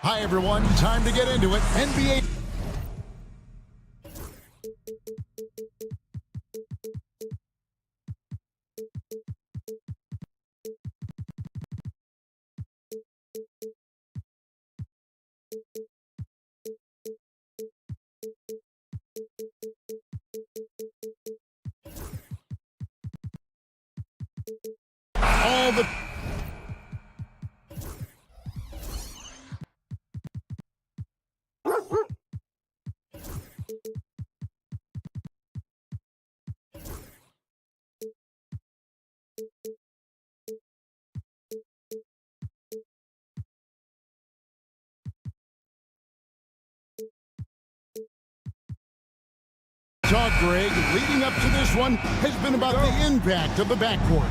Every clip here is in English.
Hi, everyone. Time to get into it. NBA. All the talk, Greg, leading up to this one has been about the impact of the backcourt.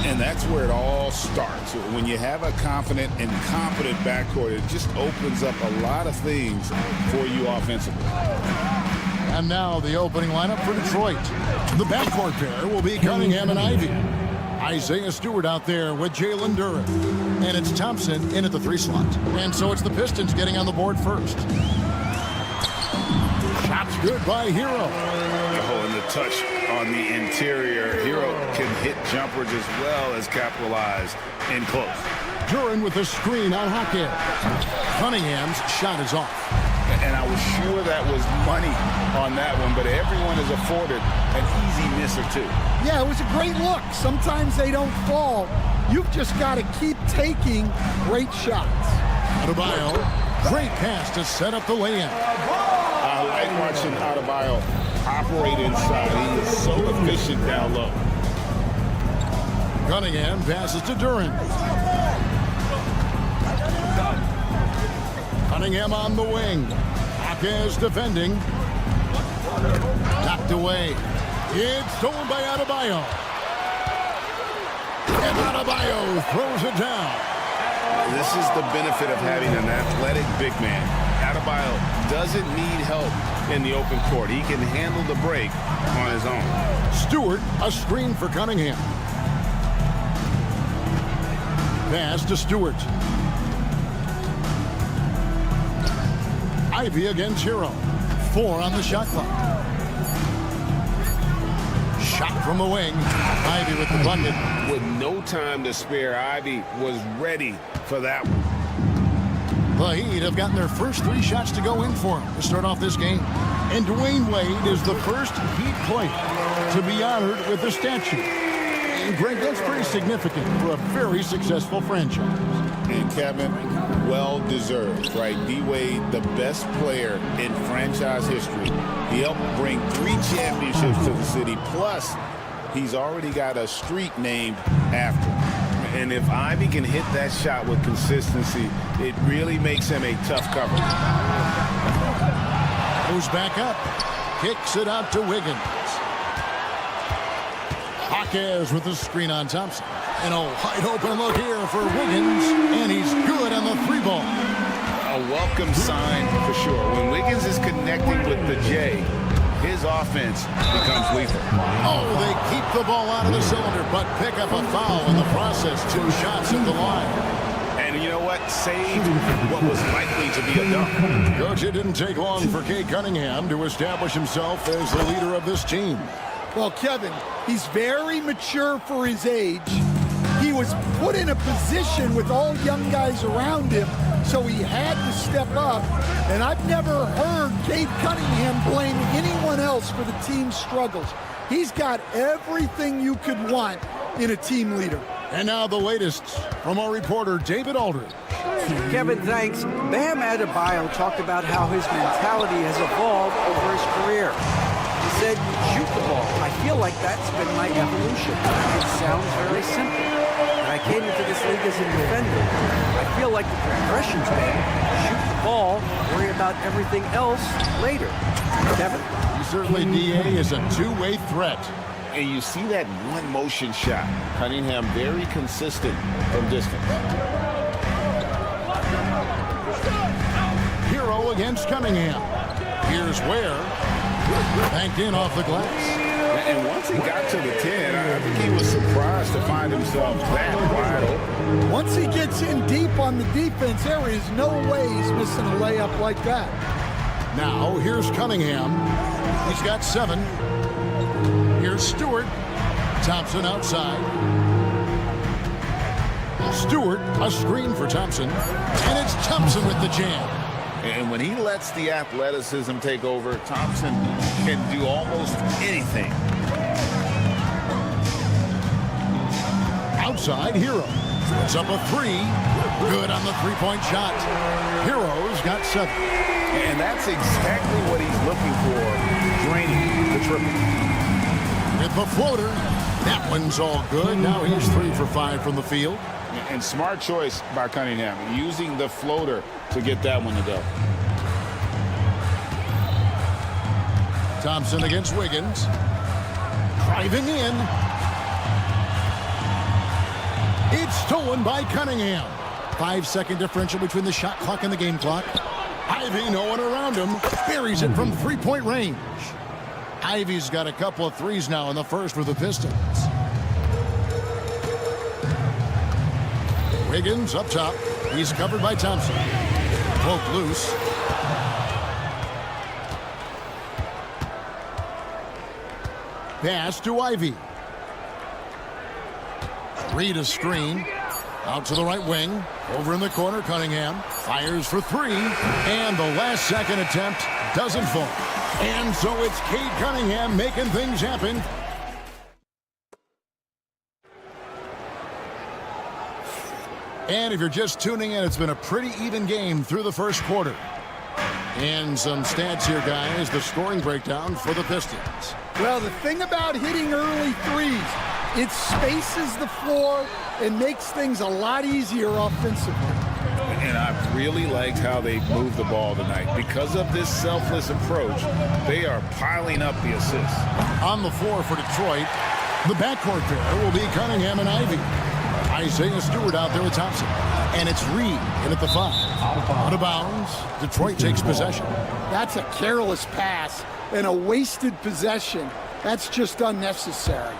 And that's where it all starts. When you have a confident and competent backcourt, it just opens up a lot of things for you offensively. And now the opening lineup for Detroit. The backcourt pair will be Cunningham and Ivy. Isaiah Stewart out there with Jalen Duren. And it's Thompson in at the 3 slot. And so it's the Pistons getting on the board first. Shots good by Hero. Oh, and the touch on the interior. Hero can hit jumpers as well as capitalize in close. Duren with a screen on Hawkins. Cunningham's shot is off. And I was sure that was money on that one, but everyone is afforded an easy miss or two. Yeah, it was a great look. Sometimes they don't fall. You've just got to keep taking great shots. Adebayo, great pass to set up the lay-in. I like watching Adebayo operate inside. He is so efficient down low. Cunningham passes to Duren. Cunningham on the wing. Hawkins defending. Knocked away. It's stolen by Adebayo. And Adebayo throws it down. This is the benefit of having an athletic big man. Adebayo doesn't need help in the open court. He can handle the break on his own. Stewart, a screen for Cunningham. Pass to Stewart. Ivy against Hero. 4 on the shot clock. Shot from the wing. Ivy with the bucket. With no time to spare, Ivy was ready for that one. The Heat have gotten their first 3 shots to go in for them to start off this game. And Dwayne Wade is the first Heat player to be honored with a statue. And Greg, that's pretty significant for a very successful franchise. And Kevin, well deserved, right? D-Wade, the best player in franchise history. He helped bring 3 championships to the city. Plus, he's already got a street named after him. And if Ivy can hit that shot with consistency, it really makes him a tough cover. Goes back up. Kicks it out to Wiggins. Hawkins with the screen on Thompson. And a wide open look here for Wiggins. And he's good on the 3 ball. A welcome sign for sure. When Wiggins is connecting with the J, his offense becomes lethal. Oh, they keep the ball out of the cylinder, but pick up a foul in the process. 2 shots at the line. And you know what? Saved what was likely to be a dunk. Coach, it didn't take long for Cade Cunningham to establish himself as the leader of this team. Well, Kevin, he's very mature for his age. He was put in a position with all young guys around him, so he had to step up. And I've never heard Cade Cunningham blame anyone else for the team's struggles. He's got everything you could want in a team leader. And now the latest from our reporter, David Aldridge. Kevin, thanks. Bam Adebayo talked about how his mentality has evolved over his career. He said, shoot the ball. I feel like that's been my evolution. It sounds very simple. When I came into this league as a defender, I feel like the progression's been shoot the ball, worry about everything else later. Kevin? Certainly, DA is a two-way threat. And you see that one motion shot. Cunningham very consistent from distance. Hero against Cunningham. Here's Ware. Banked in off the glass. And once he got to the 10, I think he was surprised to find himself that wide open. Once he gets in deep on the defense, there is no way he's missing a layup like that. Now, here's Cunningham. He's got 7. Here's Stewart. Thompson outside. Stewart, a screen for Thompson. And it's Thompson with the jam. And when he lets the athleticism take over, Thompson can do almost anything. Outside, Hero. Puts up a 3. Good on the three-point shot. Hero's got 7. And that's exactly what he's looking for, draining the triple. With the floater, that one's all good. Now he's 3 for 5 from the field. And smart choice by Cunningham, using the floater to get that one to go. Thompson against Wiggins. Driving in. It's stolen by Cunningham. 5-second differential between the shot clock and the game clock. Ivy, no one around him, buries it from three-point range. Ivy's got a couple of threes now in the first for the Pistons. Wiggins up top. He's covered by Thompson. Poke loose. Pass to Ivy. Reed a screen. Out to the right wing. Over in the corner, Cunningham fires for 3. And the last second attempt doesn't fall. And so it's Cade Cunningham making things happen. And if you're just tuning in, it's been a pretty even game through the first quarter. And some stats here, guys. The scoring breakdown for the Pistons. Well, the thing about hitting early threes, it spaces the floor and makes things a lot easier offensively. And I've really liked how they moved the ball tonight. Because of this selfless approach, they are piling up the assists. On the floor for Detroit, the backcourt pair will be Cunningham and Ivy. Isaiah Stewart out there with Thompson. And it's Reed in at the 5. Out of bounds. Detroit takes possession. That's a careless pass and a wasted possession. That's just unnecessary.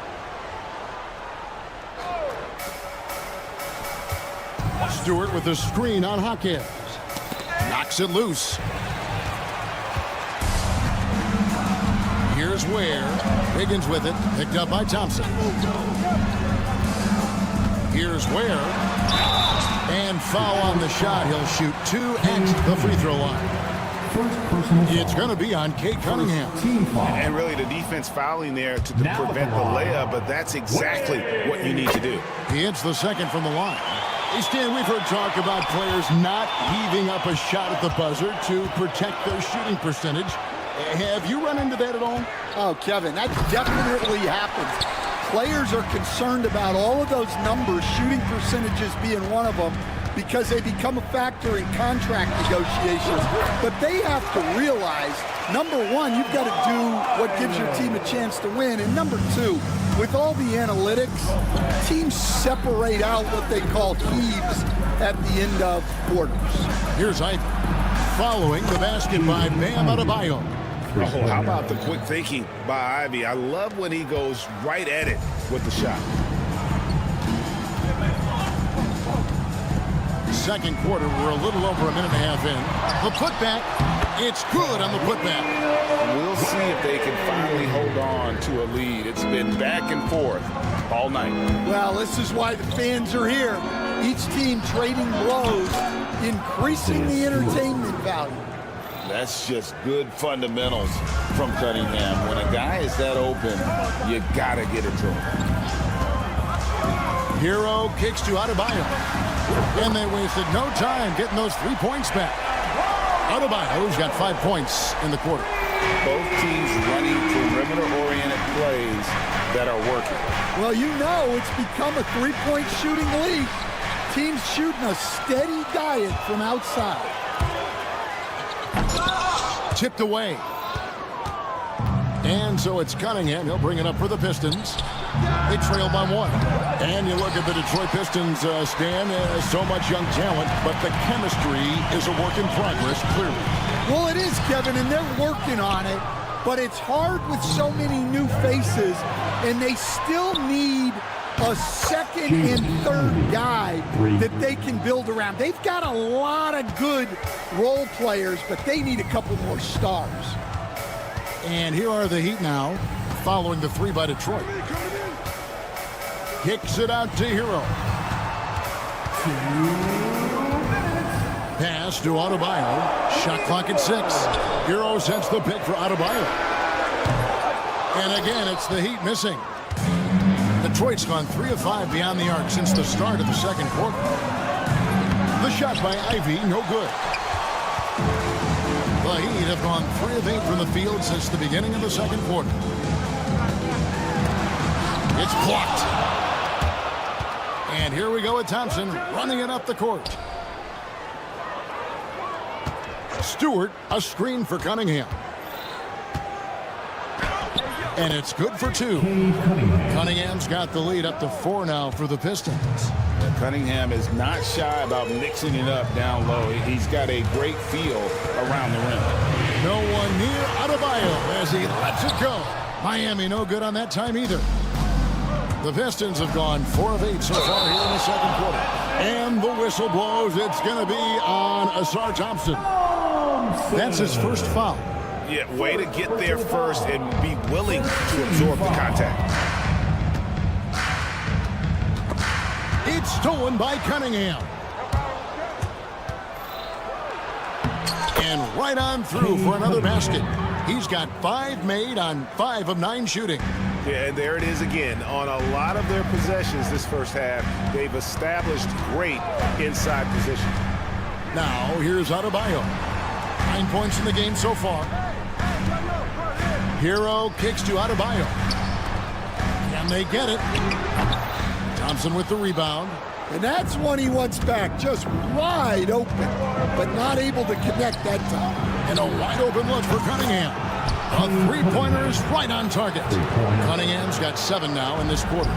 Stewart with the screen on Hawkins. Knocks it loose. Here's Ware. Wiggins with it. Picked up by Thompson. Here's Ware. And foul on the shot. He'll shoot 2 at the free throw line. It's going to be on Cade Cunningham. And really the defense fouling there to prevent the layup, but that's exactly what you need to do. He hits the second from the line. Hey, Stan, we've heard talk about players not heaving up a shot at the buzzer to protect their shooting percentage. Have you run into that at all? Oh, Kevin, that definitely happens. Players are concerned about all of those numbers, shooting percentages being one of them, because they become a factor in contract negotiations. But they have to realize, number one, you've got to do what gives your team a chance to win. And number two, with all the analytics, teams separate out what they call heaves at the end of quarters. Here's Ivy following the basket by Bam Adebayo. Oh, how about the quick thinking by Ivy? I love when he goes right at it with the shot. Second quarter, we're a little over a minute and a half in. The putback, it's good on the putback. We'll see if they can finally hold on to a lead. It's been back and forth all night. Well, this is why the fans are here. Each team trading blows, increasing the entertainment value. That's just good fundamentals from Cunningham. When a guy is that open, you got to get it to him. Hero kicks to Adebayo. And they wasted no time getting those 3 points back. Adebayo's got 5 points in the quarter. Both teams running perimeter-oriented plays that are working. Well, you know it's become a three-point shooting league. Teams shooting a steady diet from outside. Tipped away. And so it's Cunningham. He'll bring it up for the Pistons. They trail by 1. And you look at the Detroit Pistons, Stan, so much young talent, but the chemistry is a work in progress, clearly. Well, it is, Kevin, and they're working on it, but it's hard with so many new faces, and they still need a second and third guy that they can build around. They've got a lot of good role players, but they need a couple more stars. And here are the Heat now, following the 3 by Detroit. Kicks it out to Hero. Pass to Adebayo. Shot clock at 6. Hero sends the pick for Adebayo. And again, it's the Heat missing. Detroit's gone 3 of 5 beyond the arc since the start of the second quarter. The shot by Ivy, no good. The Heat have gone 3 of 8 from the field since the beginning of the second quarter. It's blocked. And here we go with Thompson running it up the court. Stewart, a screen for Cunningham. And it's good for 2. Cunningham's got the lead up to 4 now for the Pistons. Cunningham is not shy about mixing it up down low. He's got a great feel around the rim. No one near Adebayo as he lets it go. Miami no good on that time either. The Pistons have gone 4 of 8 so far here in the second quarter. And the whistle blows. It's going to be on Asar Thompson. That's his first foul. Yeah, way to get there first and be willing to absorb the contact. It's stolen by Cunningham. And right on through for another basket. He's got 5 made on 5 of 9 shooting. Yeah, and there it is again. On a lot of their possessions this first half, they've established great inside position. Now, here's Adebayo. 9 points in the game so far. Hero kicks to Adebayo. And they get it. Thompson with the rebound. And that's one he wants back, just wide open, but not able to connect that time. And a wide open look for Cunningham. A three-pointer is right on target. Cunningham's got 7 now in this quarter.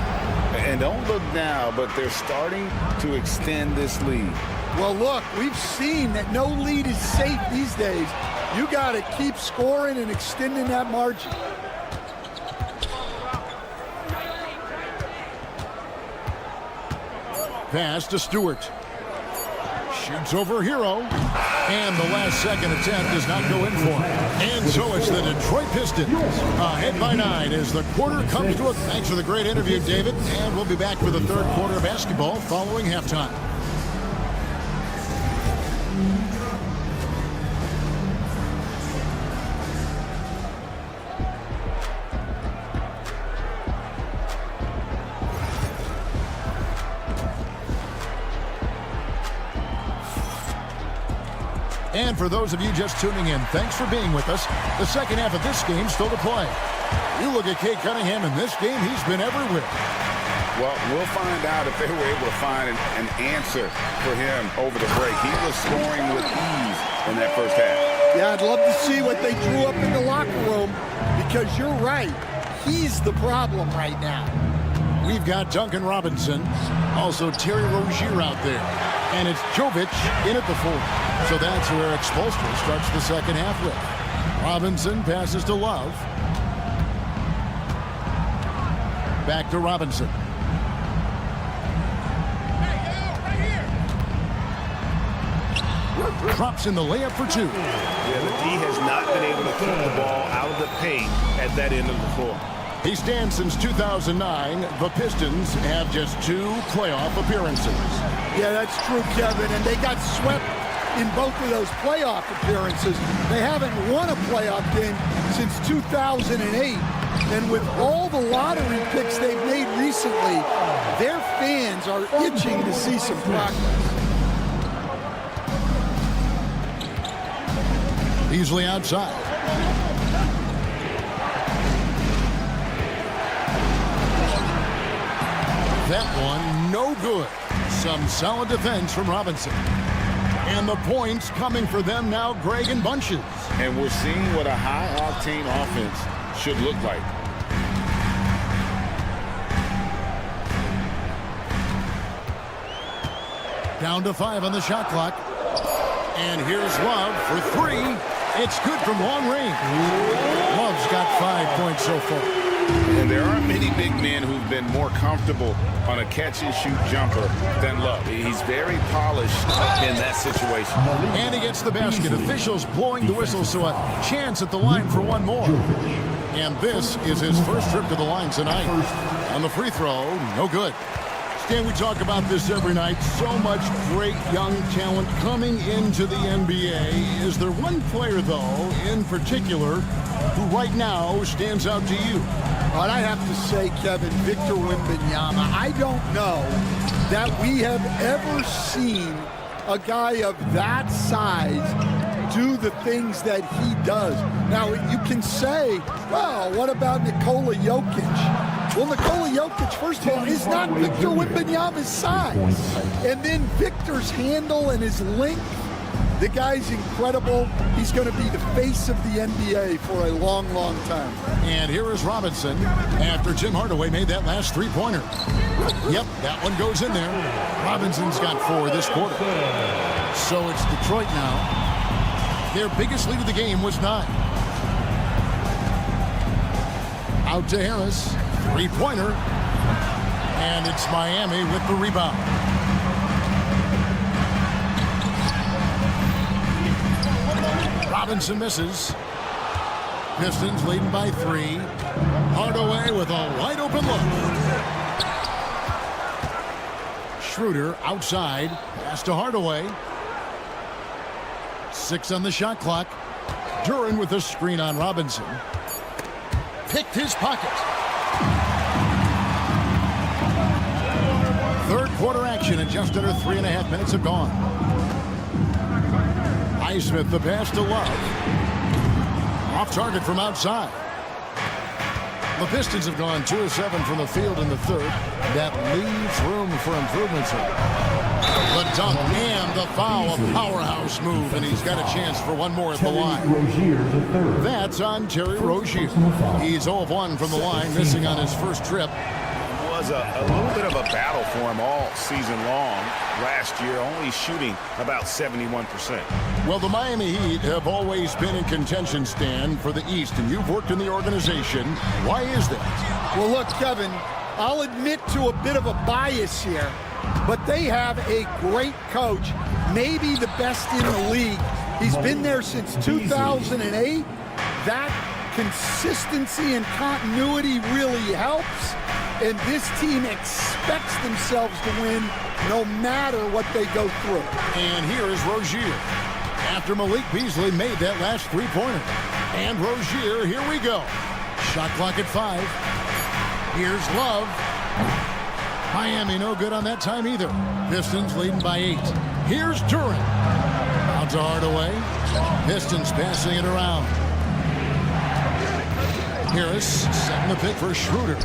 And don't look now, but they're starting to extend this lead. Well, look, we've seen that no lead is safe these days. You got to keep scoring and extending that margin. Pass to Stewart. Shoots over Hero. And the last second attempt does not go in for him. And so it's the Detroit Pistons ahead by 9 as the quarter comes to a... Thanks for the great interview, David. And we'll be back with the third quarter of basketball following halftime. And for those of you just tuning in, thanks for being with us. The second half of this game still to play. You look at Cade Cunningham in this game, he's been everywhere. Well, we'll find out if they were able to find an answer for him over the break. He was scoring with ease in that first half. Yeah, I'd love to see what they drew up in the locker room because you're right. He's the problem right now. We've got Duncan Robinson, also Terry Rozier out there. And it's Jovic in at the 4. So that's where Expulster starts the second half with. Robinson passes to Love. Back to Robinson. Drops in the layup for 2. Yeah, the D has not been able to keep the ball out of the paint at that end of the floor. He stands since 2009. The Pistons have just 2 playoff appearances. Yeah, that's true, Kevin. And they got swept in both of those playoff appearances. They haven't won a playoff game since 2008. And with all the lottery picks they've made recently, their fans are itching to see some progress. Beasley outside. That one, no good. Some solid defense from Robinson. And the points coming for them now, Greg, in bunches. And we're seeing what a high-octane offense should look like. Down to 5 on the shot clock. And here's Love for 3. It's good from long range. Love's got 5 points so far. And there aren't many big men who've been more comfortable on a catch-and-shoot jumper than Love. He's very polished in that situation. And he gets the basket. Officials blowing the whistle, so a chance at the line for one more. And this is his first trip to the line tonight. On the free throw, no good. Stan, we talk about this every night. So much great young talent coming into the NBA. Is there one player, though, in particular, who right now stands out to you? But I have to say, Kevin, Victor Wembanyama. I don't know that we have ever seen a guy of that size do the things that he does. Now, you can say, well, what about Nikola Jokic? Well, Nikola Jokic, first of all, is not Victor Wembanyama's size. And then Victor's handle and his length, the guy's incredible. He's going to be the face of the NBA for a long, long time. And here is Robinson after Tim Hardaway made that last three-pointer. Yep, that one goes in there. Robinson's got 4 this quarter. So it's Detroit now. Their biggest lead of the game was 9. Out to Harris. Three-pointer. And it's Miami with the rebound. Robinson misses. Pistons leading by 3. Hardaway with a wide-open look. Schroeder outside. Pass to Hardaway. 6 on the shot clock. Duran with a screen on Robinson. Picked his pocket. Third quarter action and just under 3.5 minutes have gone. Highsmith the pass to Love. Off target from outside. The Pistons have gone 2 of 7 from the field in the third. That leaves room for improvements here. The dunk and the foul, a powerhouse move, and he's got a chance for one more at the line. That's on Terry Rozier. He's 0 of 1 from the line, missing on his first trip. It was a little bit of a battle for him all season long last year, only shooting about 71%. Well, the Miami Heat have always been in contention, Stan, for the East, and you've worked in the organization. Why is that? Well, look, Kevin, I'll admit to a bit of a bias here, but they have a great coach, maybe the best in the league. He's been there since 2008. That consistency and continuity really helps, and this team expects themselves to win no matter what they go through. And here is Rozier after Malik Beasley made that last three-pointer. And Rozier, here we go. Shot clock at 5. Here's Love. Miami no good on that time either. Pistons leading by 8. Here's Duran. Out to Hardaway. Pistons passing it around. Harris setting the pick for Schroeder.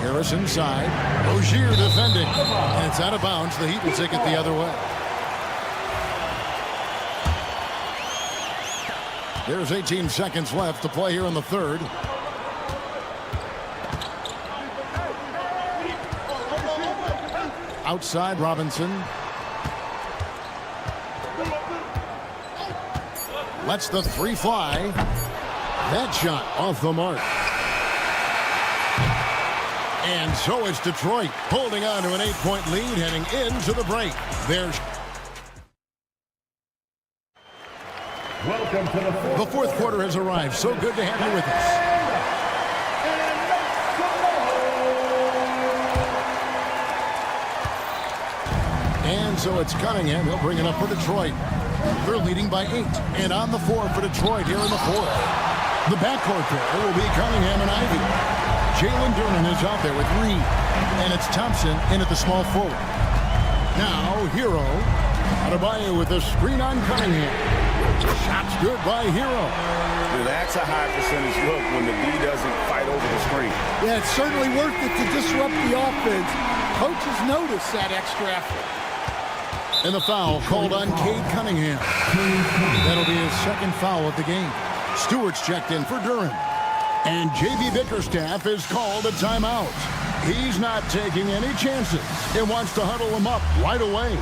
Harris inside. Rozier defending. And it's out of bounds. The Heat will take it the other way. There's 18 seconds left to play here in the third. Outside Robinson. Lets the 3 fly. That shot off the mark. And so it's Detroit holding on to an 8-point lead heading into the break. There's Welcome to the fourth quarter has arrived. So good to have you with us. And so it's Cunningham. He'll bring it up for Detroit. They're leading by 8. And on the floor for Detroit here in the fourth. The backcourt there will be Cunningham and Ivy. Jalen Duran is out there with Reed. And it's Thompson in at the small forward. Now, Hero. Adebayo with a screen on Cunningham. Shot's good by Hero. That's a high percentage look when the D doesn't fight over the screen. Yeah, it's certainly worth it to disrupt the offense. Coaches notice that extra effort. And the foul called on Cade Cunningham. That'll be his second foul of the game. Stewart's checked in for Durham. And J.B. Bickerstaff is called a timeout. He's not taking any chances and wants to huddle him up right away.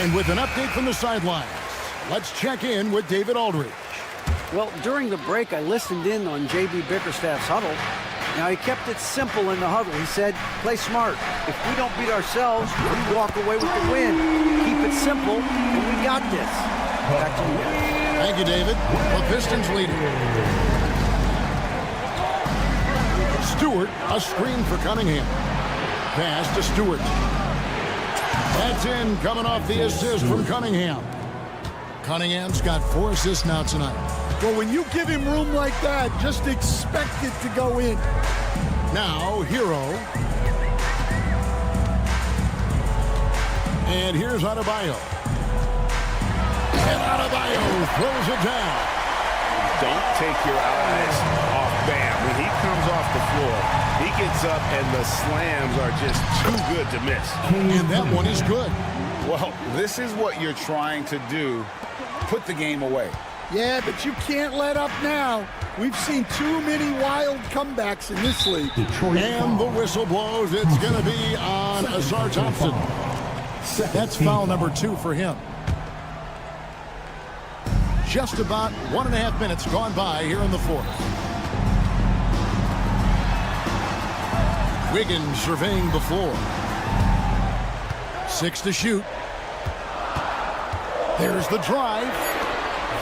And with an update from the sidelines, let's check in with David Aldridge. Well, during the break, I listened in on J.B. Bickerstaff's huddle. Now, he kept it simple in the huddle. He said, play smart. If we don't beat ourselves, we walk away with the win. Keep it simple, and we got this. Back to you guys. Thank you, David. The Pistons leading. Stewart, a screen for Cunningham. Pass to Stewart. That's in, coming off the assist from Cunningham. Cunningham's got 4 assists now tonight. Well, when you give him room like that, just expect it to go in. Now, Hero. And here's Adebayo. And Adebayo throws it down. Don't take your eyes off Bam. When he comes off the floor, he gets up and the slams are just too good to miss. And that one is good. Well, this is what you're trying to do. Put the game away. Yeah, but you can't let up now. We've seen too many wild comebacks in this league. And the whistle blows. It's going to be on Azar Thompson. That's foul number 2 for him. Just about 1.5 minutes gone by here in the fourth. Wiggins surveying the floor. 6 to shoot. There's the drive.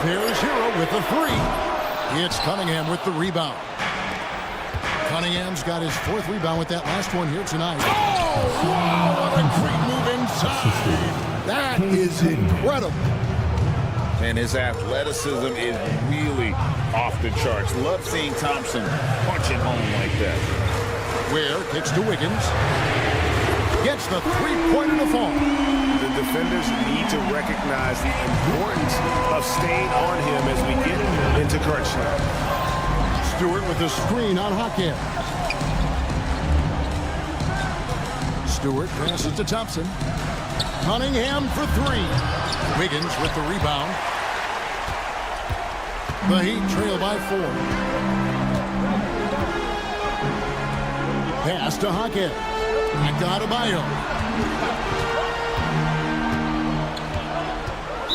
There's Hero with the 3. It's Cunningham with the rebound. Cunningham's got his 4th rebound with that last one here tonight. Oh, wow, what a great move inside. That is incredible. And his athleticism is really off the charts. Love seeing Thompson punch it home like that. Ware kicks to Wiggins. Gets the 3-pointer to fall. The defenders need to recognize the importance of staying on him as we get into crunch time. Stewart with the screen on Hackett. Stewart passes to Thompson. Cunningham for 3. Wiggins with the rebound. The Heat trail by 4. Pass to Hackett. Back to Adebayo.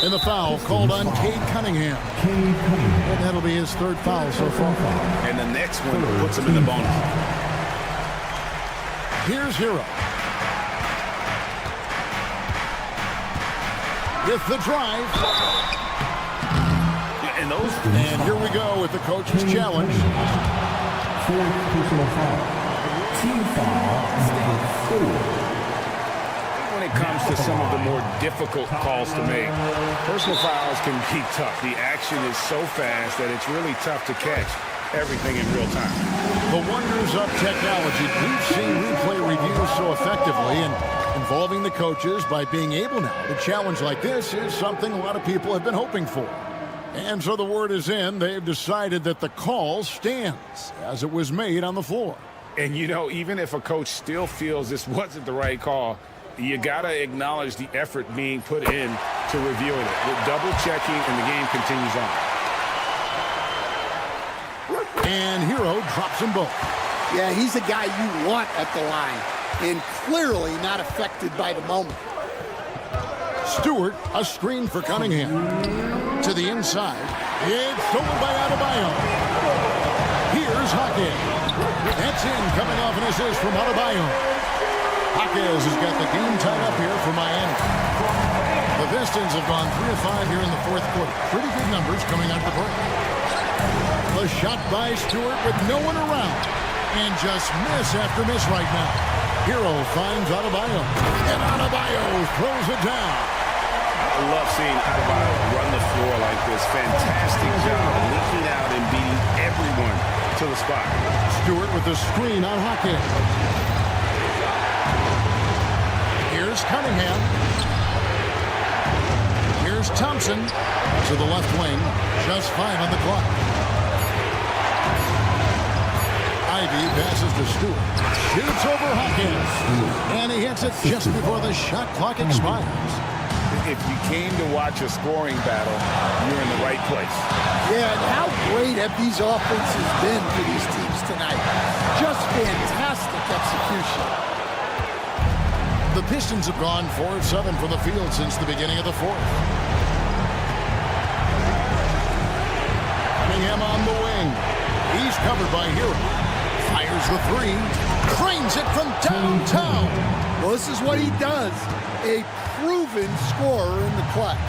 And the foul called on Cade Cunningham. And that'll be his 3rd foul so far. And the next one puts him in the bonus. Here's Hero. With the drive. And here we go with the coach's challenge. 4th personal foul. Team foul number 4. When it comes to some of the more difficult calls to make, personal fouls can be tough. The action is so fast that it's really tough to catch everything in real time. The wonders of technology. We've seen replay reviews so effectively, and involving the coaches by being able now to challenge like this is something a lot of people have been hoping for. And so the word is in. They've decided that the call stands as it was made on the floor. And, you know, even if a coach still feels this wasn't the right call, you got to acknowledge the effort being put in to reviewing it. With double-checking, and the game continues on. And Hero drops them both. Yeah, he's a guy you want at the line, and clearly not affected by the moment. Stewart, a screen for Cunningham. To the inside. It's stolen by Adebayo. Here's Hackett. That's in, coming off an assist from Adebayo. Hackett has got the game tied up here for Miami. The Pistons have gone 3 of 5 here in the 4th quarter. Pretty good numbers coming out of the break. The shot by Stewart with no one around. And just miss after miss right now. Hero finds Adebayo. And Adebayo throws it down. I love seeing Adebayo run the floor like this. Fantastic job leaking out and beating everyone to the spot. Stewart with the screen on Hackett. Here's Cunningham. Here's Here's Thompson to the left wing. Just 5 on the clock. Ivy passes to Stewart. Shoots over Hawkins. And he hits it just before the shot clock expires. If you came to watch a scoring battle, you're in the right place. Yeah, and how great have these offenses been for these teams tonight? Just fantastic execution. The Pistons have gone 4 of 7 from the field since the beginning of the fourth. Cunningham on the wing. He's covered by Hero. Fires the three. Cranes it from downtown. Well, this is what he does. A proven scorer in the clutch.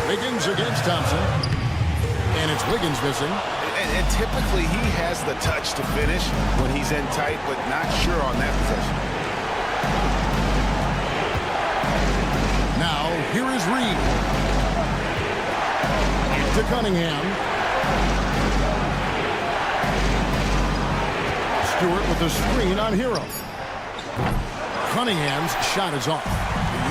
Wiggins against Thompson. And it's Wiggins missing. And typically he has the touch to finish when he's in tight, but not sure on that possession. Now, here is Reed. To Cunningham. Stewart with the screen on Hero. Cunningham's shot is off.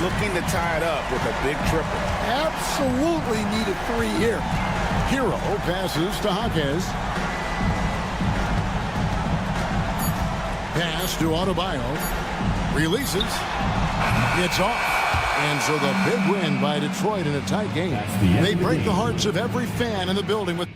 Looking to tie it up with a big triple. Absolutely need a 3 here. Hero passes to Hawkins. Pass to Adebayo. Releases. It's off. And so the big win by Detroit in a tight game. They break the hearts of every fan in the building with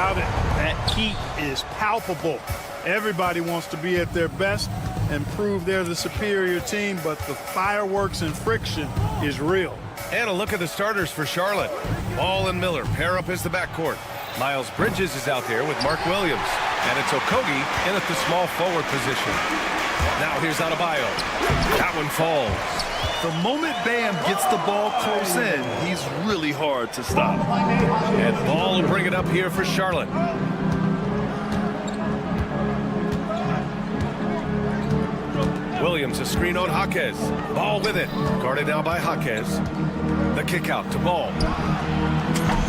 about it. That heat is palpable. Everybody wants to be at their best and prove they're the superior team, but the fireworks and friction is real. And a look at the starters for Charlotte. Ball and Miller pair up as the backcourt. Miles Bridges is out there with Mark Williams. And it's Okogie in at the small forward position. Now here's Adebayo. That one falls. The moment Bam gets the ball close in, he's really hard to stop. And Ball will bring it up here for Charlotte. Williams, a screen on Jaquez. Ball with it. Guarded now by Jaquez. The kick out to Ball.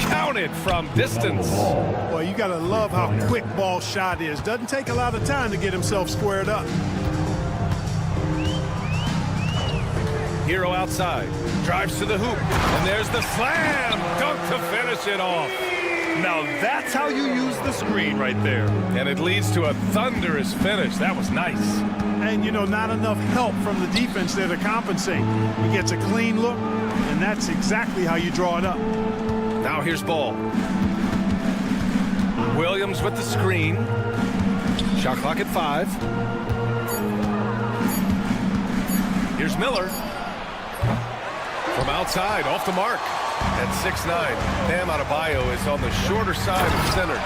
Counted from distance. Well, you got to love how quick Ball shot is. Doesn't take a lot of time to get himself squared up. Hero outside. Drives to the hoop. And there's the slam. Dunk to finish it off. Now that's how you use the screen right there. And it leads to a thunderous finish. That was nice. And, you know, not enough help from the defense there to compensate. He gets a clean look, and that's exactly how you draw it up. Now here's Ball. Williams with the screen. Shot clock at 5. Here's Miller. From outside, off the mark. At 6'9", Bam Adebayo is on the shorter side of centers.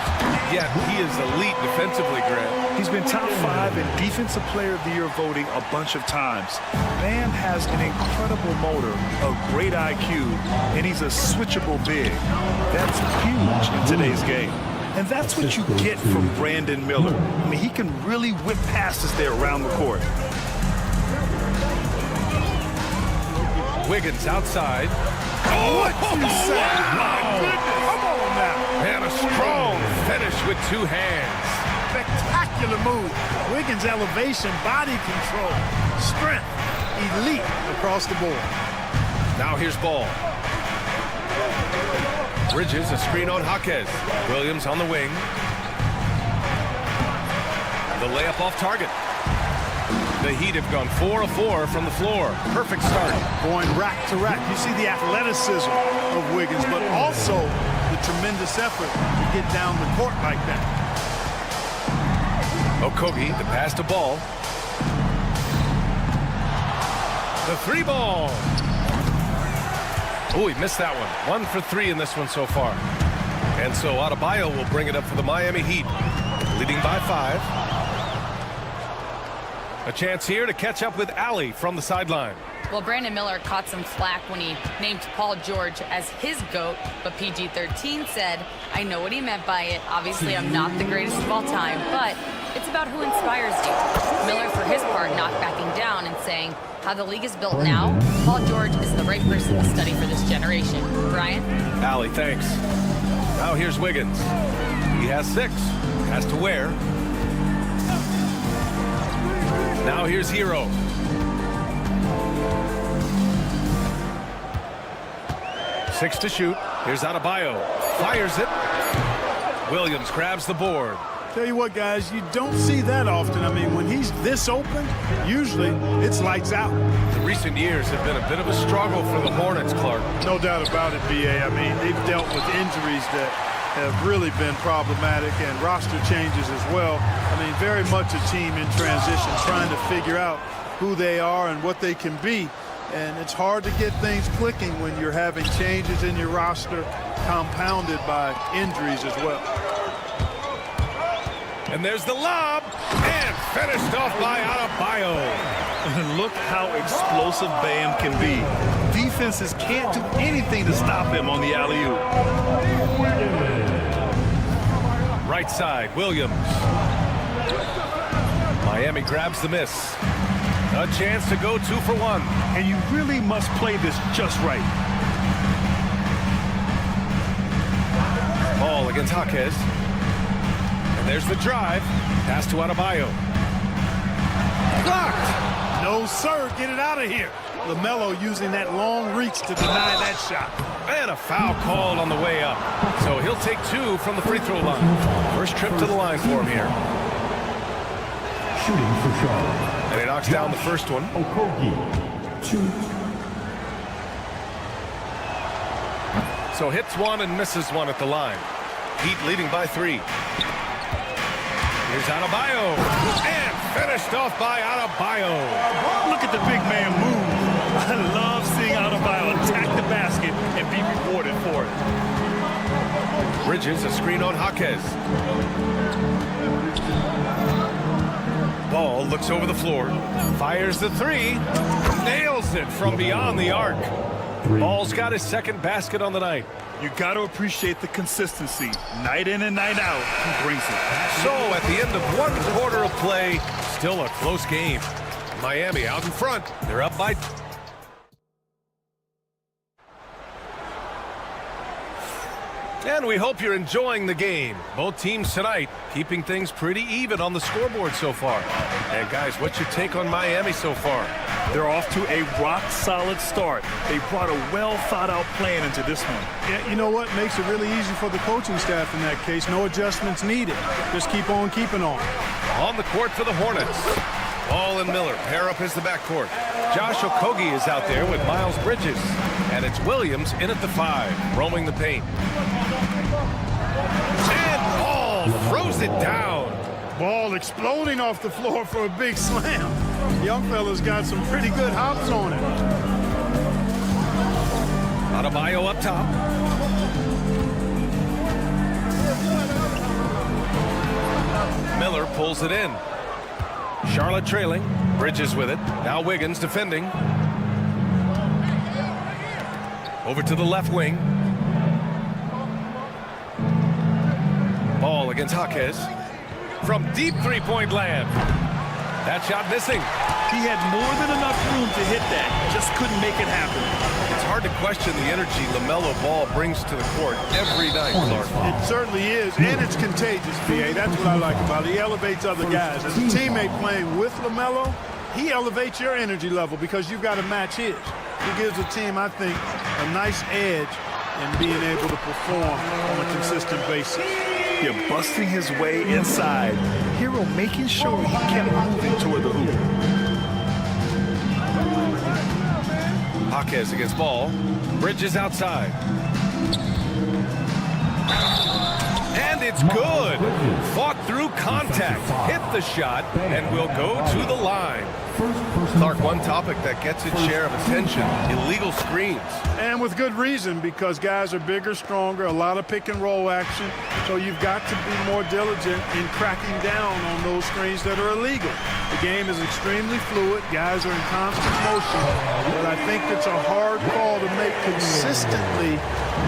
Yet he is elite defensively, Grant. He's been top 5 in Defensive Player of the Year voting a bunch of times. Bam has an incredible motor, a great IQ, and he's a switchable big. That's huge in today's game. And that's what you get from Brandon Miller. I mean, he can really whip passes there around the court. Wiggins outside. What you say? My goodness. Come on now. And a strong finish with 2 hands. Spectacular move. Wiggins' elevation, body control, strength, elite across the board. Now here's Ball. Bridges, a screen on Jaquez. Williams on the wing. The layup off target. The Heat have gone 4 of 4 from the floor. Perfect start. Going rack to rack. You see the athleticism of Wiggins, but also the tremendous effort to get down the court like that. Okogie, the pass to Ball. The 3 ball. Oh, he missed that one. 1 for 3 in this one so far. And so Adebayo will bring it up for the Miami Heat, leading by 5. A chance here to catch up with Allie from the sideline. Well, Brandon Miller caught some flack when he named Paul George as his GOAT, but PG-13 said, I know what he meant by it. Obviously, I'm not the greatest of all time, but it's about who inspires you. Miller, for his part, not backing down and saying, how the league is built now, Paul George is the right person to study for this generation. Brian? Allie, thanks. Now here's Wiggins. He has 6. Has to wear. Now here's Hero. Six to shoot. Here's Adebayo. Fires it. Williams grabs the board. Tell you what, guys, you don't see that often. I mean, when he's this open, usually it's lights out. The recent years have been a bit of a struggle for the Hornets, Clark. No doubt about it, B.A. I mean, they've dealt with injuries that have really been problematic and roster changes as well. I mean, very much a team in transition, trying to figure out who they are and what they can be. And it's hard to get things clicking when you're having changes in your roster compounded by injuries as well. And there's the lob, and finished off by Adebayo. And look how explosive Bam can be. Defenses can't do anything to stop him on the alley-oop. Right side, Williams. Miami grabs the miss. A chance to go 2 for 1. And you really must play this just right. Ball against Jaquez. And there's the drive. Pass to Adebayo. Blocked. No, sir. Get it out of here. LaMelo using that long reach to deny that shot. And a foul called on the way up. So he'll take 2 from the free throw line. First trip to the line for him here. Shooting for Charlotte. And he knocks down the first one. Okogie, 2. So hits 1 and misses 1 at the line. Heat leading by 3. Here's Adebayo. And finished off by Adebayo. Look at the big man move. I love seeing Adebayo attack the basket and be rewarded for it. Bridges, a screen on Jaquez. Ball looks over the floor. Fires the 3. Nails it from beyond the arc. Ball's got his second basket on the night. You got to appreciate the consistency. Night in and night out, he brings it. So at the end of 1 quarter of play, still a close game. Miami out in front. They're up by... And we hope you're enjoying the game. Both teams tonight keeping things pretty even on the scoreboard so far. And guys, what's your take on Miami so far? They're off to a rock-solid start. They brought a well-thought-out plan into this one. Yeah, you know what? Makes it really easy for the coaching staff in that case. No adjustments needed. Just keep on keeping on. On the court for the Hornets. Ball and Miller pair up as the backcourt. Josh Okogie is out there with Miles Bridges. And it's Williams in at the 5, roaming the paint. And Ball throws it down. Ball exploding off the floor for a big slam. Young fella's got some pretty good hops on it. Adebayo up top. Miller pulls it in. Charlotte trailing. Bridges with it. Now Wiggins defending. Over to the left wing. Ball against Jaquez. From deep three-point land. That shot missing. He had more than enough room to hit that. Just couldn't make it happen. It's hard to question the energy LaMelo Ball brings to the court every night, Clark. It certainly is, and it's contagious, B.A. That's what I like about it. He elevates other guys. As a teammate playing with LaMelo, he elevates your energy level because you've got to match his. He gives a team, I think, a nice edge in being able to perform on a consistent basis. Yeah, busting his way inside. Hero making sure he kept moving toward the hoop. Jaquez against Ball. Bridges outside. And it's good. Fought through contact. Hit the shot and will go to the line. Clark, one topic that gets its share of attention, illegal screens. And with good reason, because guys are bigger, stronger, a lot of pick and roll action. So you've got to be more diligent in cracking down on those screens that are illegal. The game is extremely fluid. Guys are in constant motion. But I think it's a hard call to make consistently,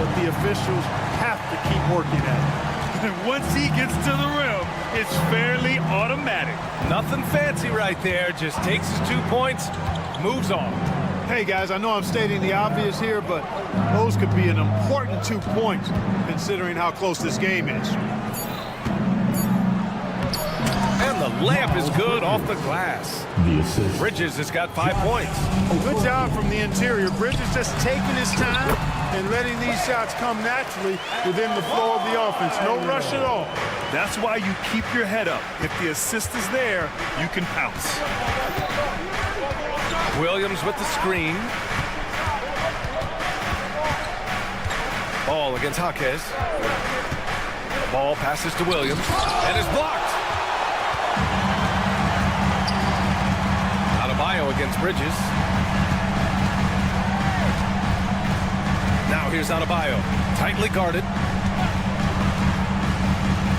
but the officials have to keep working at it. And once he gets to the rim, it's fairly automatic. Nothing fancy right there. Just takes his 2 points, moves on. Hey, guys, I know I'm stating the obvious here, but those could be an important 2 points considering how close this game is. And the layup is good off the glass. Bridges has got 5 points. Good job from the interior. Bridges just taking his time and letting these shots come naturally within the flow of the offense. No rush at all. That's why you keep your head up. If the assist is there, you can pounce. Williams with the screen. Ball against Jaquez. Ball passes to Williams and is blocked. Adebayo against Bridges. Now here's Adebayo, tightly guarded.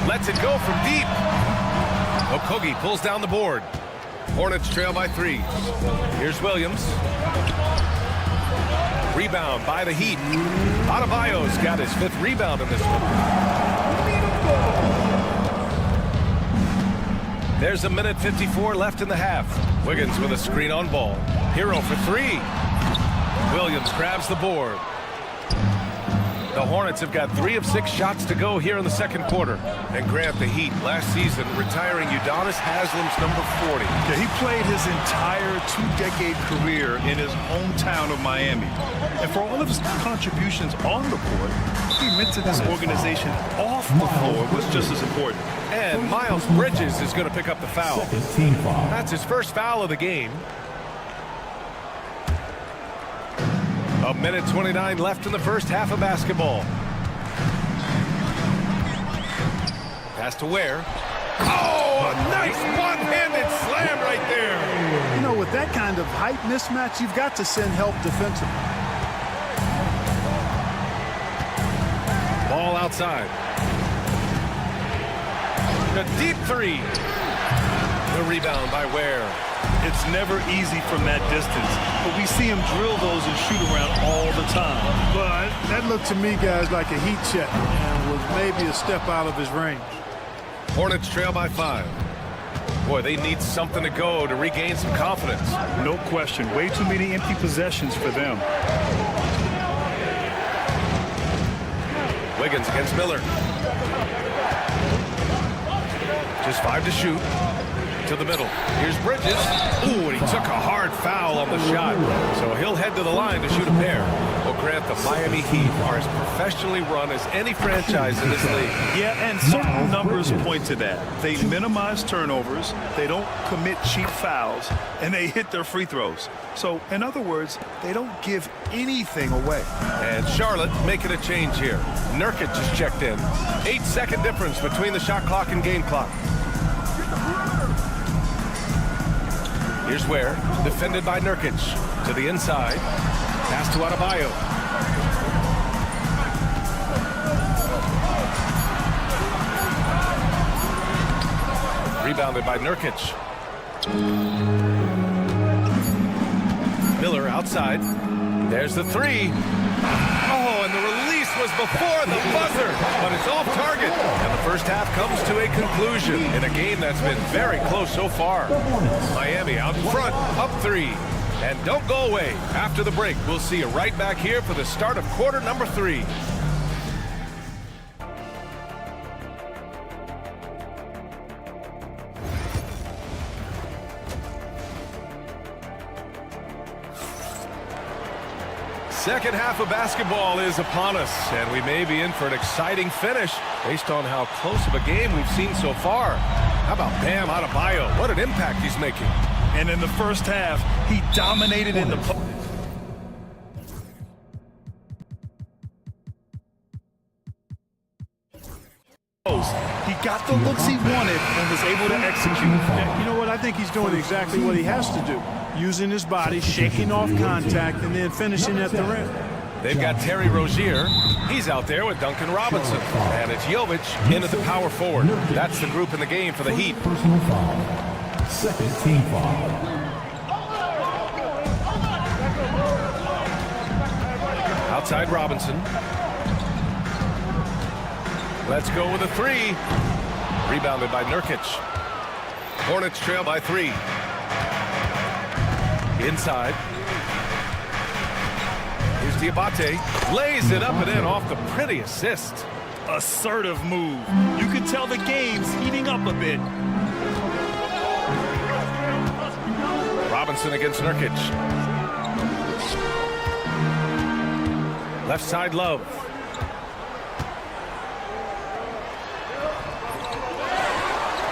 Lets it go from deep. Okogie pulls down the board. Hornets trail by 3. Here's Williams. Rebound by the Heat. Adebayo's got his 5th rebound in this one. There's 1:54 left in the half. Wiggins with a screen on Ball. Hero for 3. Williams grabs the board. The Hornets have got 3 of 6 shots to go here in the second quarter. And Grant, the Heat last season retiring Udonis Haslam's number 40. Yeah, he played his entire 2-decade career in his hometown of Miami. And for all of his contributions on the court, he meant to this organization off the floor was just as important. And Miles Bridges is going to pick up the foul. That's his first foul of the game. 1:29 left in the first half of basketball. Pass to Ware. Oh, a nice one-handed slam right there. You know, with that kind of height mismatch, you've got to send help defensively. Ball outside. A deep three. The rebound by Ware. It's never easy from that distance, but we see him drill those and shoot around all the time. But that looked to me, guys, like a heat check and was maybe a step out of his range. Hornets trail by 5. Boy, they need something to go to regain some confidence. No question. Way too many empty possessions for them. Wiggins against Miller. Just 5 to shoot. To the middle. Here's Bridges. Ooh, and he took a hard foul on the shot. So he'll head to the line to shoot a pair. Well, Grant, the Miami Heat are as professionally run as any franchise in this league. Yeah, and certain numbers point to that. They minimize turnovers, they don't commit cheap fouls, and they hit their free throws. So, in other words, they don't give anything away. And Charlotte making a change here. Nurkic just checked in. 8-second difference between the shot clock and game clock. Here's Ware, defended by Nurkic. To the inside. Pass to Adebayo. Rebounded by Nurkic. Miller outside. There's the three. Oh, and the release was before the buzzer, but it's off target. And the first half comes to a conclusion in a game that's been very close so far. Miami out in front, up 3. And don't go away. After the break, we'll see you right back here for the start of quarter number 3. Second half of basketball is upon us, and we may be in for an exciting finish based on how close of a game we've seen so far. How about Bam Adebayo? What an impact he's making. And in the first half, he dominated in the He got the looks he wanted and was able to execute. Yeah, you know what? I think he's doing exactly what he has to do. Using his body, shaking off contact, and then finishing at the rim. They've got Terry Rozier. He's out there with Duncan Robinson. And it's Jovic into the power forward. That's the group in the game for the Heat. Personal foul. Second team foul. Outside Robinson. Let's go with a 3. Rebounded by Nurkic. Hornets trail by 3. Inside. Here's Diabate. Lays it up and in off the pretty assist. Assertive move. You can tell the game's heating up a bit. Robinson against Nurkic. Left side Love.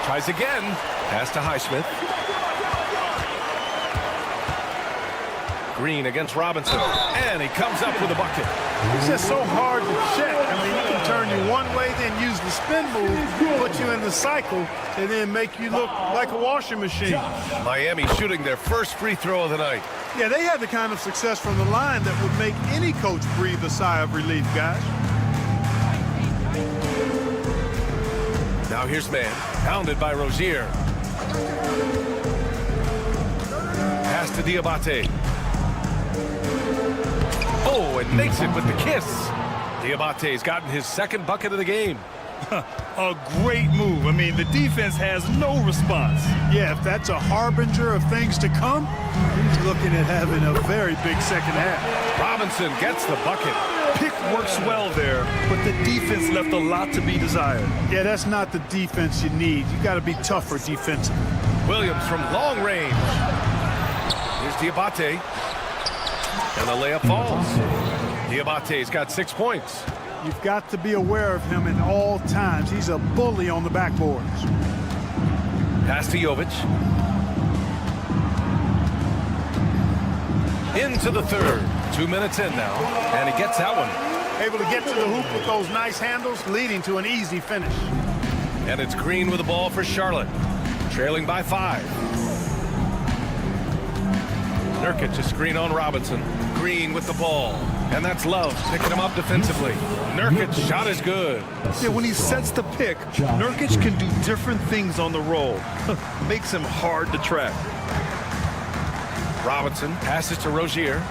Tries again. Pass to Highsmith. Green against Robinson. And he comes up with a bucket. It's just so hard to check. I mean, he can turn you one way, then use the spin move, put you in the cycle, and then make you look like a washing machine. Miami shooting their first free throw of the night. Yeah, they had the kind of success from the line that would make any coach breathe a sigh of relief, guys. Now here's Man. Pounded by Rozier. Pass to Diabate. Oh, and makes it with the kiss. Diabate's gotten his second bucket of the game. A great move. I mean, the defense has no response. Yeah, if that's a harbinger of things to come, he's looking at having a very big second half. Robinson gets the bucket. Pick works well there, but the defense left a lot to be desired. Yeah, that's not the defense you need. You got to be tougher defensively. Williams from long range. Here's Diabate. And the layup falls. Diabate's got 6 points. You've got to be aware of him at all times. He's a bully on the backboards. Pass to Jovic. Into the third. 2 minutes in now. And he gets that one. Able to get to the hoop with those nice handles, leading to an easy finish. And it's Green with the ball for Charlotte. Trailing by 5. Nurkic a screen on Robinson. Green with the ball. And that's Love picking him up defensively. Nurkic shot is good. Yeah, when he sets the pick, Nurkic can do different things on the roll. Makes him hard to track. Robinson passes to Rozier.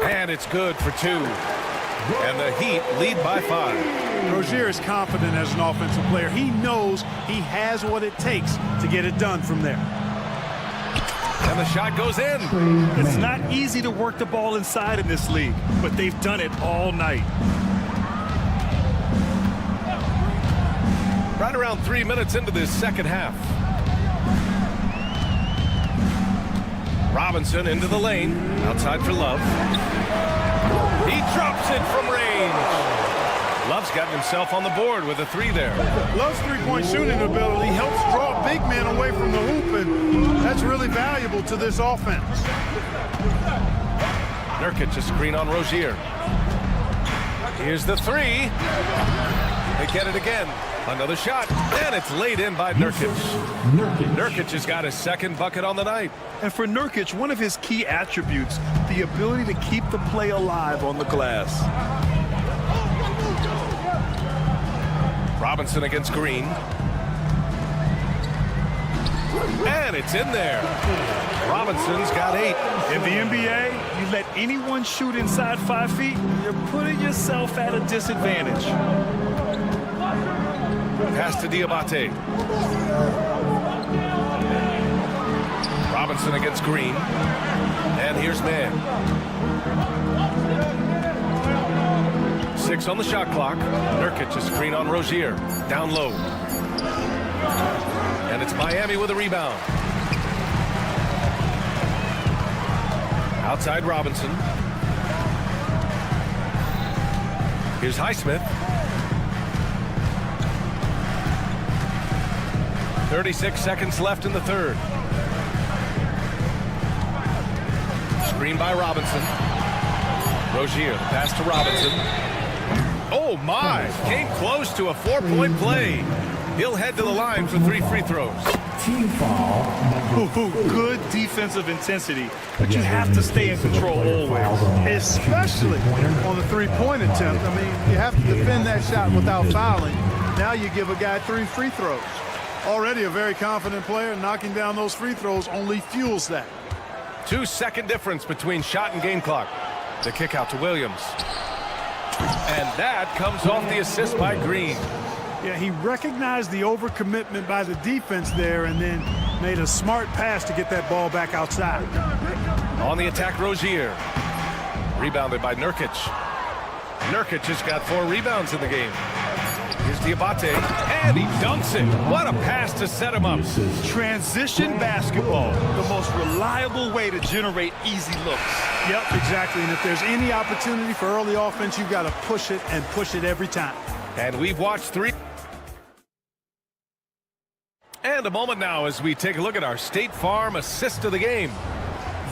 And it's good for 2. And the Heat lead by 5. Rozier is confident as an offensive player. He knows he has what it takes to get it done from there. And the shot goes in. It's not easy to work the ball inside in this league, but they've done it all night. Right around 3 minutes into this second half. Robinson into the lane. Outside for Love. He drops it from range. Love's gotten himself on the board with a 3 there. Love's three-point shooting ability helps draw big men away from the hoop, and that's really valuable to this offense. Nurkic a screen on Rozier. Here's the 3. They get it again. Another shot, and it's laid in by Nurkic. Nurkic has got his second bucket on the night. And for Nurkic, one of his key attributes, the ability to keep the play alive on the glass. Robinson against Green. And it's in there. Robinson's got 8. In the NBA, you let anyone shoot inside 5 feet, you're putting yourself at a disadvantage. Pass to Diabate. Robinson against Green. And here's Mann. 6 on the shot clock. Nurkic a screen on Rozier. Down low. And it's Miami with a rebound. Outside Robinson. Here's Highsmith. 36 seconds left in the third. Screen by Robinson. Rozier, the pass to Robinson. Oh my, came close to a 4-point play. He'll head to the line for 3 free throws. Team foul. Good defensive intensity, but you have to stay in control always. Especially on the three-point attempt. I mean, you have to defend that shot without fouling. Now you give a guy 3 free throws. Already a very confident player, knocking down those free throws only fuels that. 2-second difference between shot and game clock. The kick out to Williams. And that comes off the assist by Green. Yeah, he recognized the overcommitment by the defense there and then made a smart pass to get that ball back outside. On the attack, Rozier. Rebounded by Nurkic. Nurkic has got 4 rebounds in the game. Here's Diabate, and he dunks it. What a pass to set him up. Transition basketball, the most reliable way to generate easy looks. Yep, exactly. And if there's any opportunity for early offense, you've got to push it and push it every time. And we've watched 3. And a moment now as we take a look at our State Farm assist of the game.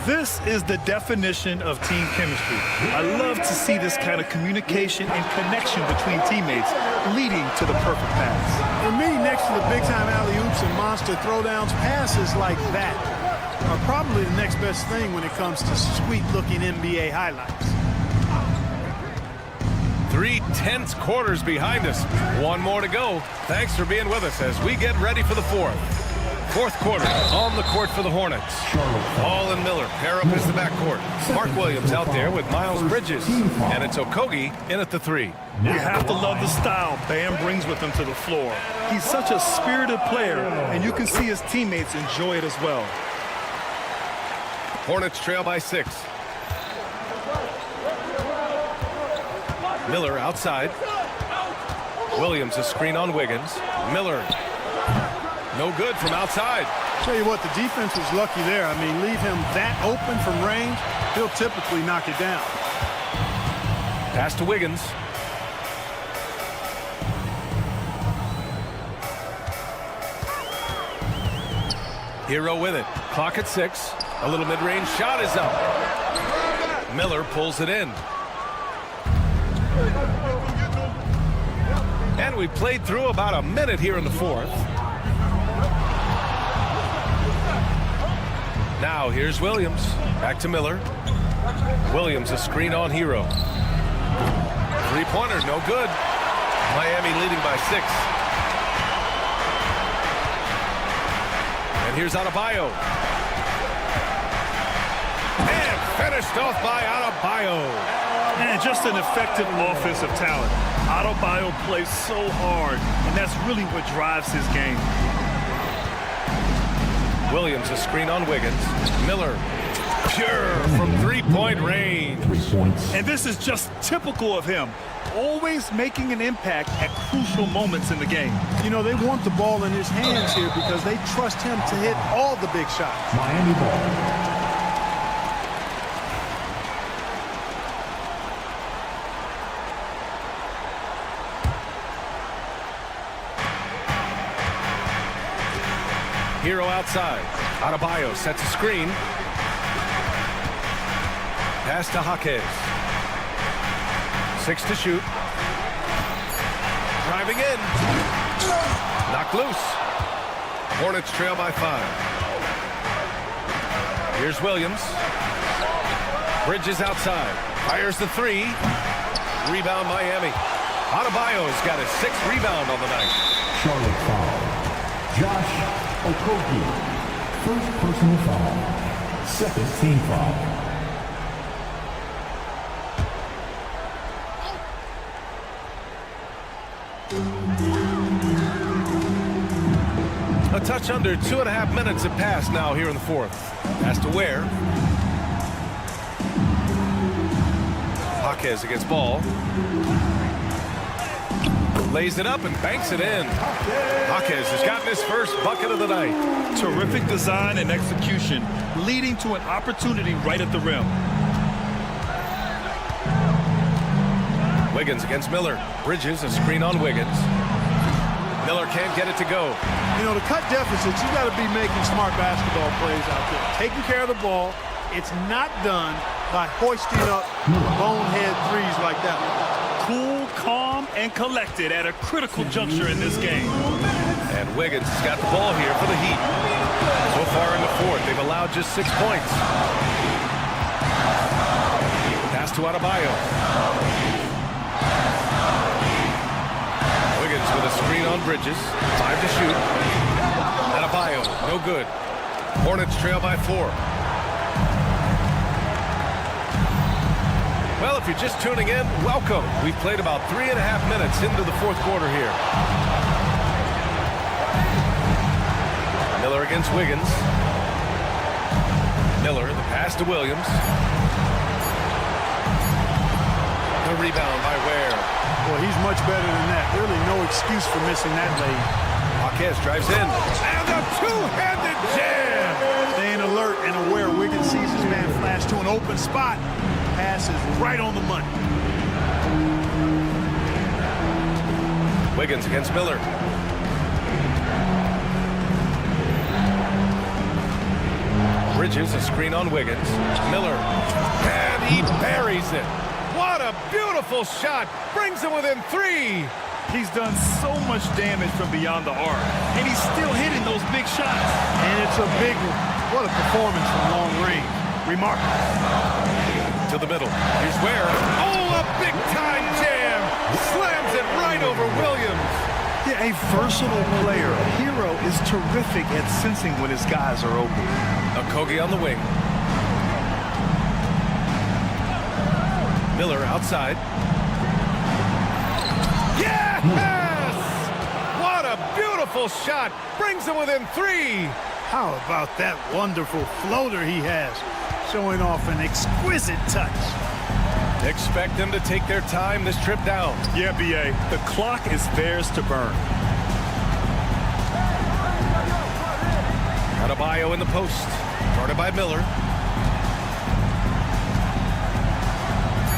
This is the definition of team chemistry. I love to see this kind of communication and connection between teammates leading to the perfect pass. For me, next to the big-time alley-oops and monster throwdowns, passes like that are probably the next best thing when it comes to sweet-looking NBA highlights. 3 tense quarters behind us. 1 more to go. Thanks for being with us as we get ready for the 4th. 4th quarter on the court for the Hornets. Ball and Miller pair up as the backcourt. Mark Williams out there with Miles Bridges. And it's Okogie in at the 3. You have to love the style Bam brings with him to the floor. He's such a spirited player, and you can see his teammates enjoy it as well. Hornets trail by 6. Miller outside. Williams a screen on Wiggins. Miller. No good from outside. Tell you what, the defense was lucky there. I mean, leave him that open from range, he'll typically knock it down. Pass to Wiggins. Hero with it. Clock at 6. A little mid-range shot is up. Miller pulls it in. And we played through about a minute here in the fourth. Now here's Williams. Back to Miller. Williams, a screen on Hero. Three-pointer, no good. Miami leading by 6. And here's Adebayo. And finished off by Adebayo. And just an effective offensive talent. Adebayo plays so hard, and that's really what drives his game. Williams, a screen on Wiggins. Miller, pure from three-point range. 3 points. And this is just typical of him, always making an impact at crucial moments in the game. You know, they want the ball in his hands here because they trust him to hit all the big shots. Miami ball. Hero outside. Adebayo sets a screen. Pass to Jaquez. 6 to shoot. Driving in. Knocked loose. Hornets trail by 5. Here's Williams. Bridges outside. Fires the 3. Rebound Miami. Adebayo's got his 6th rebound on the night. Charlotte foul. Josh Okogie. First personal foul. Second team foul. A touch under 2.5 minutes have passed now here in the fourth. Pass to Ware. Jaquez against ball. Lays it up and banks it in. Jaquez has gotten his first bucket of the night. Terrific design and execution, leading to an opportunity right at the rim. Wiggins against Miller. Bridges, a screen on Wiggins. Miller can't get it to go. You know, to cut deficits, you got to be making smart basketball plays out there. Taking care of the ball. It's not done by hoisting up bonehead threes like that. Cool, calm, and collected at a critical juncture in this game. And Wiggins has got the ball here for the Heat. So far in the fourth, they've allowed just 6 points. Pass to Adebayo. Wiggins with a screen on Bridges. 5 to shoot. Adebayo, no good. Hornets trail by 4. Well, if you're just tuning in, welcome. We've played about 3.5 minutes into the fourth quarter here. Miller against Wiggins. Miller, the pass to Williams. The rebound by Ware. Well, he's much better than that. Really no excuse for missing that lane. Jaquez drives in. And a two-handed jam! Staying alert and aware. Wiggins sees his man flash to an open spot. Pass is right on the money. Wiggins against Miller. Bridges, a screen on Wiggins. Miller. And he buries it. What a beautiful shot. Brings him within 3. He's done so much damage from beyond the arc, and he's still hitting those big shots. And it's a big one. What a performance from long range. Remarkable. To the middle. Here's Ware. Oh, a big-time jam. Slams it right over Williams. Yeah, a versatile player. Hero is terrific at sensing when his guys are open. Okogie on the wing. Miller outside. Yes! What a beautiful shot. Brings him within 3. How about that wonderful floater he has? Showing off an exquisite touch. Expect them to take their time this trip down. Yeah, B.A., the clock is theirs to burn. Adebayo in the post. Guarded by Miller.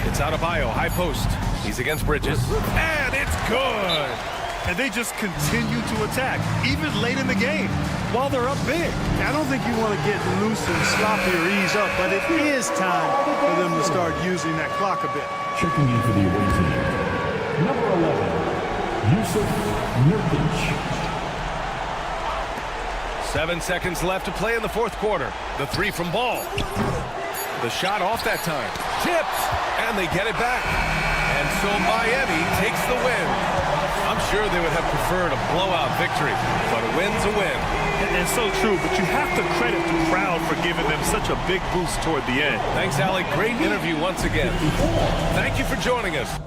It's Adebayo, high post. He's against Bridges. And it's good. and they just continue to attack, even late in the game, while they're up big. I don't think you want to get loose and sloppy or ease up, but it is time for them to start using that clock a bit. Checking in for the away team, number 11, Yusuf Nurkic. 7 seconds left to play in the fourth quarter. The three from Ball. The shot off that time. Tipped, and they get it back. And so Miami takes the win. I'm sure they would have preferred a blowout victory, but a win's a win. And so true, but you have to credit the crowd for giving them such a big boost toward the end. Thanks, Alec. Great interview once again. Thank you for joining us.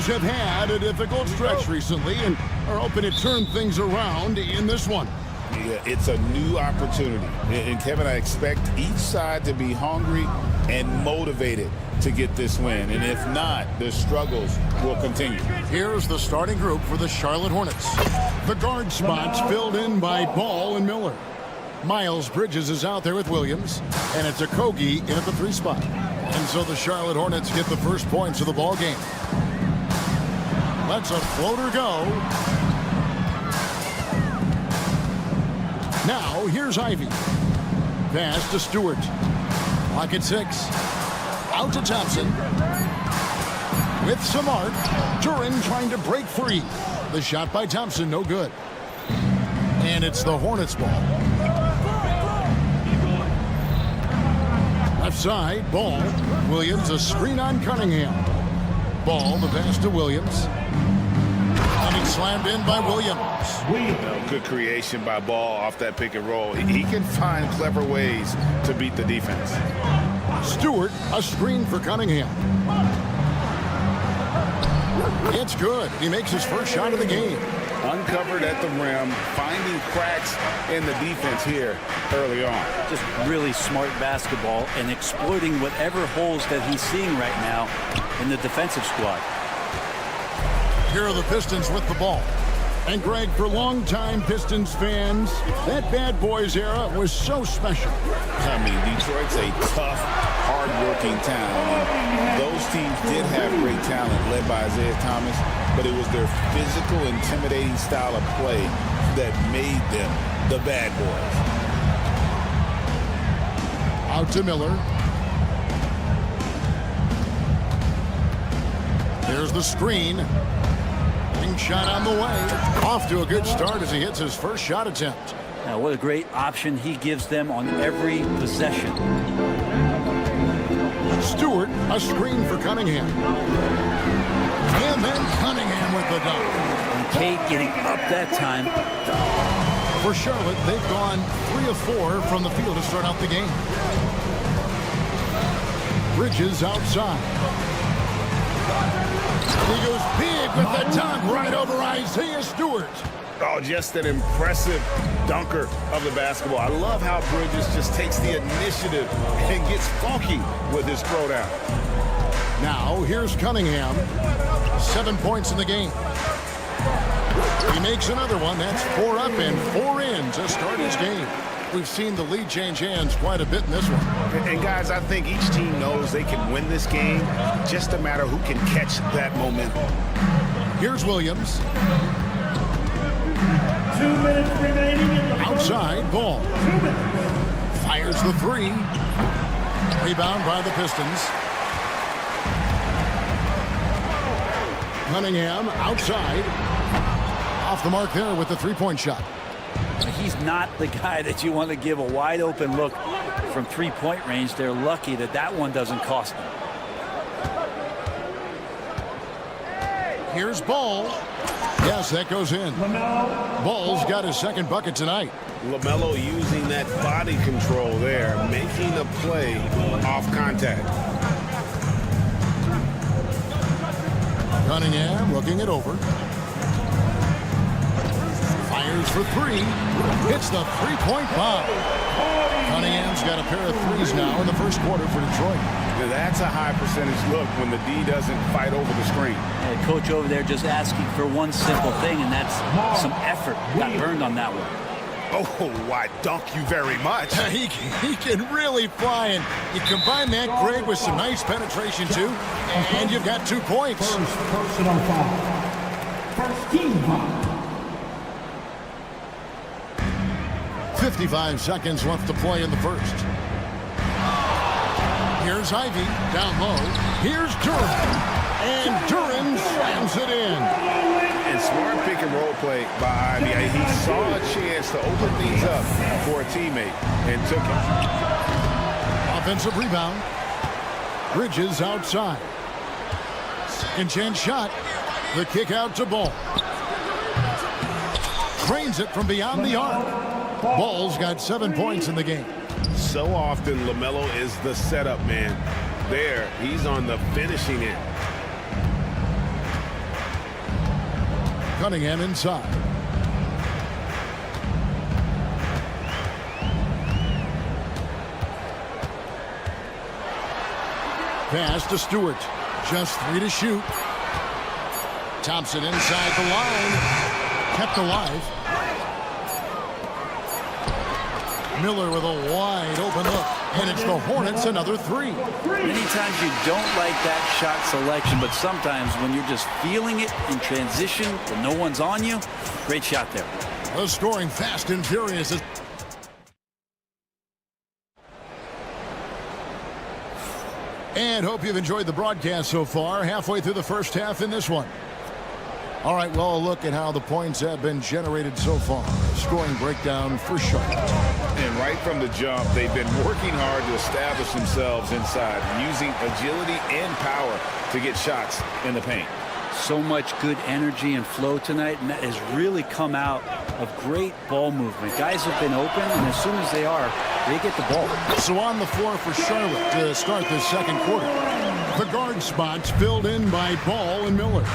Pistons have had a difficult stretch recently and are hoping to turn things around in this one. Yeah, it's a new opportunity. And Kevin, I expect each side to be hungry and motivated to get this win. And if not, the struggles will continue. Here's the starting group for the Charlotte Hornets. The guard spots filled in by Ball and Miller. Miles Bridges is out there with Williams, and it's Okogie in at the 3 spot. And so the Charlotte Hornets get the first points of the ball game. Let's a floater go. Now, here's Ivy. Pass to Stewart. Clock at 6. Out to Thompson. With some arc. Duran trying to break free. The shot by Thompson, no good. And it's the Hornets ball. Left side, Ball. Williams, a screen on Cunningham. Ball, the pass to Williams. And it's slammed in by Williams. Good creation by Ball off that pick and roll. He can find clever ways to beat the defense. Stewart, a screen for Cunningham. It's good. He makes his first shot of the game. Uncovered at the rim, finding cracks in the defense here early on. Just really smart basketball and exploiting whatever holes that he's seeing right now in the defensive squad. Here are the Pistons with the ball. And Greg, for longtime Pistons fans, that Bad Boys era was so special. I mean, Detroit's a tough, hard-working town. And those teams did have great talent led by Isaiah Thomas, but it was their physical, intimidating style of play that made them the Bad Boys. Out to Miller. There's the screen. Shot on the way. Off to a good start as he hits his first shot attempt. Now, what a great option he gives them on every possession. Stewart, a screen for Cunningham. And then Cunningham with the dunk. And Cade getting up that time. For Charlotte, they've gone 3 of 4 from the field to start out the game. Bridges outside. He goes big with the dunk right over Isaiah Stewart. Oh, just an impressive dunker of the basketball. I love how Bridges just takes the initiative and gets funky with his throwdown. Now, here's Cunningham. 7 points in the game. He makes another one. That's 4 up and 4 in to start his game. We've seen the lead change hands quite a bit in this one. And guys, I think each team knows they can win this game. Just a matter who can catch that momentum. Here's Williams. 2 minutes remaining in the Outside, Ball. Fires the 3. Rebound by the Pistons. Cunningham outside. Off the mark there with the 3-point shot. He's not the guy that you want to give a wide open look from 3-point range. They're lucky that that one doesn't cost them. Here's Ball. Yes, that goes in. Ball's got his second bucket tonight. LaMelo using that body control there, making a play off contact. Cunningham looking it over. Fires for 3. Hits the 3-point bomb. Cunningham's got a pair of 3s now in the first quarter for Detroit. Now that's a high percentage look when the D doesn't fight over the screen. Yeah, coach over there just asking for one simple thing, and that's some effort. Got burned on that one. Oh, why dunk you very much. He can really fly, and you combine that, Greg, with some nice penetration, too, and you've got 2 points. first personal foul. First team foul. 55 seconds left to play in the first. Here's Ivy down low. Here's Duran. And Duran slams it in. And smart pick and roll play by Ivy. He saw a chance to open things up for a teammate and took it. Offensive rebound. Bridges outside. Second chance shot. The kick out to Ball. Trains it from beyond the arc. Ball's got 7 points in the game. So often LaMelo is the setup man. There, he's on the finishing end. Cunningham inside. Pass to Stewart. Just 3 to shoot. Thompson inside the line. Kept alive. Miller with a wide open look. And it's the Hornets another 3. Many times you don't like that shot selection, but sometimes when you're just feeling it in transition when no one's on you, great shot there. The scoring fast and furious. And hope you've enjoyed the broadcast so far. Halfway through the first half in this one. All right, well, a look at how the points have been generated so far. Scoring breakdown for Charlotte. And right from the jump, they've been working hard to establish themselves inside, using agility and power to get shots in the paint. So much good energy and flow tonight, and that has really come out of great ball movement. Guys have been open, and as soon as they are, they get the ball. So on the floor for Charlotte to start this second quarter. The guard spots filled in by Ball and Miller.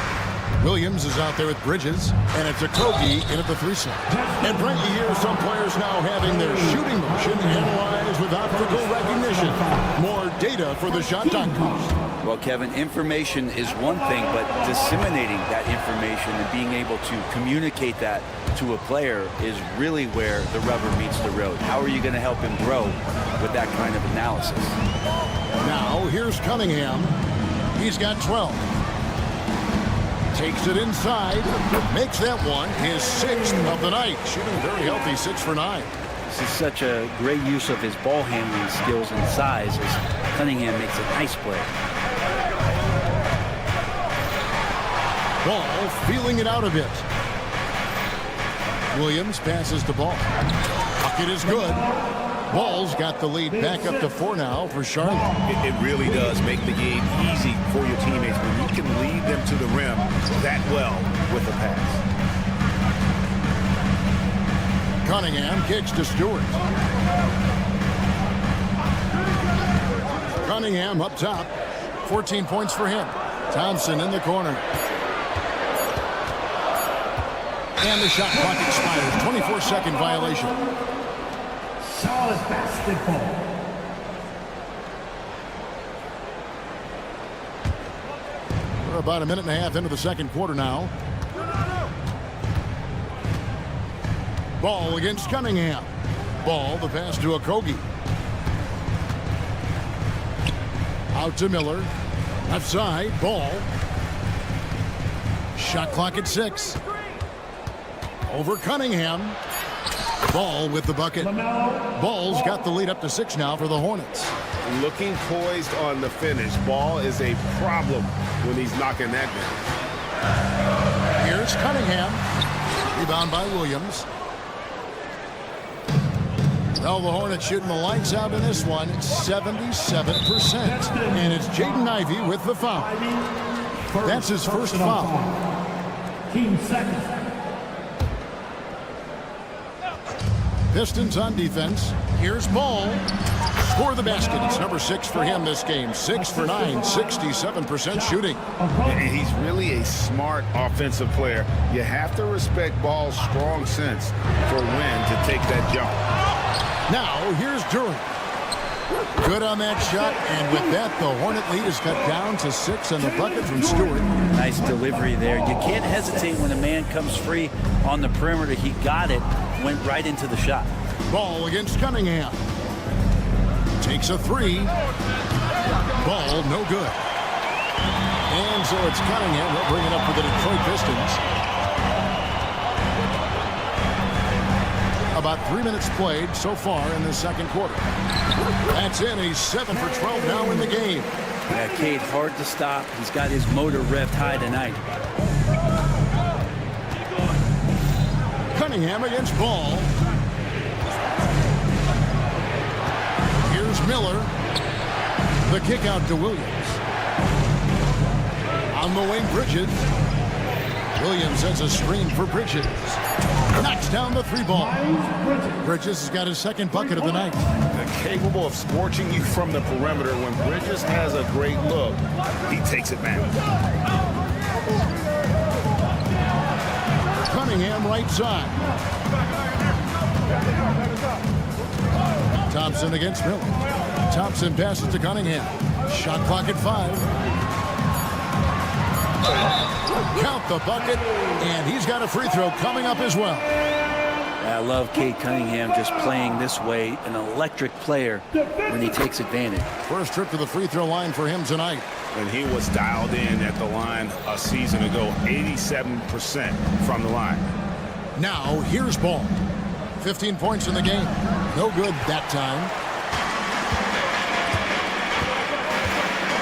Williams is out there with Bridges, and it's Okogie in at the 3 slot. And Frankie, here's some players now having their shooting motion analyzed with optical recognition. More data for the shot doctors. Well, Kevin, information is one thing, but disseminating that information and being able to communicate that to a player is really where the rubber meets the road. How are you going to help him grow with that kind of analysis? Now, here's Cunningham. He's got 12. Takes it inside, makes that one his 6th of the night. Shooting very healthy, 6 for 9. This is such a great use of his ball handling skills and size as Cunningham makes a nice play. Ball feeling it out a bit. Williams passes the ball. Bucket is good. Ball's got the lead back up to 4 now for Charlotte. It really does make the game easy for your teammates when you can lead them to the rim that well with the pass. Cunningham kicks to Stewart. Cunningham up top. 14 points for him. Thompson in the corner. And the shot clock expires. 24-second violation. Charlotte basketball. We're about a minute and a half into the second quarter now. Ball against Cunningham. Ball, the pass to Okogie. Out to Miller. Left side, Ball. Shot clock at 6. Over Cunningham. Ball with the bucket. Ball's got the lead up to 6 now for the Hornets. Looking poised on the finish. Ball is a problem when he's knocking that down. Here's Cunningham. Rebound by Williams. Well, the Hornets shooting the lights out in this one. 77%. And it's Jaden Ivey with the foul. That's his first foul. Team second. Pistons on defense. Here's Ball. Score the basket. It's number 6 for him this game. 6 for 9, 67% shooting. And he's really a smart offensive player. You have to respect Ball's strong sense for when to take that jump. Now, here's Durant. Good on that shot, and with that, the Hornet lead is cut down to 6 on the bucket from Stewart. Nice delivery there. You can't hesitate when a man comes free on the perimeter. He got it, went right into the shot. Ball against Cunningham. Takes a 3. Ball, no good. And so it's Cunningham. They'll bring it up for the Detroit Pistons. About 3 minutes played so far in the second quarter. That's in. He's 7 for 12 now in the game. Yeah, Cade, hard to stop. He's got his motor revved high tonight. Cunningham against Ball. Here's Miller. The kick out to Williams. On the wing, Bridges. Williams has a screen for Bridges. Knocks down the 3 ball. Bridges has got his second bucket of the night. Capable of scorching you from the perimeter. When Bridges has a great look, he takes it back. Cunningham right side. Thompson against Miller. Thompson passes to Cunningham. Shot clock at 5. Count the bucket, and he's got a free throw coming up as well. I love Cade Cunningham just playing this way, an electric player when he takes advantage. First trip to the free throw line for him tonight. And he was dialed in at the line a season ago, 87% from the line. Now, here's Ball. 15 points in the game. No good that time.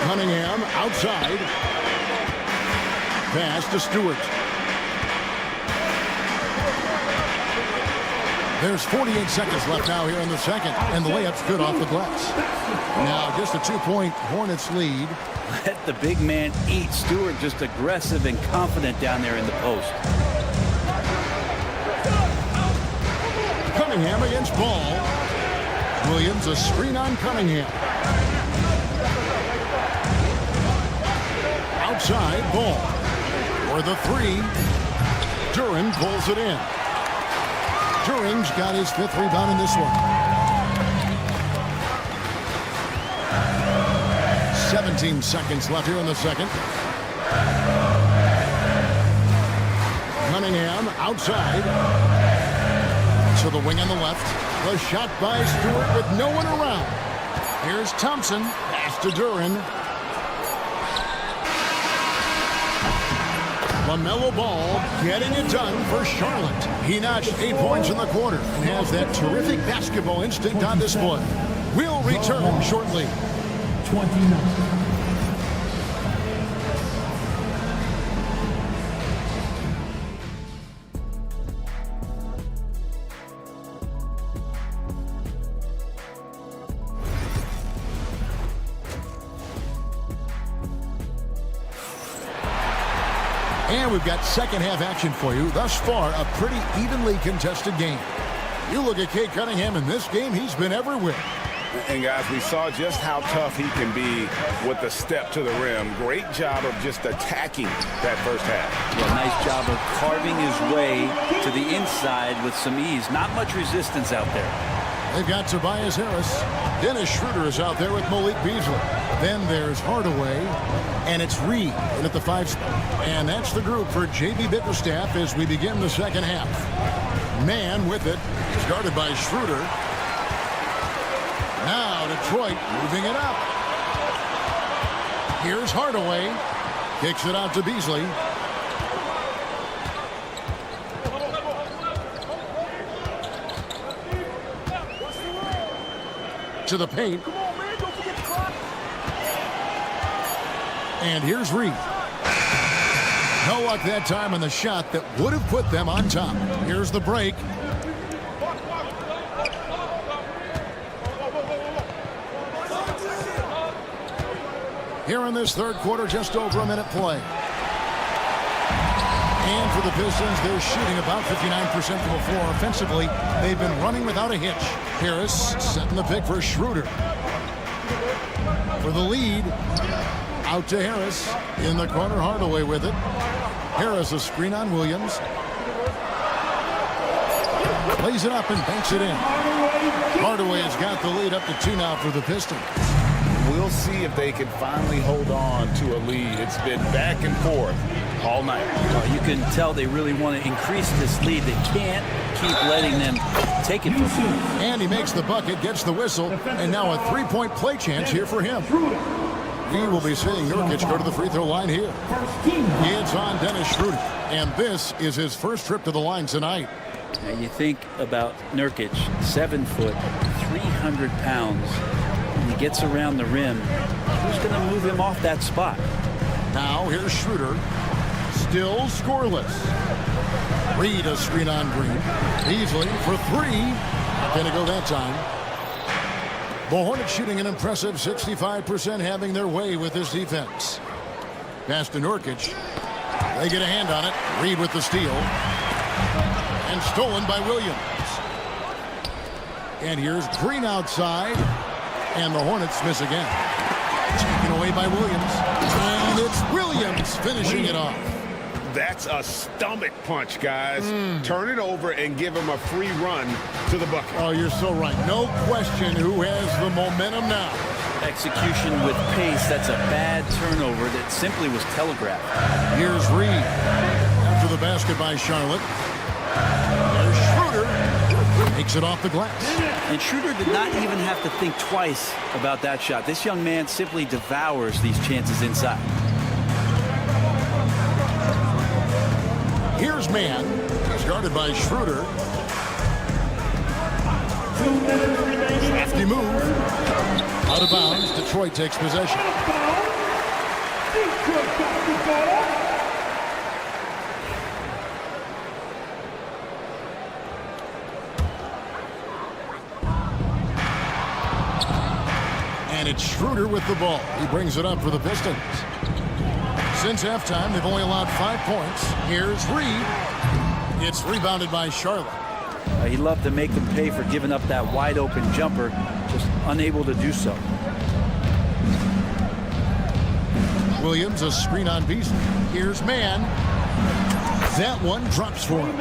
Cunningham outside. Pass to Stewart. There's 48 seconds left now here in the second, and the layup's good off the glass. Now just a 2-point Hornets lead. Let the big man eat. Stewart just aggressive and confident down there in the post. Cunningham against Ball. Williams a screen on Cunningham. Outside, Ball. For the 3. Duren pulls it in. Duren's got his 5th rebound in this one. 17 seconds left here in the second. Cunningham outside. To the wing on the left. The shot by Stewart with no one around. Here's Thompson. Pass to Duren. LaMelo Ball getting it done for Charlotte. He notched 8 points in the quarter and has that terrific basketball instinct on display. We'll return shortly. 29. And we've got second half action for you. Thus far, a pretty evenly contested game. You look at Cade Cunningham in this game, he's been everywhere. And guys, we saw just how tough he can be with the step to the rim. Great job of just attacking that first half. Yeah, nice job of carving his way to the inside with some ease. Not much resistance out there. They've got Tobias Harris. Dennis Schroeder is out there with Malik Beasley. Then there's Hardaway. And it's Reed in at the 5 spot. And that's the group for J.B. Bickerstaff as we begin the second half. Man with it. Started by Schroeder. Now Detroit moving it up. Here's Hardaway. Kicks it out to Beasley. To the paint. And here's Reed. No luck that time on the shot that would have put them on top. Here's the break. Here in this third quarter, just over a minute play. And for the Pistons, they're shooting about 59% from the floor offensively. They've been running without a hitch. Harris setting the pick for Schroeder. For the lead, out to Harris. In the corner, Hardaway with it. Harris a screen on Williams. Plays it up and banks it in. Hardaway has got the lead up to 2 now for the Pistons. We'll see if they can finally hold on to a lead. It's been back and forth all night. You can tell they really want to increase this lead. They can't keep letting them take it from them. And he makes the bucket, gets the whistle, and now a 3-point play chance here for him. We will be seeing Nurkic go to the free throw line here. It's on Dennis Schroeder, and this is his first trip to the line tonight. Now you think about Nurkic, 7 foot, 300 pounds. When he gets around the rim, who's going to move him off that spot? Now here's Schroeder. Still scoreless. Reed a screen on Green. Beasley for 3. Not going to go that time. The Hornets shooting an impressive 65%, having their way with this defense. Pass to Nurkic. They get a hand on it. Reed with the steal. And stolen by Williams. And here's Green outside. And the Hornets miss again. Taken away by Williams. And it's Williams finishing it off. that's a stomach punch, guys. Turn it over and give him a free run to the bucket. Oh, you're so right. No question who has the momentum now. Execution with pace, that's a bad turnover that simply was telegraphed. Here's Reed. After the basket by Charlotte. There's Schroeder. Makes it off the glass. And Schroeder did not even have to think twice about that shot. This young man simply devours these chances inside. Here's Mann. He's guarded by Schroeder. Crafty move. Out of bounds. Detroit takes possession. And it's Schroeder with the ball. He brings it up for the Pistons. Since halftime, they've only allowed 5 points. Here's Reed. It's rebounded by Charlotte. He loved to make them pay for giving up that wide open jumper, just unable to do so. Williams, a screen on Beasley. Here's Mann. That one drops for him.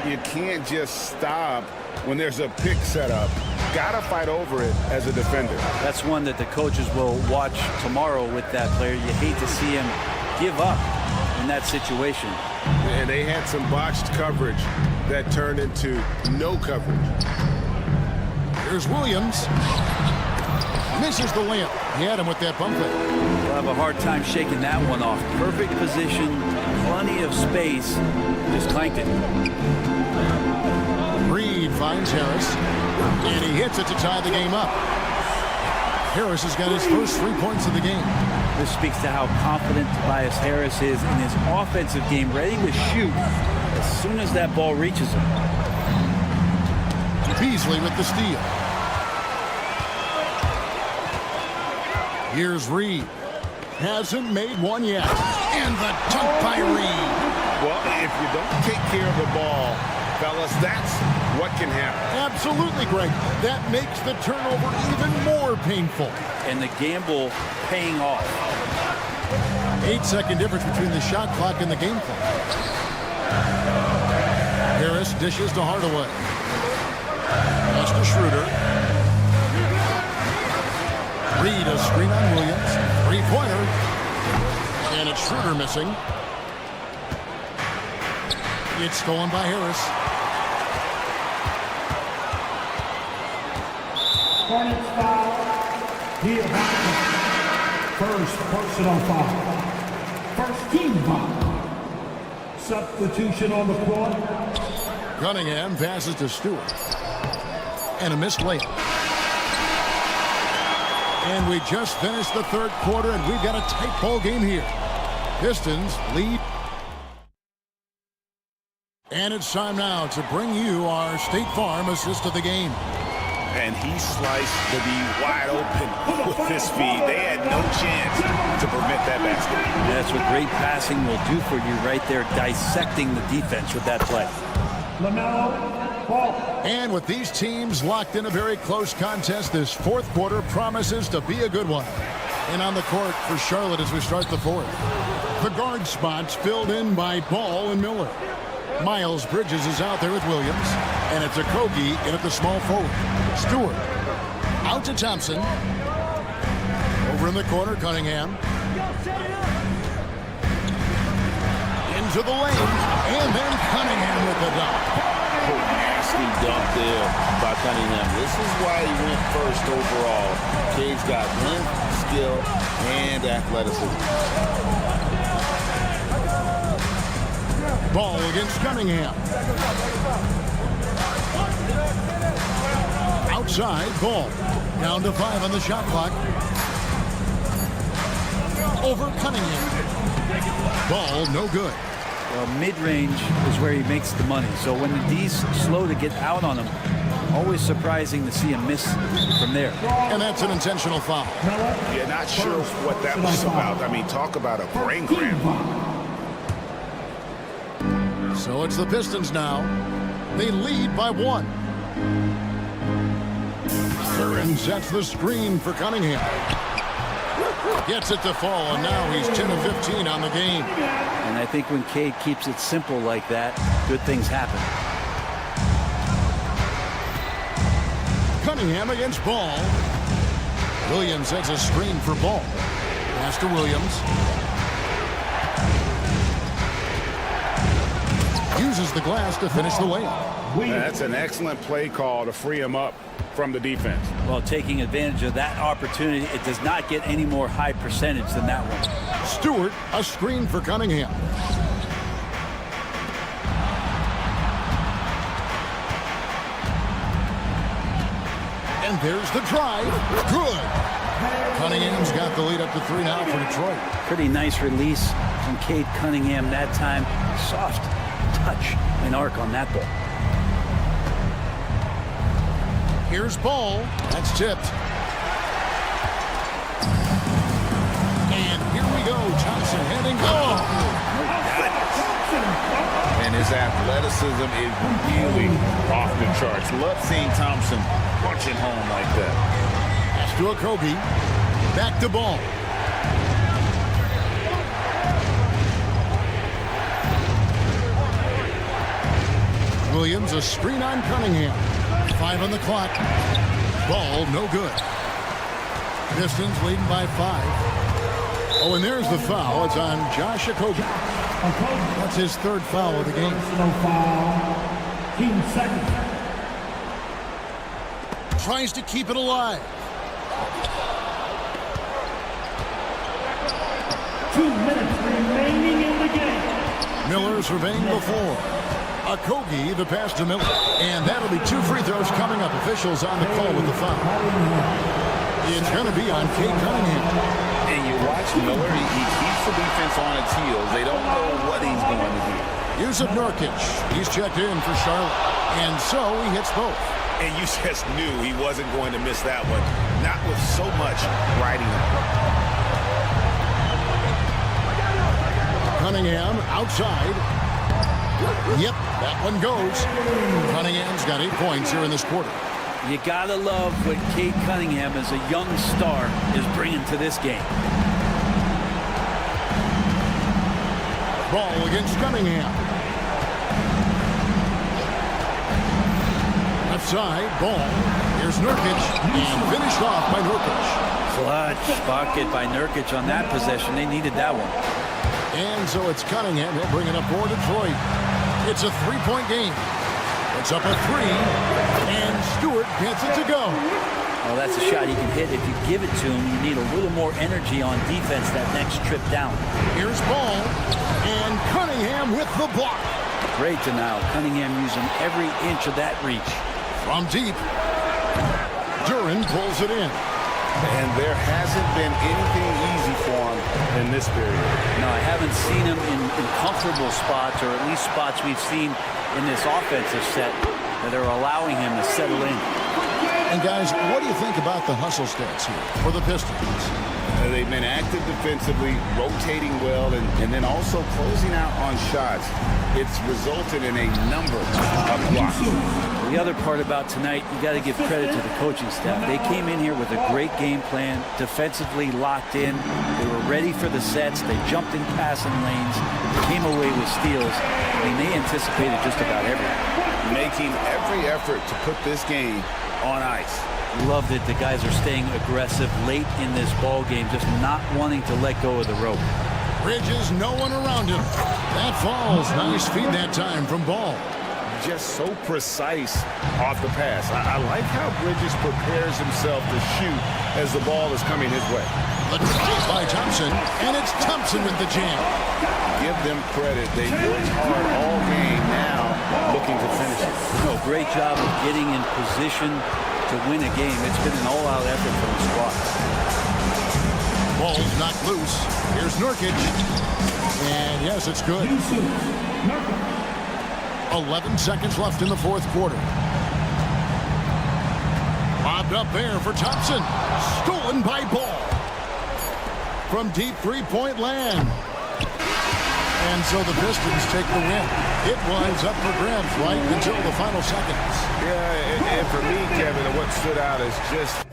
You can't just stop when there's a pick set up. Gotta fight over it as a defender. That's one that the coaches will watch tomorrow with that player. You hate to see him give up in that situation. And they had some botched coverage that turned into no coverage. Here's Williams. Misses the layup. He had him with that bump fake. We'll have a hard time shaking that one off. Perfect position, plenty of space, just clanked it. Reed finds Harris, and he hits it to tie the game up. Harris has got his first 3 points of the game. This speaks to how confident Tobias Harris is in his offensive game, ready to shoot as soon as that ball reaches him. Beasley with the steal. Here's Reed. Hasn't made one yet. And the dunk by Reed. Well, if you don't take care of the ball, fellas, that's what can happen. Absolutely, Greg. That makes the turnover even more painful. And the gamble paying off. 8-second difference between the shot clock and the game clock. Harris dishes to Hardaway. Pass to Schroeder. Reed, a screen on Williams. Three-pointer. And it's Schroeder missing. It's stolen by Harris. Hornets foul. Here, first personal foul. First team foul. Substitution on the court. Cunningham passes to Stewart. And a missed layup. And we just finished the third quarter, and we've got a tight ball game here. Pistons lead. And it's time now to bring you our State Farm assist of the game. And he sliced the D wide open with his feet. They had no chance to prevent that basket. That's what great passing will do for you right there, dissecting the defense with that play. And with these teams locked in a very close contest, this fourth quarter promises to be a good one. And on the court for Charlotte as we start the fourth. The guard spots filled in by Ball and Miller. Miles Bridges is out there with Williams. And it's Okogie in at the small forward. Stewart out to Thompson. Over in the corner, Cunningham. Into the lane. And then Cunningham with the dunk. Nasty dunk there by Cunningham. This is why he went first overall. Cade's got length, skill, and athleticism. Ball against Cunningham. Outside, Ball. Down to 5 on the shot clock. Over Cunningham. Ball, no good. Well, mid-range is where he makes the money. So when the D's slow to get out on him, always surprising to see him miss from there. And that's an intentional foul. Yeah, not sure what that was about. I mean, talk about a brain cramp. So it's the Pistons now. They lead by 1. Curran sets the screen for Cunningham. Gets it to fall, and now he's 10 of 15 on the game. And I think when Cade keeps it simple like that, good things happen. Cunningham against Ball. Williams has a screen for Ball. Pass to Williams. Uses the glass to finish the layup. That's an excellent play call to free him up from the defense. Well, taking advantage of that opportunity, it does not get any more high percentage than that one. Stewart, a screen for Cunningham. And there's the drive. Good. Cunningham's got the lead up to 3 now for Detroit. Pretty nice release from Cade Cunningham that time. Soft touch and arc on that ball. Here's Ball. That's tipped. And here we go. Thompson heading. Oh! And his athleticism is really off the charts. Love seeing Thompson punching home like that. Pass to Okogie. Back to Ball. Williams, a screen on Cunningham. 5 on the clock. Ball, no good. Pistons leading by 5. Oh, and there's the foul. It's on Josh Okogie. That's his 3rd foul of the game. Team second. Tries to keep it alive. 2 minutes remaining in the game. Miller surveying before. Okogie, the pass to Miller. And that'll be 2 free throws coming up. Officials on the call with the foul. It's going to be on Cade Cunningham. And you watch Miller, he keeps the defense on its heels. They don't know what he's going to do. Yusuf Nurkic, he's checked in for Charlotte. And so he hits both. And you just knew he wasn't going to miss that one. Not with so much riding him. Cunningham outside. Yep, that one goes. Cunningham's got 8 points here in this quarter. You gotta love what Cade Cunningham as a young star is bringing to this game. Ball against Cunningham. Left side, Ball. Here's Nurkic, and finished off by Nurkic. Clutch bucket by Nurkic on that possession. They needed that one. And so it's Cunningham. He'll bring it up for Detroit. It's a 3-point game. It's up a 3, and Stewart gets it to go. Well, that's a shot he can hit. If you give it to him, you need a little more energy on defense that next trip down. Here's Ball, and Cunningham with the block. Great denial. Cunningham using every inch of that reach. From deep, Duran pulls it in. And there hasn't been anything easy for him in this period. No, I haven't seen him in comfortable spots, or at least spots we've seen in this offensive set that are allowing him to settle in. And guys, what do you think about the hustle stats here for the Pistons? They've been active defensively, rotating well, and then also closing out on shots. It's resulted in a number of blocks. The other part about tonight, you got to give credit to the coaching staff. They came in here with a great game plan, defensively locked in. They were ready for the sets. They jumped in passing lanes, came away with steals. I mean, they anticipated just about everything. Making every effort to put this game on ice. Love that the guys are staying aggressive late in this ball game, just not wanting to let go of the rope. Bridges, no one around him. That falls. Nice feed that time from Ball. Just so precise off the pass. I like how Bridges prepares himself to shoot as the ball is coming his way. The drive by Thompson, and it's Thompson with the jam. Give them credit. They worked hard all game, now looking to finish it. Oh, great job of getting in position to win a game. It's been an all-out effort from the squad. Ball's knocked loose. Here's Nurkic. And yes, it's good. 11 seconds left in the 4th quarter. Lobbed up there for Thompson. Stolen by Ball. From deep 3-point land. And so the Pistons take the win. It was up for grabs right until the final seconds. Yeah, and for me, Kevin, what stood out is just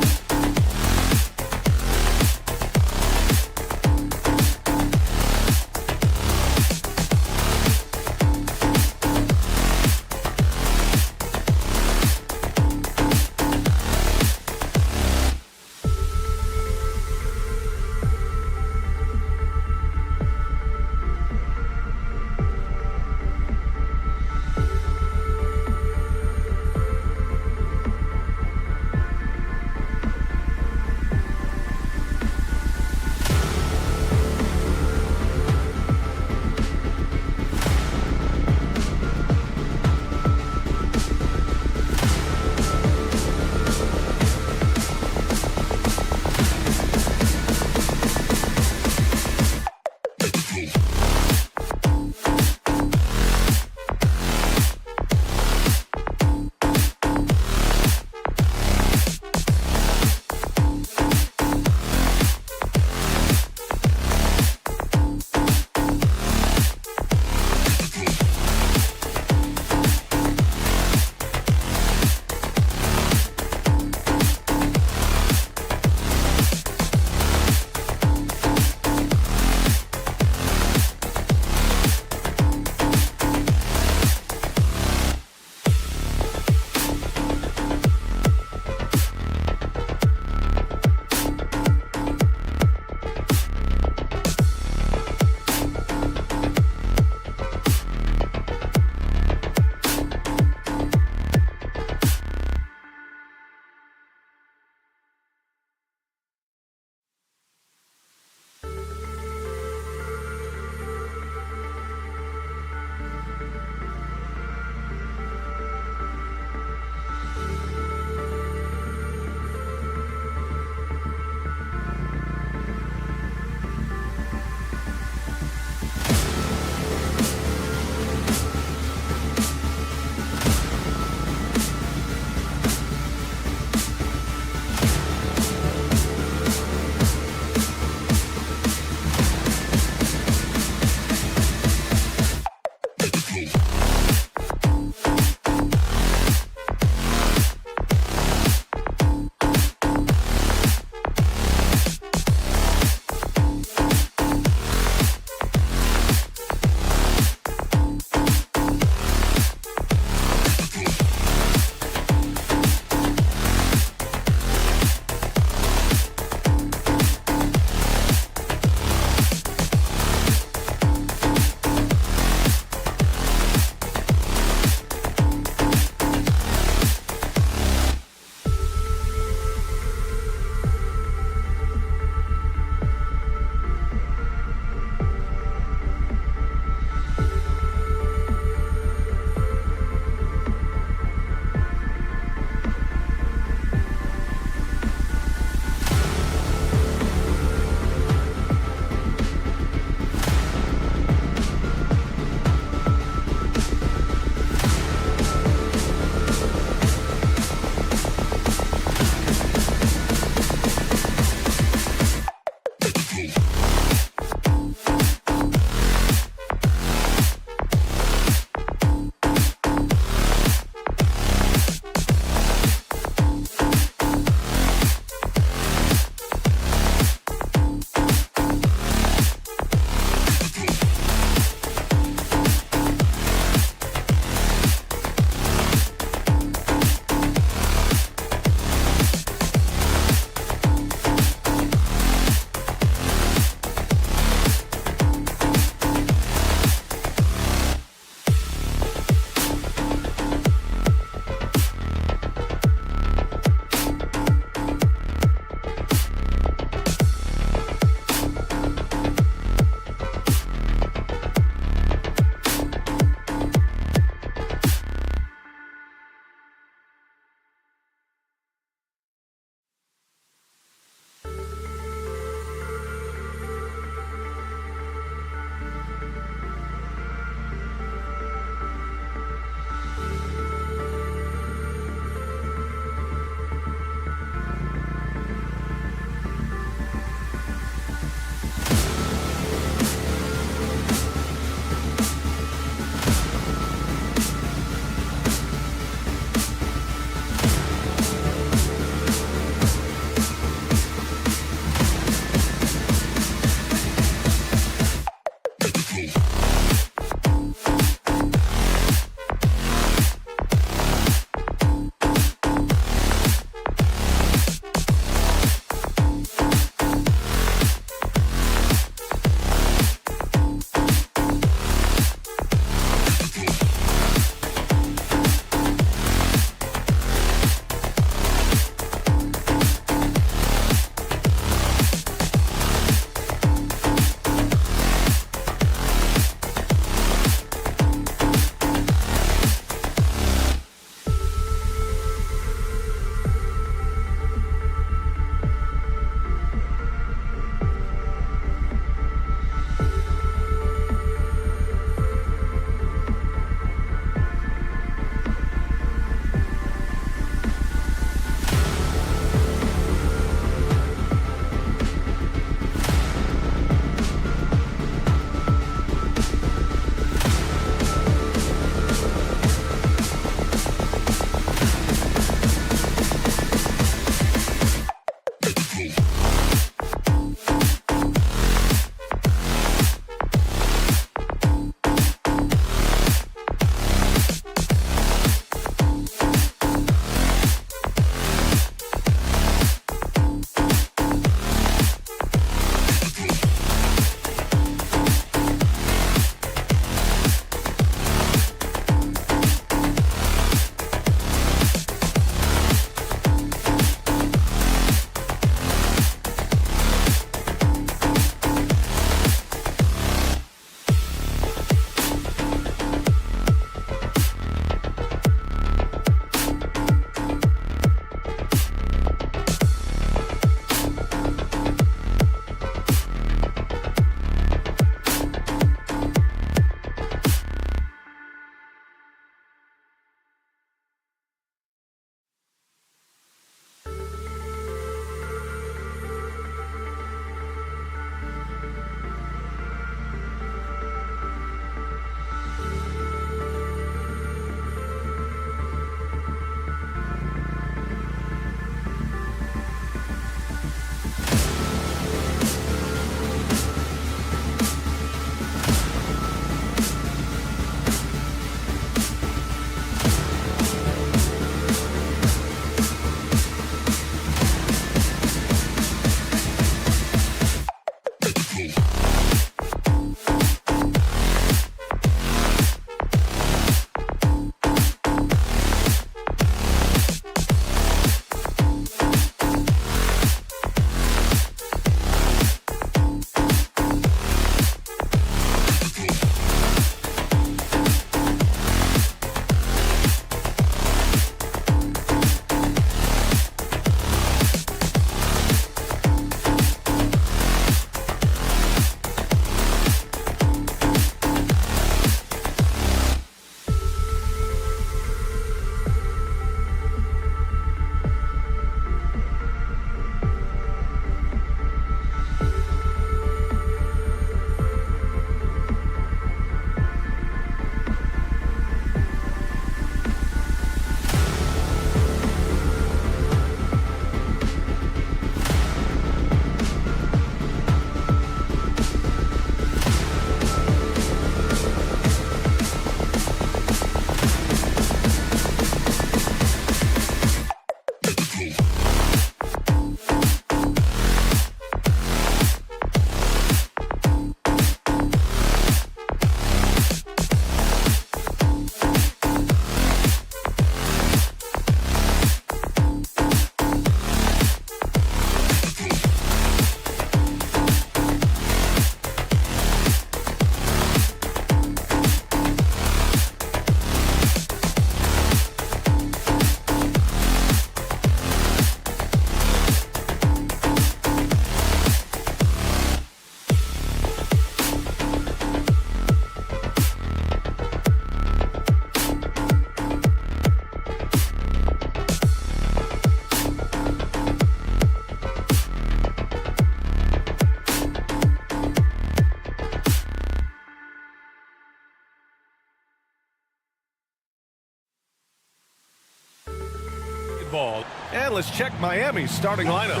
ball. And let's check Miami's starting lineup.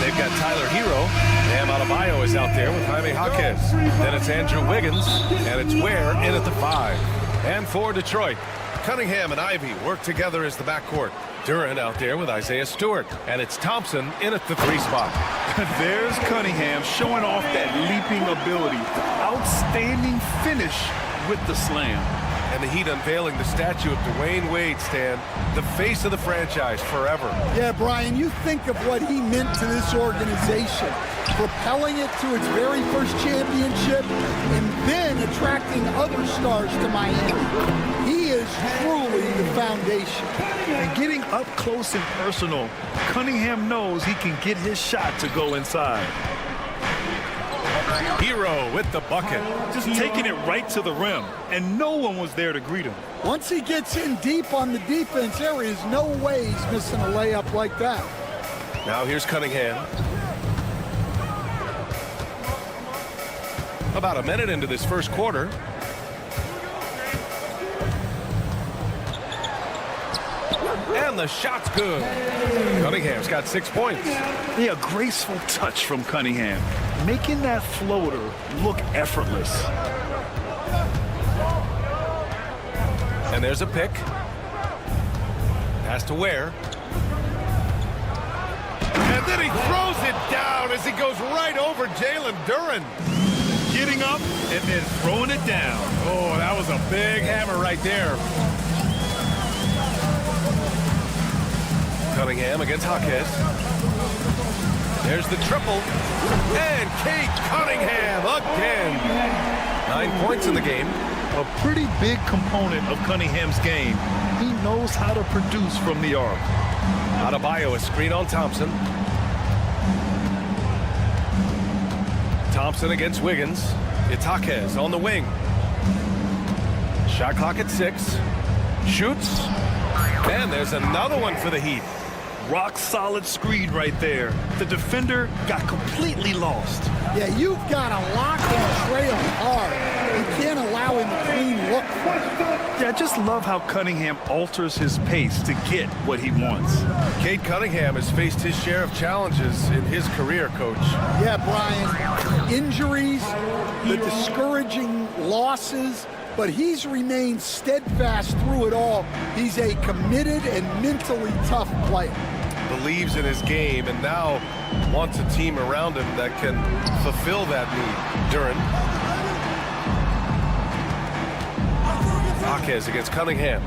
They've got Tyler Hero. Bam Adebayo is out there with Jaime Jaquez. Then it's Andrew Wiggins, and it's Ware in at the 5. And for Detroit, Cunningham and Ivy work together as the backcourt. Duran out there with Isaiah Stewart, and it's Thompson in at the 3 spot. There's Cunningham showing off that leaping ability. Outstanding finish with the slam. And the Heat unveiling the statue of Dwayne Wade, Stan, the face of the franchise forever. Yeah, Brian, you think of what he meant to this organization, propelling it to its very first championship and then attracting other stars to Miami. He is truly the foundation. And getting up close and personal, Cunningham knows he can get his shot to go inside. Hero with the bucket. Just taking it right to the rim, and no one was there to greet him. Once he gets in deep on the defense, there is no way he's missing a layup like that. Now here's Cunningham. About a minute into this first quarter. And the shot's good. Cunningham's got 6 points. Yeah, a graceful touch from Cunningham, making that floater look effortless. And there's a pick. Pass to Ware. And then he throws it down as he goes right over Jalen Duran. Getting up and then throwing it down. Oh, that was a big hammer right there. Cunningham against Jaquez. There's the triple. And Kate Cunningham again. 9 points in the game. A pretty big component of Cunningham's game. He knows how to produce from the arc. Adebayo, a screen on Thompson. Thompson against Wiggins. It's Jaquez on the wing. Shot clock at 6. Shoots. And there's another one for the Heat. Rock solid screen right there. The defender got completely lost. Yeah, you've got to lock and trail hard. You can't allow him a clean look. Yeah, I just love how Cunningham alters his pace to get what he wants. Cade Cunningham has faced his share of challenges in his career, Coach. Yeah, Brian. Injuries, the discouraging losses, but he's remained steadfast through it all. He's a committed and mentally tough player. Believes in his game and now wants a team around him that can fulfill that need. Duran. Jaquez against Cunningham.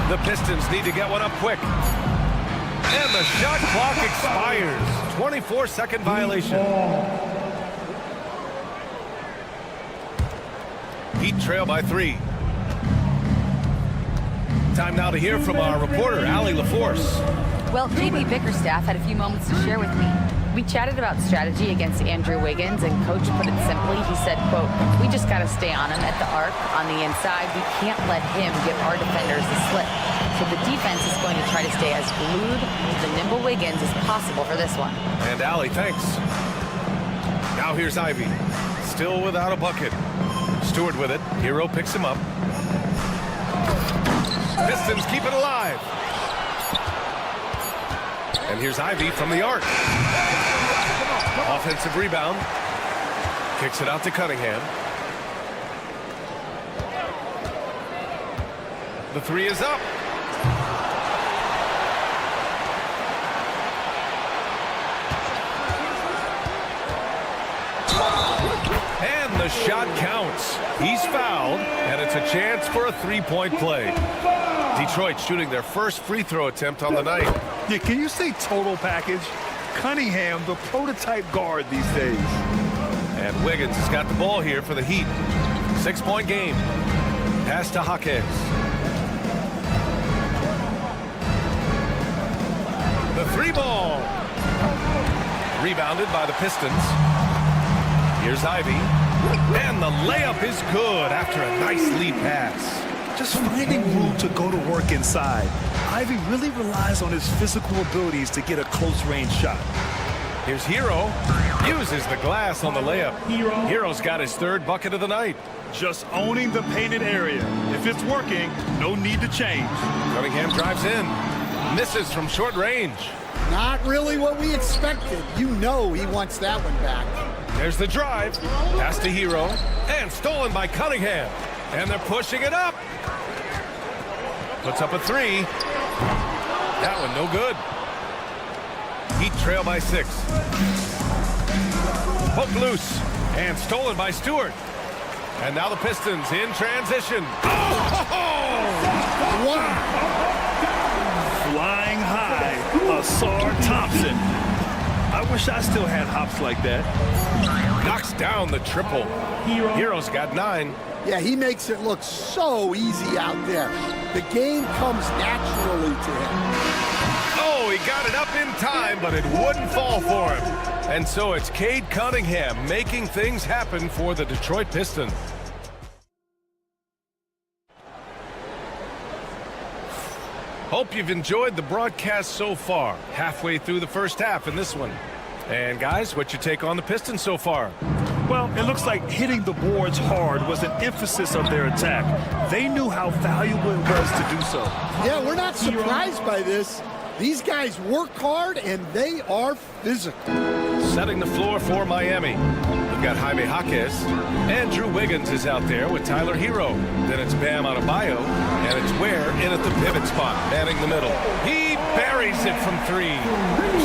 The Pistons need to get one up quick. And the shot clock expires. 24-second violation. Heat trail by 3. Time now to hear from our reporter, Allie LaForce. Well, JB Bickerstaff had a few moments to share with me. We chatted about strategy against Andrew Wiggins, and Coach put it simply. He said, quote, "We just got to stay on him at the arc on the inside. We can't let him give our defenders the slip. So the defense is going to try to stay as glued to the nimble Wiggins as possible for this one." And Allie, thanks. Now here's Ivy. Still without a bucket. Stewart with it. Hero picks him up. Pistons keep it alive. And here's Ivy from the arc. Offensive rebound. Kicks it out to Cunningham. The 3 is up. And the shot counts. He's fouled, and it's a chance for a 3-point play. Detroit shooting their first free throw attempt on the night. Yeah, can you say total package? Cunningham, the prototype guard these days. And Wiggins has got the ball here for the Heat. 6-point game. Pass to Jaquez. The 3 ball. Rebounded by the Pistons. Here's Ivy. And the layup is good after a nice lead pass. Just finding room to go to work inside. Ivy really relies on his physical abilities to get a close-range shot. Here's Hero. Uses the glass on the layup. Hero's got his third bucket of the night. Just owning the painted area. If it's working, no need to change. Cunningham drives in. Misses from short range. Not really what we expected. You know he wants that one back. There's the drive. Pass to Hero. And stolen by Cunningham. And they're pushing it up. Puts up a three. That one no good. Heat trail by 6. Poked loose. And stolen by Stewart. And now the Pistons in transition. Oh! Wow! Flying high, Asar Thompson. I wish I still had hops like that. Knocks down the triple. Hero's got 9. Yeah, he makes it look so easy out there. The game comes naturally to him. Oh, he got it up in time, but it wouldn't fall for him. And so it's Cade Cunningham making things happen for the Detroit Pistons. Hope you've enjoyed the broadcast so far. Halfway through the first half in this one. And guys, what's your take on the Pistons so far? Well, it looks like hitting the boards hard was an emphasis of their attack. They knew how valuable it was to do so. Yeah, we're not surprised by this. These guys work hard, and they are physical. Setting the floor for Miami. We've got Jaime Jaquez. Andrew Wiggins is out there with Tyler Hero. Then it's Bam Adebayo. And it's Ware in at the pivot spot, manning the middle. He buries it from 3.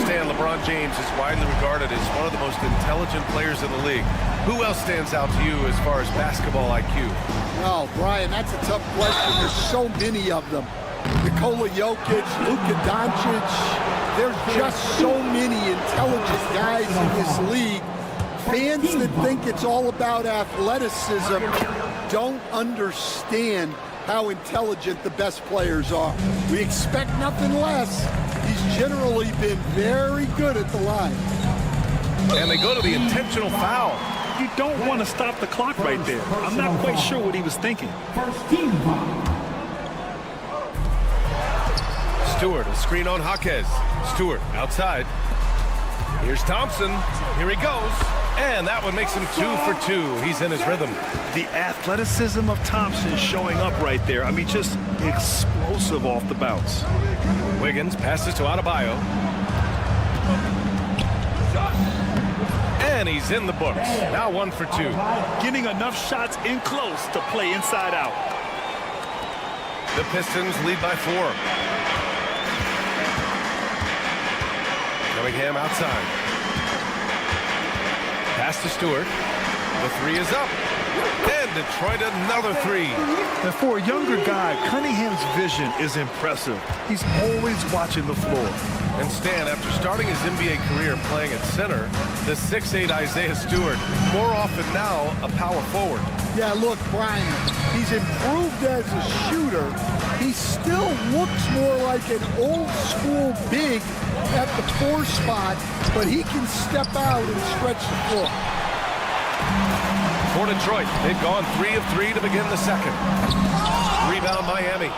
Stan, LeBron James is widely regarded as one of the most intelligent players in the league. Who else stands out to you as far as basketball IQ? Oh, Brian, that's a tough question. There's so many of them. Nikola Jokic, Luka Doncic. There's just so many intelligent guys in this league. Fans that think it's all about athleticism don't understand how intelligent the best players are. We expect nothing less. He's generally been very good at the line. And they go to the intentional foul. You don't want to stop the clock right there. I'm not quite sure what he was thinking. First team foul. Stewart, a screen on Jaquez. Stewart outside. Here's Thompson. Here he goes. And that one makes him 2 for 2. He's in his rhythm. The athleticism of Thompson showing up right there. I mean, just explosive off the bounce. Wiggins passes to Adebayo. And he's in the books. Now 1 for 2. Getting enough shots in close to play inside out. The Pistons lead by 4. Cunningham outside. Pass to Stewart. The 3 is up. And Detroit another 3. And for a younger guy, Cunningham's vision is impressive. He's always watching the floor. And Stan, after starting his NBA career playing at center, the 6'8" Isaiah Stewart, more often now a power forward. Yeah, look, Brian, he's improved as a shooter. He still looks more like an old school big at the 4 spot, but he can step out and stretch the floor. For Detroit, they've gone 3 of 3 to begin the second. Rebound Miami.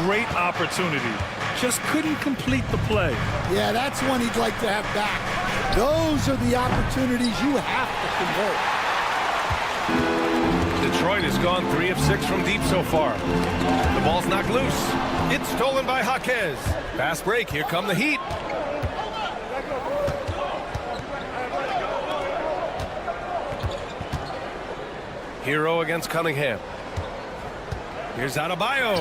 Great opportunity. Just couldn't complete the play. Yeah, that's one he'd like to have back. Those are the opportunities you have to convert. Detroit has gone 3 of 6 from deep so far. The ball's knocked loose. It's stolen by Jaquez. Fast break. Here come the Heat. Hero against Cunningham. Here's Adebayo.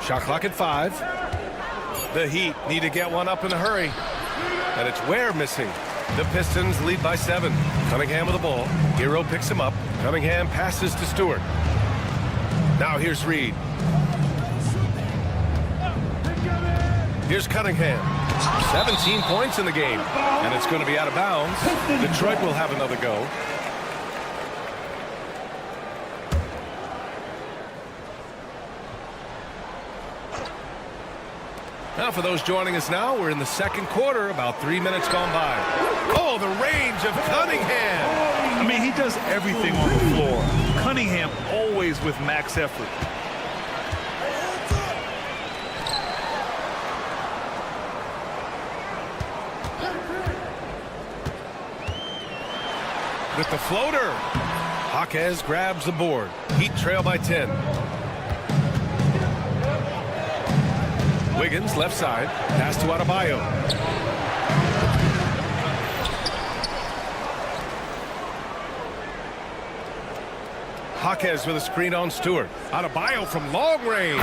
Shot clock at 5. The Heat need to get one up in a hurry. And it's Ware missing. The Pistons lead by 7. Cunningham with the ball. Hero picks him up. Cunningham passes to Stewart. Now here's Reed. Here's Cunningham. 17 points in the game. And it's going to be out of bounds. Detroit will have another go. Now for those joining us now, we're in the second quarter, about 3 minutes gone by. Oh, the range of Cunningham. I mean, he does everything on the floor. Cunningham always with max effort. with the floater. Jaquez grabs the board. Heat trail by 10. Wiggins, left side. Pass to Adebayo. Jaquez with a screen on Stewart. Adebayo from long range.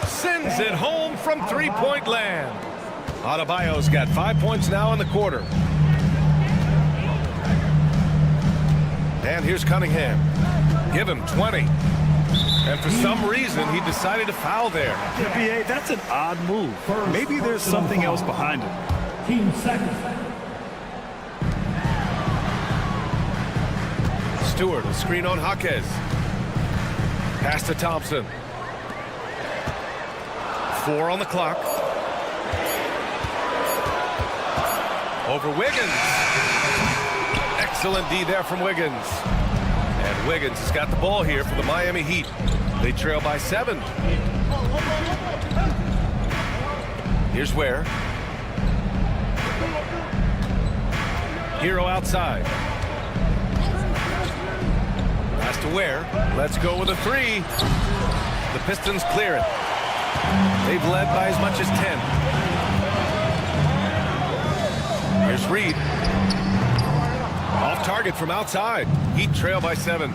Sends it home from three-point land. Adebayo's got 5 points now in the quarter. And here's Cunningham. Give him 20. And for some reason, he decided to foul there. Yeah, B.A., that's an odd move. Maybe there's something else behind it. Team second. Stewart, a screen on Jaquez. Pass to Thompson. 4 on the clock. Over Wiggins. Excellent D there from Wiggins. And Wiggins has got the ball here for the Miami Heat. They trail by 7. Here's Ware. Hero outside. Pass to Ware. Let's go with a 3. The Pistons clear it. They've led by as much as 10. Here's Reed. Off target from outside. Heat trail by 7.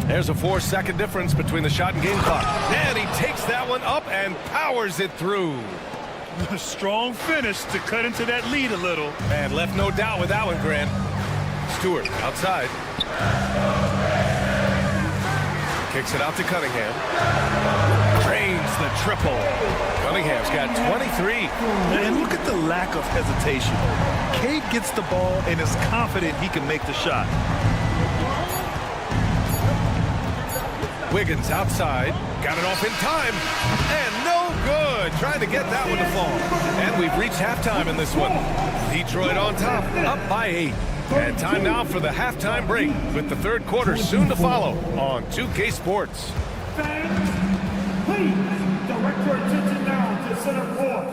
There's a 4-second difference between the shot and game clock. And he takes that one up and powers it through. A strong finish to cut into that lead a little. And left no doubt with that one, Grant. Stewart outside. Kicks it out to Cunningham. Drains the triple. Cunningham's got 23. And look at the lack of hesitation. Cade gets the ball and is confident he can make the shot. Wiggins outside. Got it off in time. And no good. Trying to get that one to fall. And we've reached halftime in this one. Detroit on top, up by 8. And time now for the halftime break, with the third quarter soon to follow on 2K Sports. Fans, please direct your attention now to center court.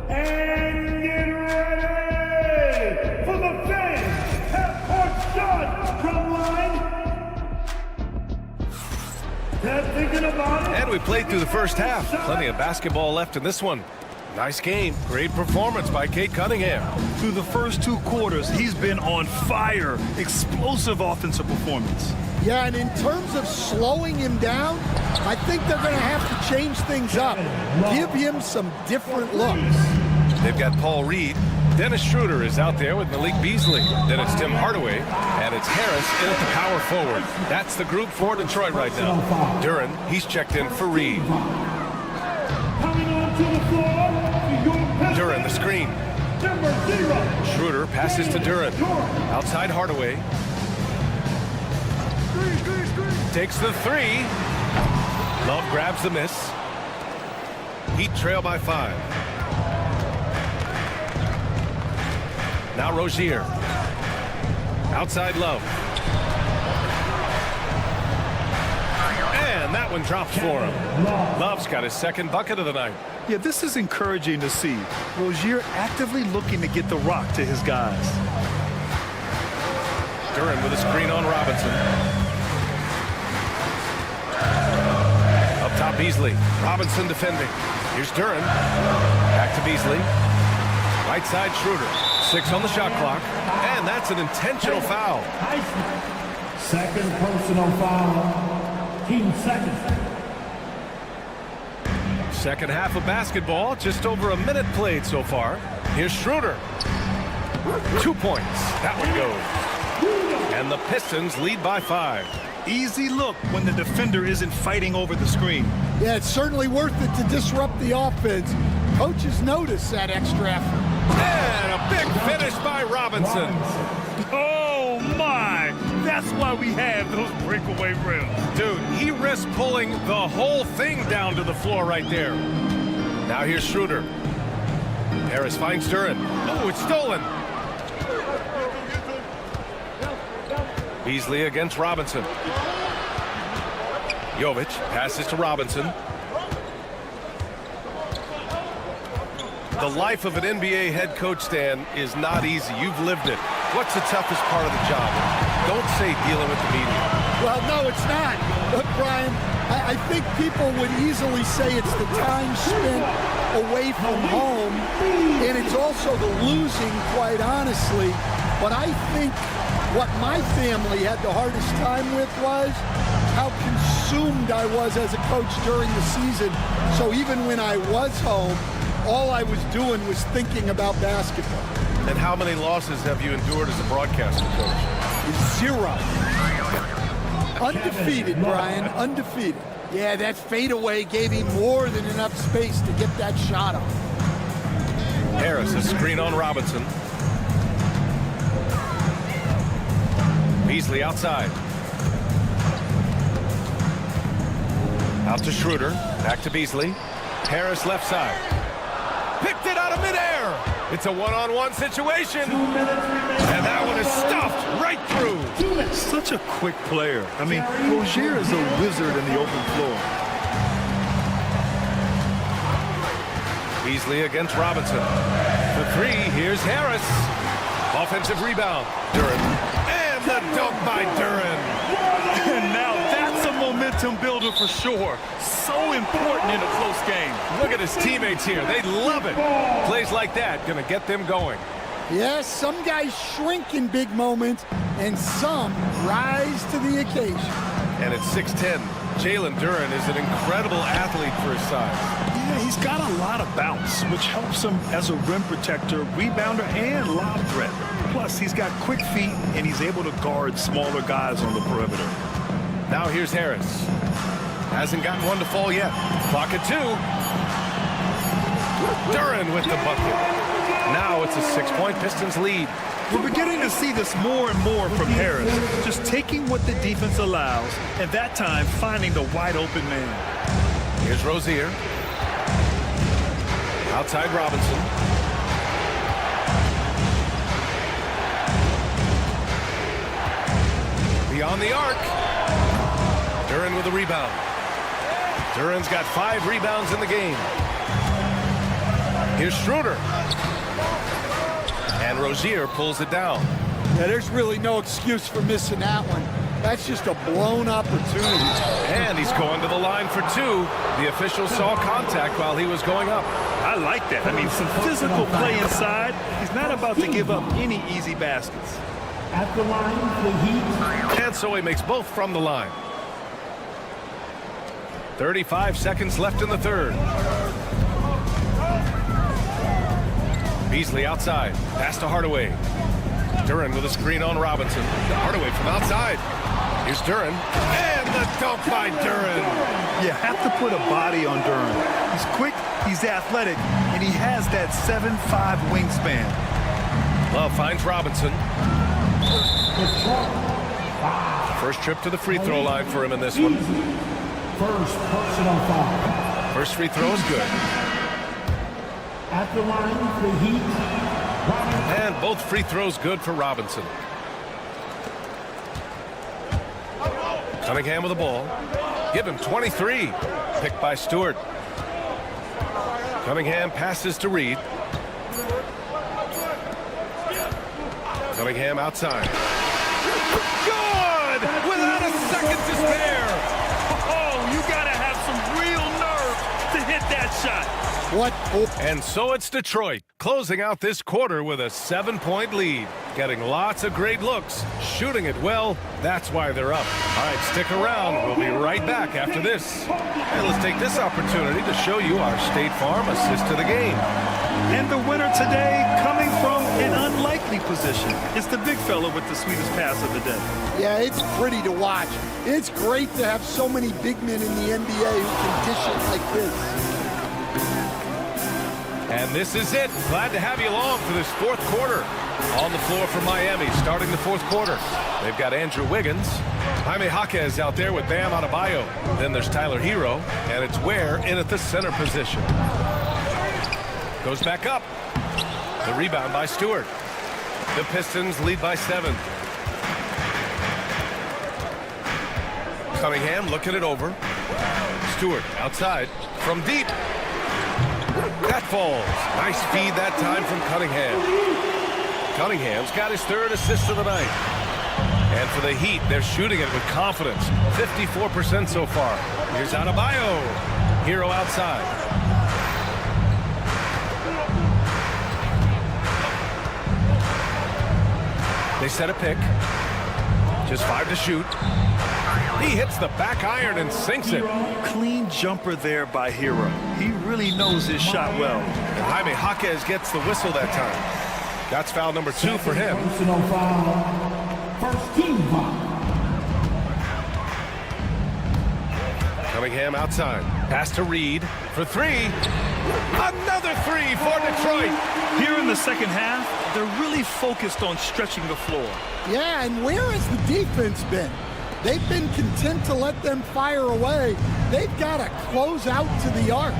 And get ready for the fans. Half-court shot from line. They're thinking about it. And we played through the first half. Plenty of basketball left in this one. Nice game. Great performance by Cade Cunningham. Through the first 2 quarters, he's been on fire. Explosive offensive performance. Yeah, and in terms of slowing him down, I think they're going to have to change things up. Give him some different looks. They've got Paul Reed. Dennis Schroeder is out there with Malik Beasley. Then it's Tim Hardaway. And it's Harris in at the power forward. That's the group for Detroit right now. Duren, he's checked in for Reed. Duren, the screen. Schroeder passes to Duren. Outside Hardaway. Takes the 3. Love grabs the miss. Heat trail by 5. Now Rozier. Outside Love. And that one drops for him. Love's got his second bucket of the night. Yeah, this is encouraging to see. Rozier actively looking to get the rock to his guys. Duren with a screen on Robinson. Up top Beasley. Robinson defending. Here's Duren. Back to Beasley. Right side Schroeder. 6 on the shot clock. And that's an intentional foul. Second personal foul. Team second. Second half of basketball. Just over a minute played so far. Here's Schroeder. 2 points. That one goes. And the Pistons lead by 5. Easy look when the defender isn't fighting over the screen. Yeah, it's certainly worth it to disrupt the offense. Coaches notice that extra effort. And a big finish by Robinson. Oh, my. That's why we have those breakaway rims. Dude, he risked pulling the whole thing down to the floor right there. Now here's Schroeder. Harris finds Duren. Oh, it's stolen. Beasley against Robinson. Jovic passes to Robinson. The life of an NBA head coach, Stan, is not easy. You've lived it. What's the toughest part of the job? Don't say dealing with the media. Well, no, it's not. Look, Brian, I think people would easily say it's the time spent away from home, and it's also the losing, quite honestly. But I think what my family had the hardest time with was how consumed I was as a coach during the season. So even when I was home, all I was doing was thinking about basketball. And how many losses have you endured as a broadcaster coach? 0. Undefeated, Brian, undefeated. Yeah, that fadeaway gave him more than enough space to get that shot off. Harris, a screen on Robinson. Beasley outside. Out to Schroeder. Back to Beasley. Harris left side. Picked it out of midair. It's a one-on-one situation. And that one is stuffed right through. Such a quick player. I mean, Rozier is a wizard in the open floor. Beasley against Robinson. For three, here's Harris. Offensive rebound. Duren. And the dunk by Duren. And now that's a momentum builder for sure. So important in a close game. Look at his teammates here. They love it. Plays like that going to get them going. Yes, some guys shrink in big moments, and some rise to the occasion. And at 6'10", Jalen Duren is an incredible athlete for his size. Yeah, he's got a lot of bounce, which helps him as a rim protector, rebounder, and lob threat. Plus, he's got quick feet, and he's able to guard smaller guys on the perimeter. Now here's Harris. Hasn't gotten one to fall yet. Clock at 2. Duren with the bucket. Now it's a 6-point Pistons lead. We're beginning to see this more and more from Harris. Just taking what the defense allows, and that time finding the wide open man. Here's Rozier. Outside Robinson. Beyond the arc. Duren with a rebound. Duren's got 5 rebounds in the game. Here's Schroeder. And Rozier pulls it down. Yeah, there's really no excuse for missing that one. That's just a blown opportunity. And he's going to the line for 2. The official saw contact while he was going up. I like that. I mean, some physical play inside. He's not about to give up any easy baskets. At the line, the Heat. And so he makes both from the line. 35 seconds left in the third. Beasley outside. Pass to Hardaway. Duren with a screen on Robinson. Hardaway from outside. Here's Duren. And the dunk by Duren. You have to put a body on Duren. He's quick, he's athletic, and he has that 7'5" wingspan. Love finds Robinson. First trip to the free throw line for him in this one. First personal foul. First free throw is good. At the line, the Heat. And both free throws good for Robinson. Cunningham with the ball. Give him 23. Picked by Stewart. Cunningham passes to Reed. Cunningham outside. Good! Without a second to spare. Oh, you gotta have some real nerve to hit that shot. What? And so it's Detroit, closing out this quarter with a 7-point lead. Getting lots of great looks, shooting it well. That's why they're up. All right, stick around. We'll be right back after this. And let's take this opportunity to show you our State Farm assist to the game. And the winner today coming from an unlikely position. It's the big fella with the sweetest pass of the day. Yeah, it's pretty to watch. It's great to have so many big men in the NBA who can dish it like this. And this is it. Glad to have you along for this fourth quarter. On the floor for Miami, starting the fourth quarter. They've got Andrew Wiggins. Jaime Jaquez out there with Bam Adebayo. Then there's Tyler Hero, and it's Ware in at the center position. Goes back up. The rebound by Stewart. The Pistons lead by 7. Cunningham looking it over. Stewart outside from deep. That falls. Nice feed that time from Cunningham. Cunningham's got his 3rd assist of the night. And for the Heat, they're shooting it with confidence. 54% so far. Here's Adebayo. Hero outside. They set a pick. Just 5 to shoot. He hits the back iron and sinks it. Clean jumper there by Hero. He really knows his shot well. And Jaime Jaquez gets the whistle that time. That's foul number 2 for him. Personal foul. First team foul. Cunningham outside. Pass to Reed for 3. Another 3 for Detroit. Here in the second half, they're really focused on stretching the floor. Yeah, and where has the defense been? They've been content to let them fire away. They've got to close out to the arc.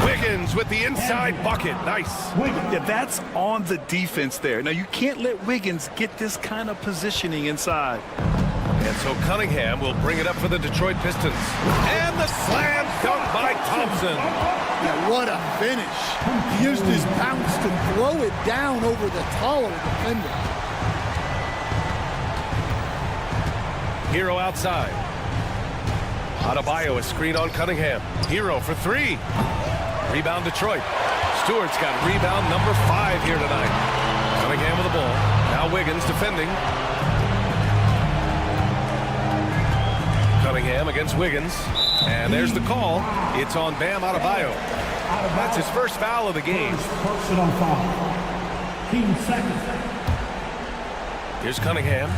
Wiggins with the inside bucket. Nice. Yeah, that's on the defense there. Now, you can't let Wiggins get this kind of positioning inside. And so Cunningham will bring it up for the Detroit Pistons. And the slam dunk by Thompson. Yeah, what a finish. He used his bounce to throw it down over the taller defender. Hero outside. Adebayo is screen on Cunningham. Hero for 3. Rebound Detroit. Stewart's got rebound number 5 here tonight. Cunningham with the ball. Now Wiggins defending. Cunningham against Wiggins. And there's the call. It's on Bam Adebayo. That's his first foul of the game. Personal foul. Team second. Here's Cunningham.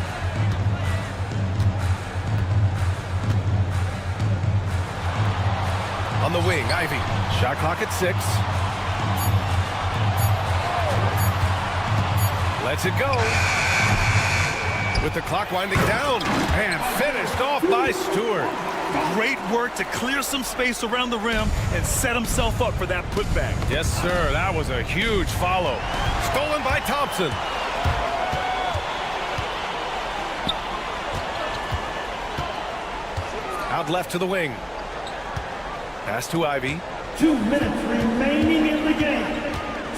On the wing, Ivy. Shot clock at 6. Lets it go. With the clock winding down. And finished off by Stewart. Great work to clear some space around the rim and set himself up for that putback. Yes, sir. That was a huge follow. Stolen by Thompson. Out left to the wing. Pass to Ivy. 2 minutes remaining in the game.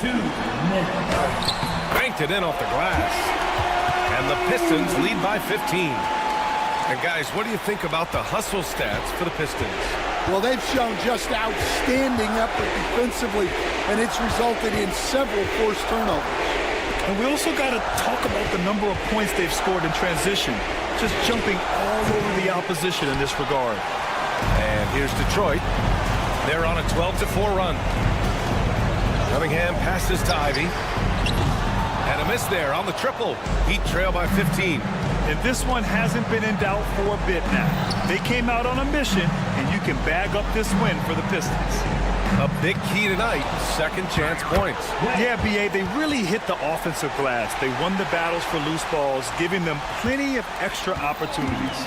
2 minutes. Banked it in off the glass. And the Pistons lead by 15. And guys, what do you think about the hustle stats for the Pistons? Well, they've shown just outstanding effort defensively, and it's resulted in several forced turnovers. And we also got to talk about the number of points they've scored in transition. Just jumping all over the opposition in this regard. And here's Detroit. They're on a 12-4 run. Cunningham passes to Ivy. And a miss there on the triple. Heat trail by 15. And this one hasn't been in doubt for a bit now. They came out on a mission, and you can bag up this win for the Pistons. A big key tonight, second chance points. Yeah, B.A., they really hit the offensive glass. They won the battles for loose balls, giving them plenty of extra opportunities.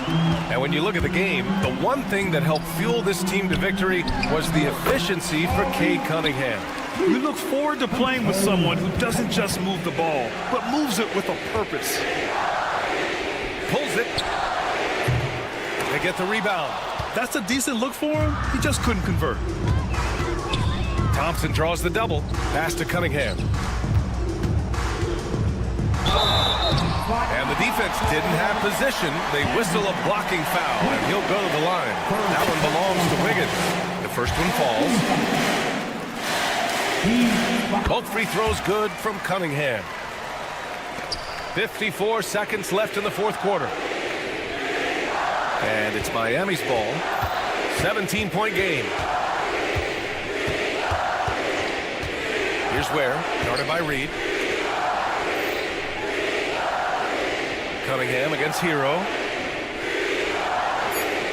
And when you look at the game, the one thing that helped fuel this team to victory was the efficiency for Cade Cunningham. We look forward to playing with someone who doesn't just move the ball, but moves it with a purpose. Pulls it. They get the rebound. That's a decent look for him. He just couldn't convert. Thompson draws the double. Pass to Cunningham. And the defense didn't have position. They whistle a blocking foul, and he'll go to the line. That one belongs to Wiggins. The first one falls. Both free throws good from Cunningham. 54 seconds left in the fourth quarter. And it's Miami's ball. 17-point game. Here's Ware, guarded by Reed. Cunningham against Hero.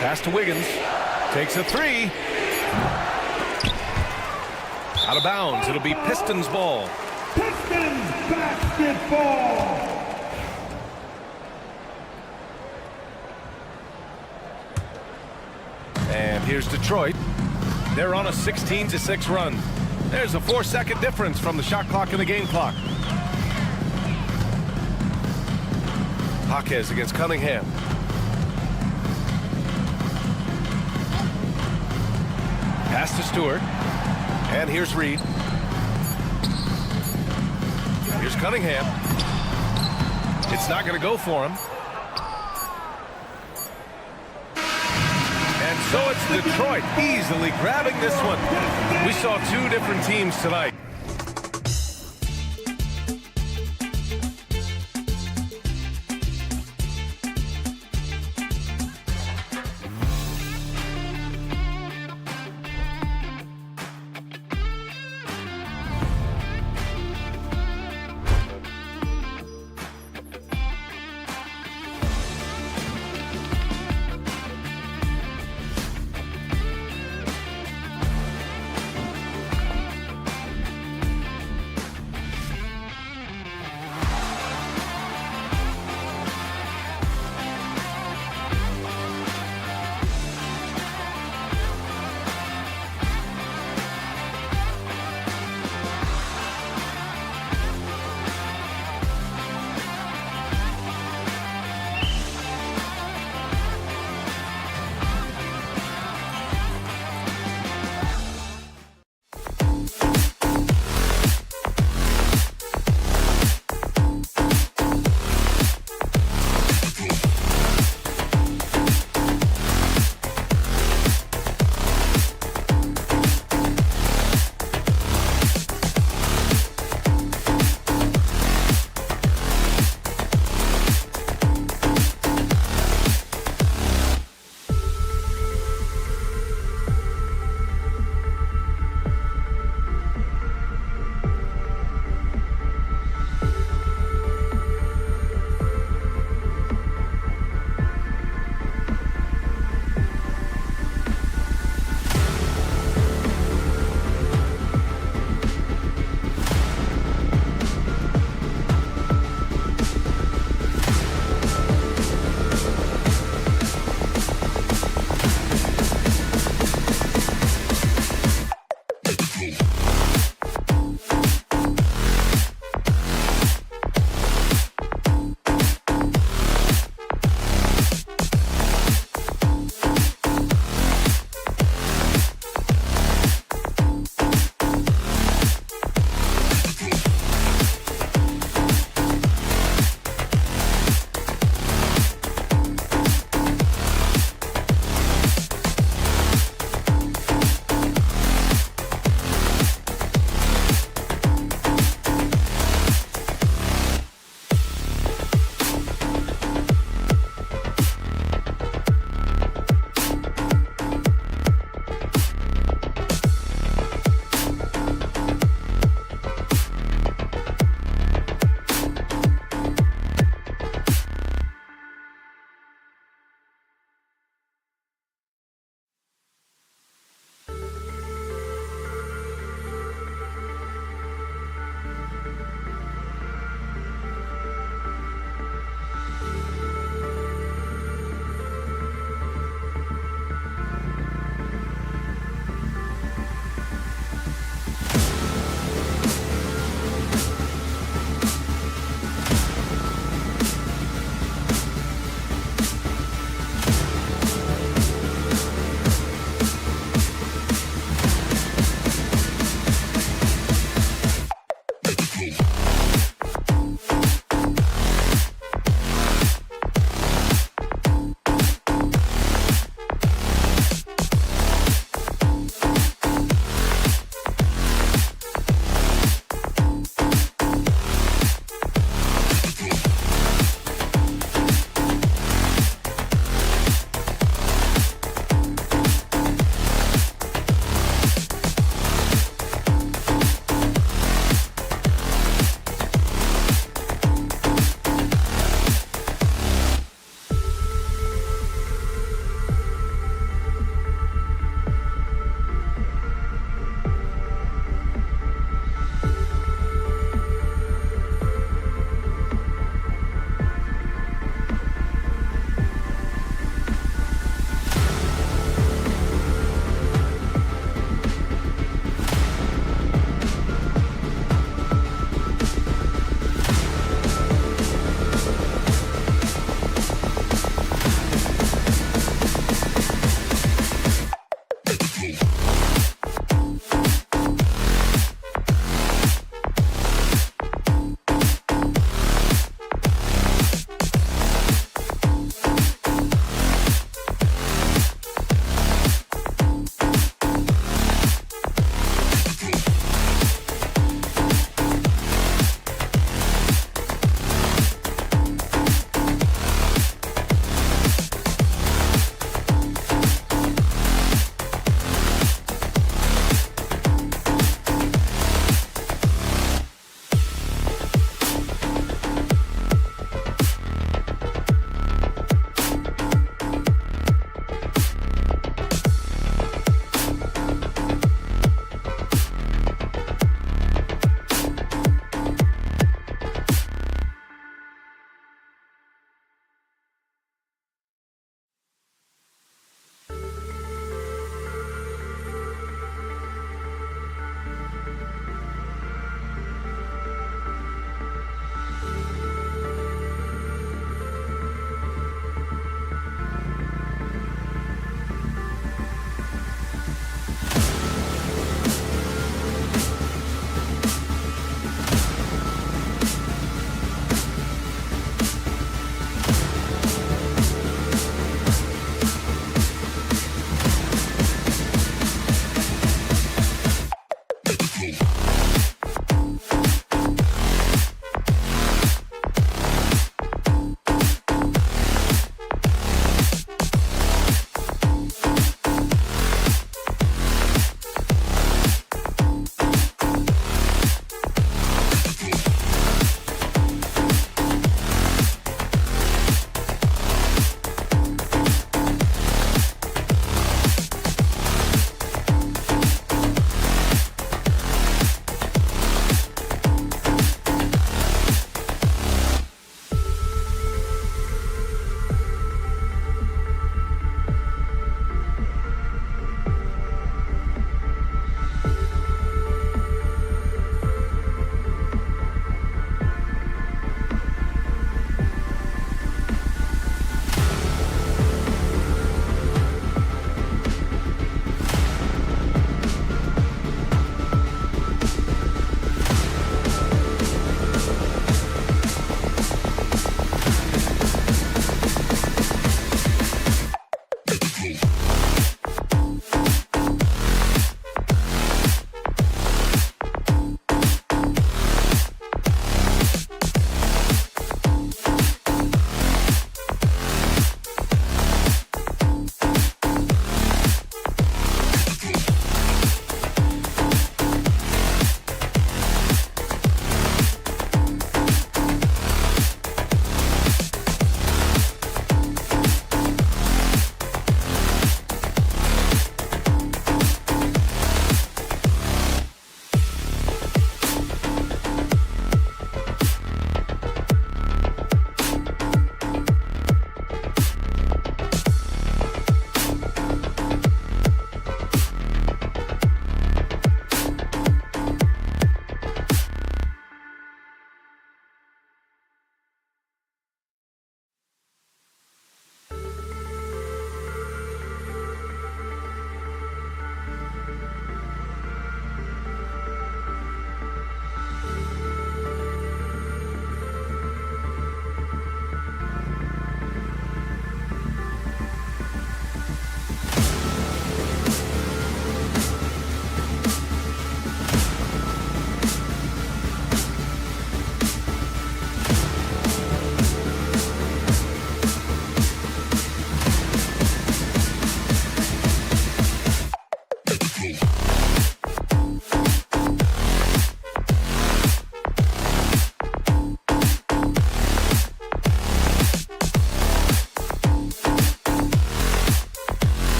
Pass to Wiggins. Takes a 3. Out of bounds. It'll be Pistons ball. Pistons basketball. And here's Detroit. They're on a 16-6 run. There's a 4-second difference from the shot clock and the game clock. Jaquez against Cunningham. Pass to Stewart. And here's Reed. Here's Cunningham. It's not going to go for him. And so it's Detroit easily grabbing this one. We saw two different teams tonight.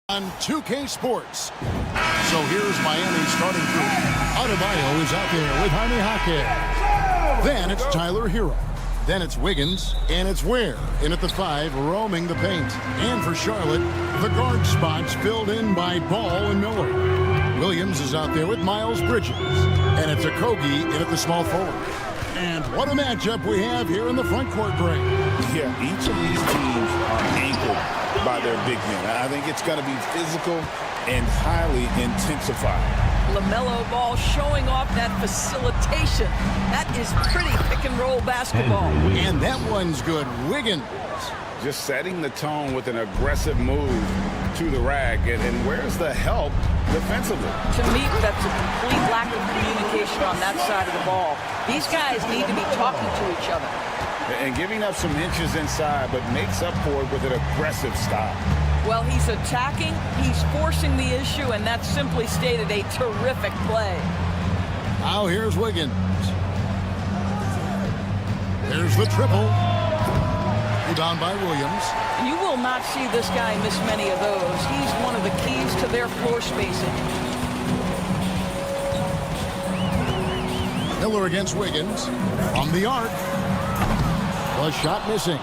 On 2K Sports. So here's Miami's starting group. Adebayo is out there with Jaime Jaquez. Then it's Tyler Hero. Then it's Wiggins, and it's Ware in at the 5, roaming the paint. And for Charlotte, the guard spots filled in by Ball and Miller. Williams is out there with Miles Bridges. And it's Okogie in at the small forward. And what a matchup we have here in the front court break. Yeah, each of these teams are anchored by their big men. I think it's going to be physical and highly intensified. LaMelo Ball showing off that facilitation. That is pretty pick-and-roll basketball. And that one's good. Wiggins. Just setting the tone with an aggressive move to the rack. And where's the help defensively? To me, that's a complete lack of communication on that side of the ball. These guys need to be talking to each other. And giving up some inches inside, but makes up for it with an aggressive stop. Well, he's attacking, he's forcing the issue, and that's simply stated a terrific play. Now here's Wiggins. There's the triple. Rebound by Williams. You will not see this guy miss many of those. He's one of the keys to their floor spacing. Miller against Wiggins. From the arc. A shot missing.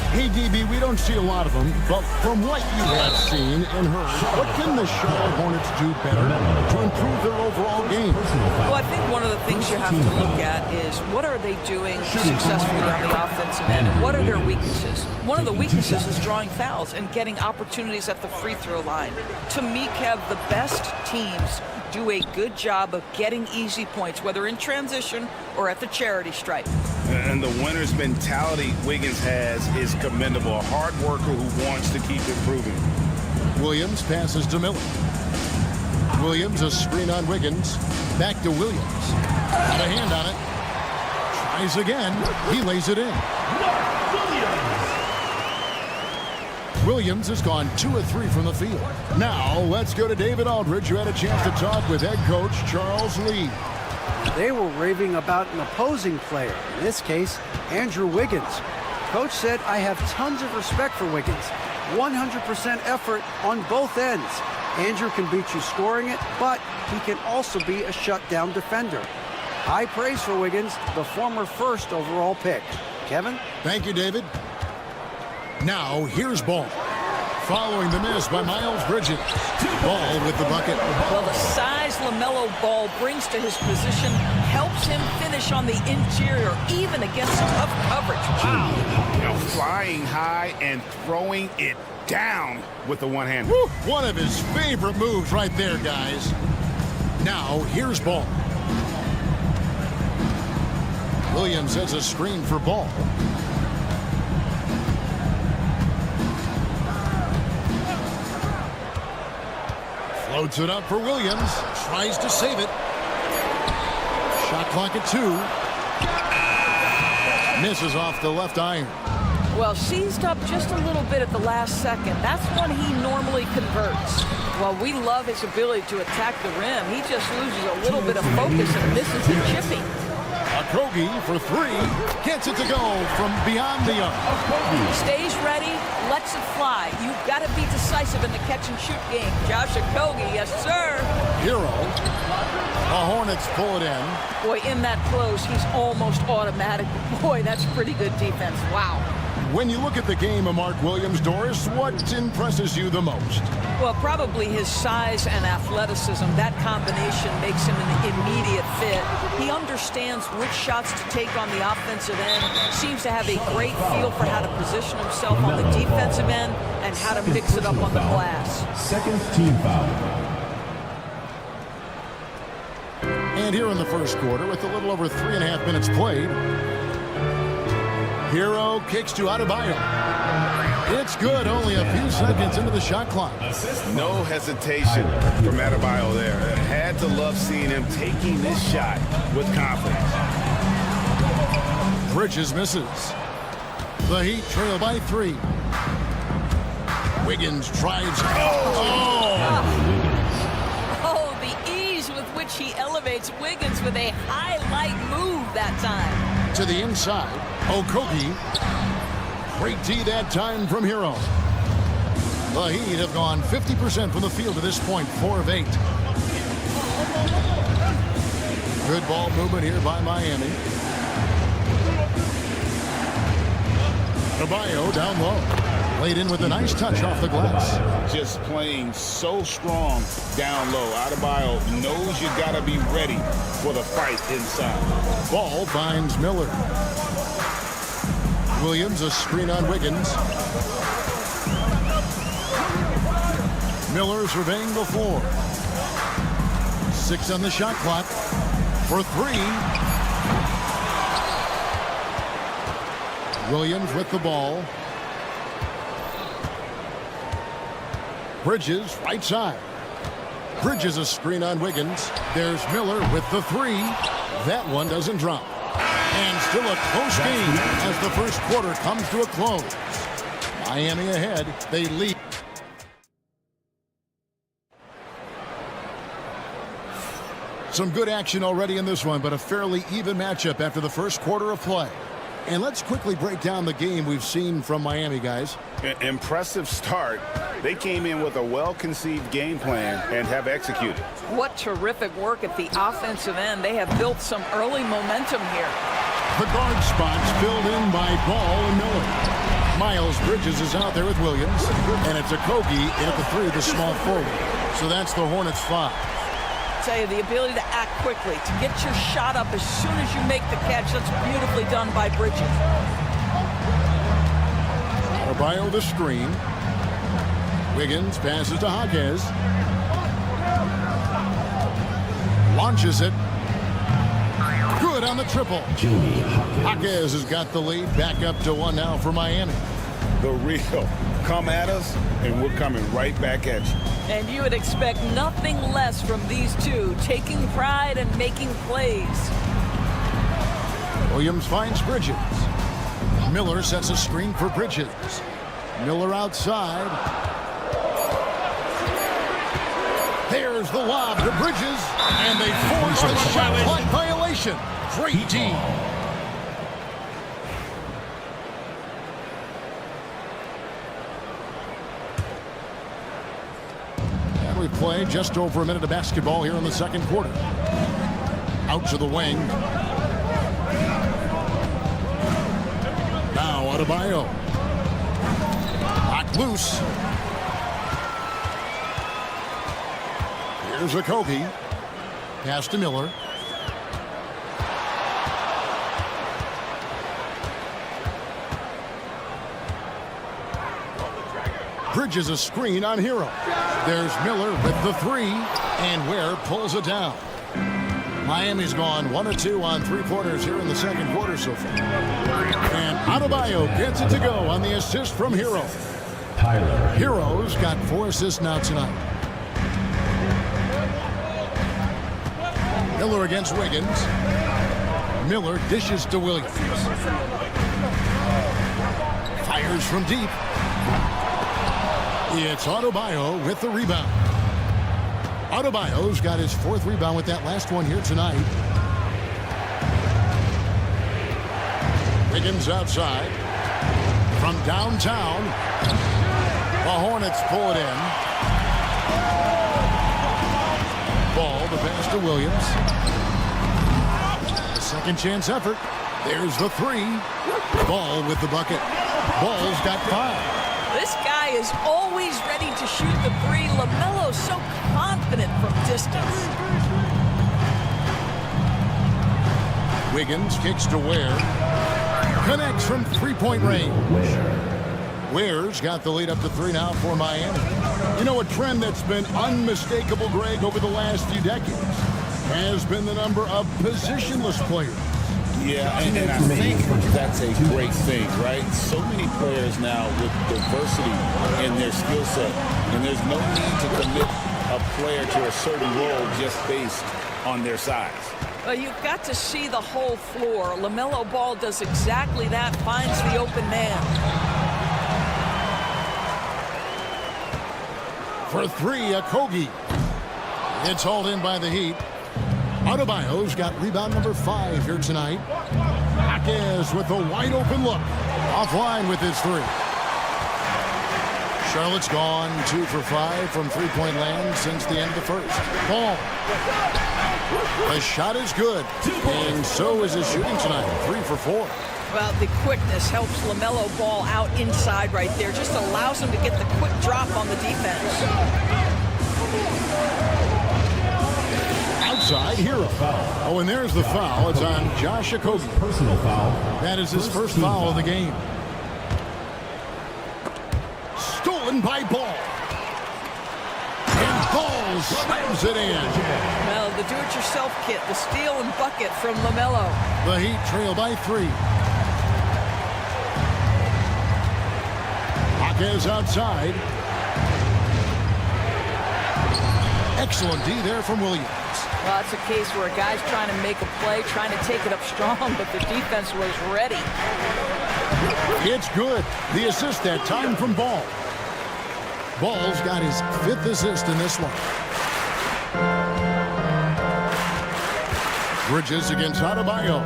Hey, DB, we don't see a lot of them, but from what you have seen and heard, what can the Charlotte Hornets do better to improve their overall game? Well, I think one of the things you have to look at is what are they doing successfully on the offensive end, and what are their weaknesses? One of the weaknesses is drawing fouls and getting opportunities at the free throw line. To me, Kev, the best teams do a good job of getting easy points, whether in transition or at the charity stripe. And the winner's mentality Wiggins has is commendable. A hard worker who wants to keep improving. Williams passes to Miller. Williams, a screen on Wiggins. Back to Williams. Got a hand on it. Tries again. He lays it in. Williams has gone 2 of 3 from the field. Now, let's go to David Aldridge, who had a chance to talk with head coach Charles Lee. They were raving about an opposing player, in this case, Andrew Wiggins. Coach said, I have tons of respect for Wiggins. 100% effort on both ends. Andrew can beat you scoring it, but he can also be a shutdown defender. High praise for Wiggins, the former first overall pick. Kevin? Thank you, David. Now, here's Ball. Following the miss by Miles Bridges. Ball with the bucket. Well, the size LaMelo Ball brings to his position helps him finish on the interior, even against tough coverage. Wow. You know, flying high and throwing it down with the one hand. Woo, one of his favorite moves right there, guys. Now, here's Ball. Williams has a screen for Ball. Floats it up for Williams. Tries to save it. Shot clock at 2. Misses off the left iron. Well, seized up just a little bit at the last second. That's when he normally converts. Well, we love his ability to attack the rim. He just loses a little bit of focus and misses the chipping. Okogie for 3. Gets it to go from beyond the arc. Stays ready, lets it fly. You've got to be decisive in the catch-and-shoot game. Josh Okogie, yes, sir. Hero. The Hornets pull it in. Boy, in that close, he's almost automatic. Boy, that's pretty good defense. Wow. When you look at the game of Mark Williams, Doris, what impresses you the most? Well, probably his size and athleticism. That combination makes him an immediate fit. He understands which shots to take on the offensive end, seems to have a great feel for how to position himself on the defensive end and how to mix it up on the glass. Second team foul. And here in the first quarter, with a little over 3.5 minutes played, Hero kicks to Adebayo. It's good, only a few seconds into the shot clock. No hesitation from Adebayo there. Had to love seeing him taking this shot with confidence. Bridges misses. The Heat trail by 3. Wiggins drives. Oh, the ease with which he elevates Wiggins with a highlight move that time. To the inside, Okogie. Great D that time from Hero. The Heat have gone 50% from the field to this point, 4 of 8. Good ball movement here by Miami. Adebayo down low. Laid in with a nice touch off the glass. Just playing so strong down low. Adebayo knows you got to be ready for the fight inside. Ball finds Miller. Williams, a screen on Wiggins. Miller surveying the floor. 6 on the shot clock. For 3. Williams with the ball. Bridges, right side. Bridges, a screen on Wiggins. There's Miller with the 3. That one doesn't drop. And still a close game as the first quarter comes to a close. Miami ahead. They lead. Some good action already in this one, but a fairly even matchup after the first quarter of play. And let's quickly break down the game we've seen from Miami, guys. Impressive start. They came in with a well-conceived game plan and have executed. What terrific work at the offensive end. They have built some early momentum here. The guard spots filled in by Ball and Miller. Miles Bridges is out there with Williams, and it's Okogie in at the 3, the small forward. So that's the Hornets 5. I tell you, the ability to act quickly, to get your shot up as soon as you make the catch, that's beautifully done by Bridges. Adebayo the screen. Wiggins passes to Jaquez. Launches it. Good on the triple. Jaquez has got the lead back up to 1 now for Miami. The real. Come at us, and we're coming right back at you. And you would expect nothing less from these two, taking pride and making plays. Williams finds Bridges. Miller sets a screen for Bridges. Miller outside. There's the lob to Bridges, and they force a shot clock violation. Great D. And we play just over a minute of basketball here in the second quarter. Out to the wing. Now Adebayo. Knocked loose. Here's Okogie. Pass to Miller. Bridges a screen on Hero. There's Miller with the 3, and Ware pulls it down. Miami's gone 1 of 2 on 3 quarters here in the second quarter so far. And Adebayo gets it to go on the assist from Hero. Hero's got 4 assists now tonight. Miller against Wiggins. Miller dishes to Williams. Fires from deep. It's Adebayo with the rebound. Adebayo's got his 4th rebound with that last one here tonight. Wiggins outside. From downtown. The Hornets pull it in. Ball, the pass to Williams. A second chance effort. There's the 3. Ball with the bucket. Ball's got 5. This guy is always ready to shoot the 3. LaMelo's so confident from distance. Wiggins kicks to Ware. Connects from 3-point range. Ware's got the lead up to 3 now for Miami. You know, a trend that's been unmistakable, Greg, over the last few decades has been the number of positionless players. Yeah, and I think that's a great thing, right? So many players now with diversity in their skill set, and there's no need to commit a player to a certain role just based on their size. Well, you've got to see the whole floor. LaMelo Ball does exactly that, finds the open man. For 3, Okogie. It's hauled in by the Heat. Adebayo's got rebound number 5 here tonight. Jaquez with a wide open look. Offline with his 3. Charlotte's gone 2 for 5 from three-point land since the end of the first. Ball. The shot is good, and so is his shooting tonight, 3 for 4. Well, the quickness helps LaMelo Ball out inside right there. Just allows him to get the quick drop on the defense. Outside, Hero. Oh, and there's the foul. It's on Josh Okogie. Personal foul. That is his first foul of the game. Stolen by Ball. And Ball slams it in. Well, the do-it-yourself kit, the steal and bucket from LaMelo. The Heat trail by 3. Is outside. Excellent D there from Williams. Well, it's a case where a guy's trying to make a play, trying to take it up strong, but the defense was ready. It's good. The assist that time from Ball. Ball's got his 5th assist in this one. Bridges against Adebayo.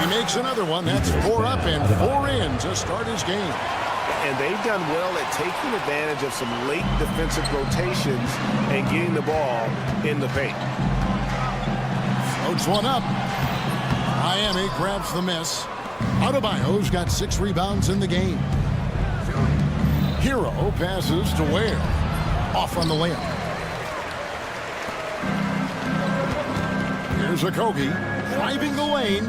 Makes another one. That's 4 up and 4 in to start his game. And they've done well at taking advantage of some late defensive rotations and getting the ball in the paint. Floats one up. Miami grabs the miss. Adebayo's got 6 rebounds in the game. Hero passes to Ware. Off on the layup. Here's Okogie driving the lane.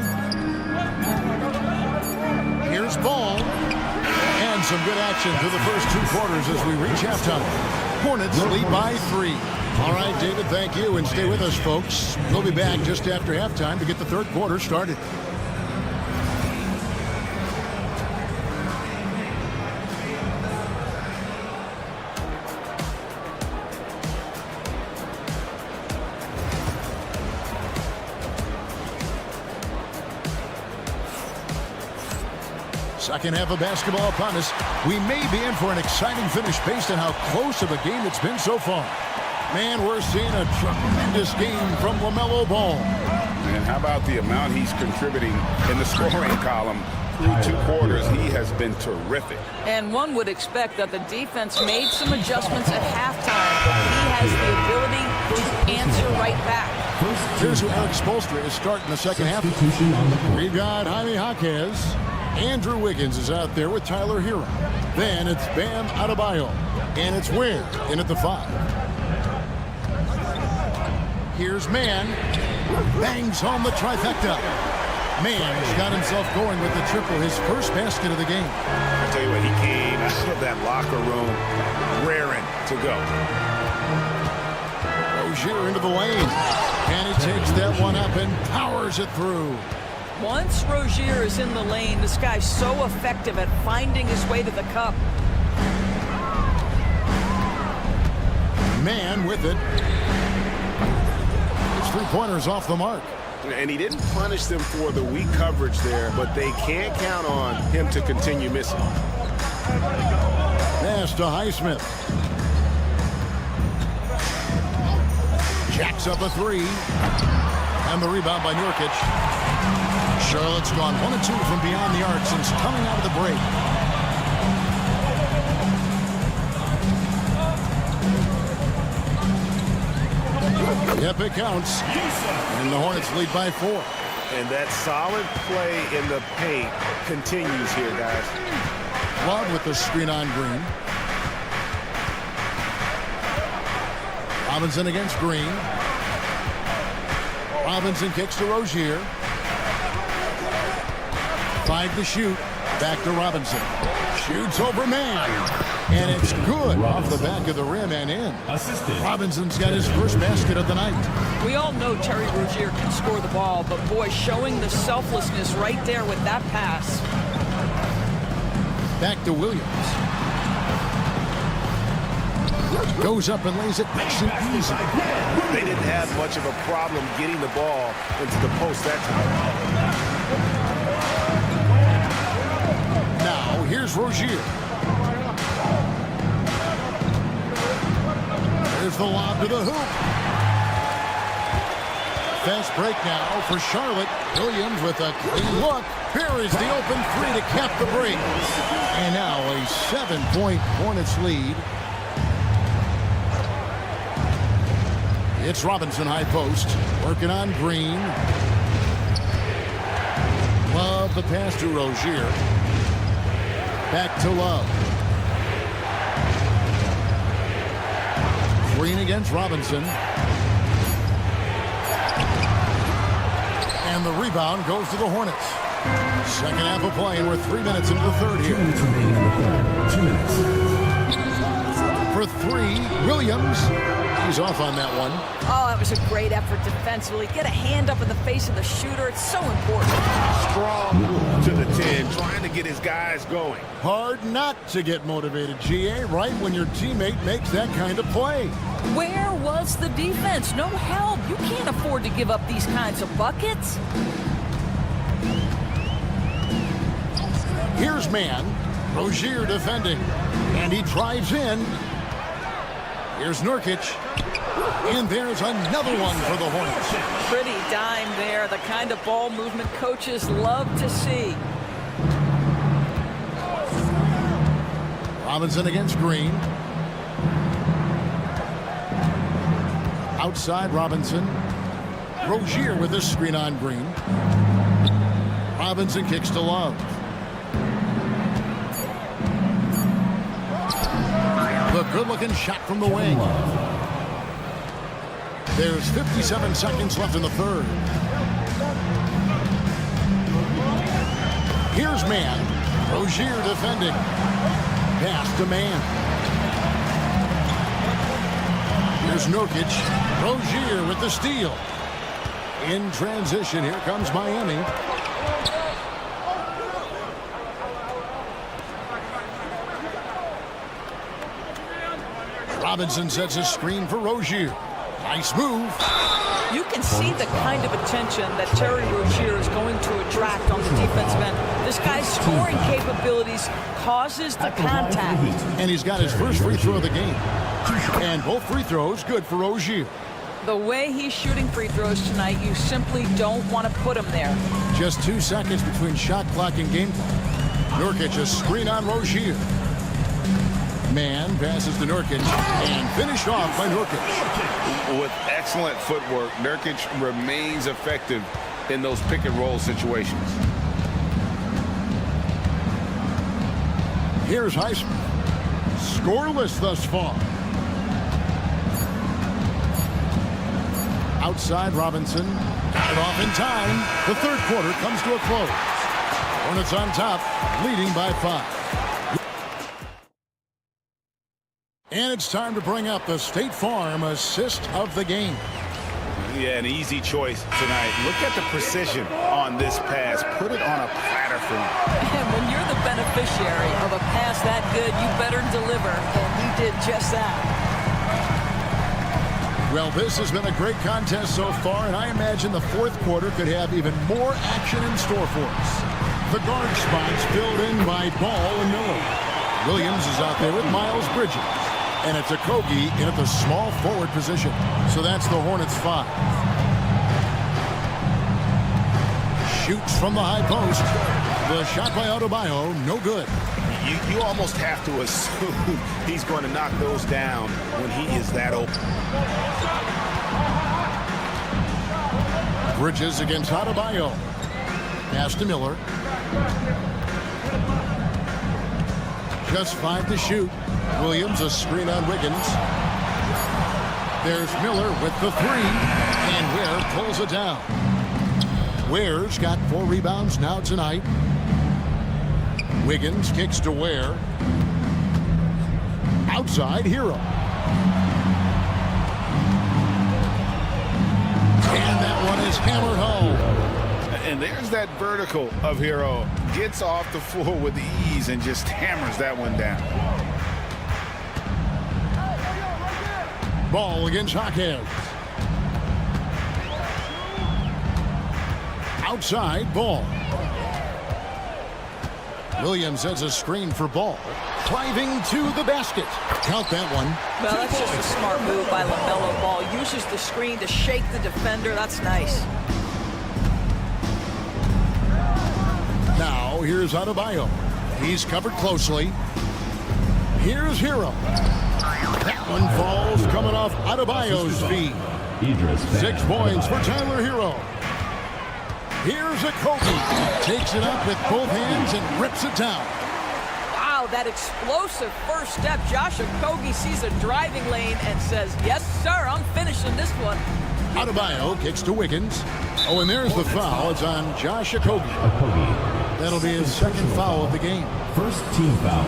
Here's Ball. And some good action through the first 2 quarters as we reach halftime. Hornets lead by 3. All right, David, thank you. And stay with us, folks. We'll be back just after halftime to get the third quarter started. Second half of basketball upon us. We may be in for an exciting finish based on how close of a game it's been so far. Man, we're seeing a tremendous game from LaMelo Ball. And how about the amount he's contributing in the scoring column? Through 2 quarters, he has been terrific. And one would expect that the defense made some adjustments at halftime, but he has the ability to answer right back. Here's who Eric Spoelstra is starting the second half. We've got Jaime Jaquez. Andrew Wiggins is out there with Tyler Hero. Then it's Bam Adebayo. And it's Ware in at the 5. Here's Mann. Bangs home the trifecta. Mann's got himself going with the triple, his first basket of the game. I tell you what, he came out of that locker room raring to go. Rozier into the lane. And he takes that one up and powers it through. Once Rozier is in the lane, this guy's so effective at finding his way to the cup. Mann with it. His 3-pointer's off the mark. And he didn't punish them for the weak coverage there, but they can't count on him to continue missing. Pass to Highsmith. Jacks up a 3. And the rebound by Nurkic. Charlotte's gone 1 of 2 from beyond the arc since coming out of the break. Yep, it counts. And the Hornets lead by 4. And that solid play in the paint continues here, guys. Love with the screen on Green. Robinson against Green. Robinson kicks to Rozier. 5 to shoot. Back to Robinson. Shoots over Mann. And it's good off the back of the rim and in. Robinson's got his first basket of the night. We all know Terry Rozier can score the ball, but boy, showing the selflessness right there with that pass. Back to Williams. Goes up and lays it nice and easy. They didn't have much of a problem getting the ball into the post that time. Now, here's Rozier. There's the lob to the hoop. Fast break now for Charlotte. Williams with a clean look. Here is the open 3 to cap the break. And now a 7-point Hornets lead. It's Robinson high post, working on Green. Love the pass to Rozier. Back to Love. Green against Robinson. And the rebound goes to the Hornets. Second half of play, and we're 3 minutes into the third here. 2 minutes remaining in the third. 2 minutes. For three, Williams. He's off on that one. Oh, that was a great effort defensively. Get a hand up in the face of the shooter. It's so important. Strong to the 10, trying to get his guys going. Hard not to get motivated, GA, right when your teammate makes that kind of play. Where was the defense? No help. You can't afford to give up these kinds of buckets. Here's man. Rozier defending. And he drives in. Here's Nurkic. And there's another one for the Hornets. Pretty dime there. The kind of ball movement coaches love to see. Robinson against Green. Outside Robinson. Rozier with a screen on Green. Robinson kicks to Love. The good-looking shot from the wing. There's 57 seconds left in the third. Here's man. Rozier defending. Pass to man. Here's Nurkic. Rozier with the steal. In transition, here comes Miami. Robinson sets a screen for Rozier. Nice move. You can see the kind of attention that Terry Rozier is going to attract on the defensive end. This guy's scoring capabilities causes the contact. And he's got his first free throw of the game. And both free throws good for Rozier. The way he's shooting free throws tonight, you simply don't want to put him there. Just 2 seconds between shot clock and game clock. Nurkic a screen on Rozier. Man passes to Nurkic and finished off by Nurkic. With excellent footwork, Nurkic remains effective in those pick and roll situations. Here's Heisman. Scoreless thus far. Outside Robinson. Got it off in time. The third quarter comes to a close. Hornets on top, leading by 5. And it's time to bring up the State Farm assist of the game. Yeah, an easy choice tonight. Look at the precision on this pass. Put it on a platter for him. And when you're the beneficiary of a pass that good, you better deliver. And he did just that. Well, this has been a great contest so far, and I imagine the fourth quarter could have even more action in store for us. The guard spots filled in by Ball and Miller. Williams is out there with Miles Bridges. And it's Okogie in at the small forward position. So that's the Hornets 5. Shoots from the high post. The shot by Adebayo, no good. You almost have to assume he's going to knock those down when he is that open. Bridges against Adebayo. Pass to Miller. Just 5 to shoot. Williams a screen on Wiggins. There's Miller with the 3. And Ware pulls it down. Ware's got 4 rebounds now tonight. Wiggins kicks to Ware. Outside, Hero. And that one is hammered home. And there's that vertical of Hero. Gets off the floor with ease and just hammers that one down. Ball against Hawkins. Outside, Ball. Williams has a screen for Ball. Driving to the basket. Count that one. Well, that's just a smart move by LaMelo Ball. Uses the screen to shake the defender. That's nice. Now, here's Adebayo. He's covered closely. Here's Hero. That one falls coming off Adebayo's feet. 6 points for Tyler Hero. Here's Okogie. Takes it up with both hands and rips it down. Wow, that explosive first step. Josh Okogie sees a driving lane and says, yes, sir, I'm finishing this one. Adebayo kicks to Wiggins. Oh, and there's the foul. It's on Josh Okogie. That'll be his second foul of the game. First team foul.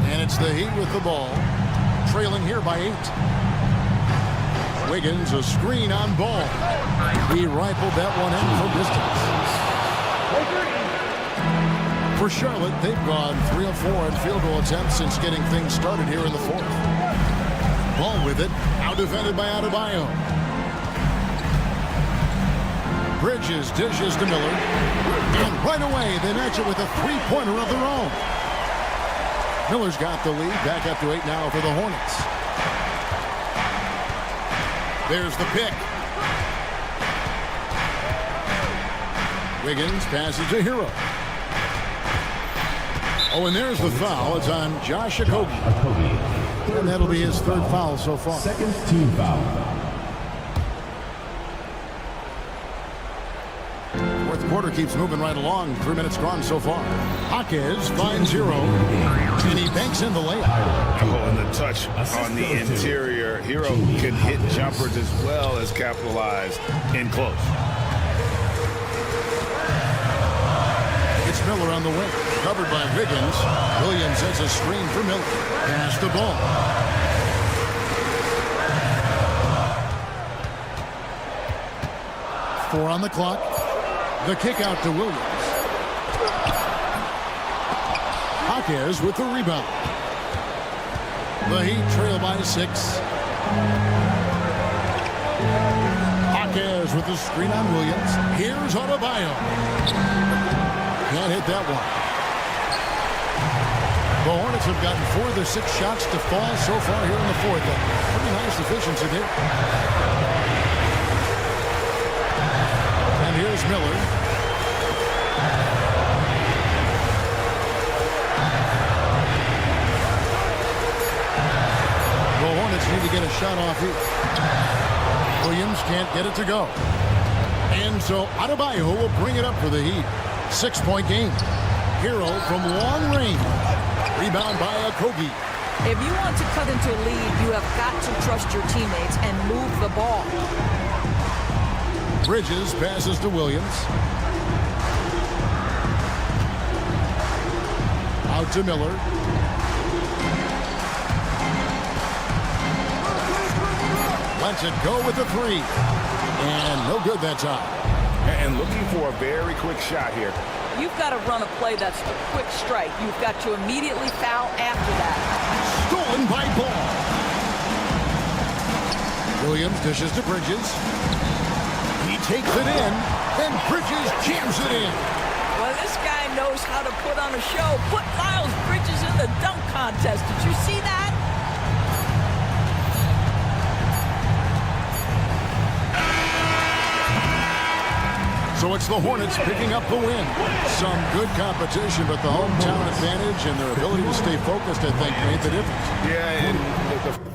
And it's the Heat with the ball. Trailing here by 8. Wiggins, a screen on ball. He rifled that one in from distance. For Charlotte, they've gone 3 of 4 in field goal attempts since getting things started here in the 4th. Ball with it, out defended by Adebayo. Bridges dishes to Miller. And right away, they match it with a 3-pointer of their own. Miller's got the lead, back up to 8 now for the Hornets. There's the pick. Wiggins passes to Hero. Oh, and there's the foul. It's on Josh Okogie. And that'll be his 3rd foul so far. Second team foul. 4th quarter keeps moving right along. 3 minutes gone so far. Jaquez finds Hero. And he banks in the layup. Oh, and the touch on the interior. Hero can hit jumpers as well as capitalize in close. It's Miller on the wing. Covered by Wiggins. Williams sets a screen for Miller. Pass the ball. Four on the clock. The kick out to Williams. Jaquez with the rebound. The Heat trail by 6. Jaquez with the screen on Williams. Here's Adebayo. Can't hit that one. The Hornets have gotten 4 of their 6 shots to fall so far here in the 4th. Pretty nice efficiency there. And here's Miller. The Hornets need to get a shot off here. Williams can't get it to go. And so Adebayo will bring it up for the Heat. 6-point game. Hero from long range. Rebound by Okogie. If you want to cut into a lead, you have got to trust your teammates and move the ball. Bridges passes to Williams. Out to Miller. Lets it go with the 3. And no good that time. And looking for a very quick shot here. You've got to run a play that's a quick strike. You've got to immediately foul after that. Stolen by Ball. Williams dishes to Bridges. He takes it in, and Bridges jams it in. Well, this guy knows how to put on a show. Put Miles Bridges in the dunk contest. Did you see that? So it's the Hornets picking up the win. Some good competition, but the hometown advantage and their ability to stay focused, I think, made the difference. Yeah, and the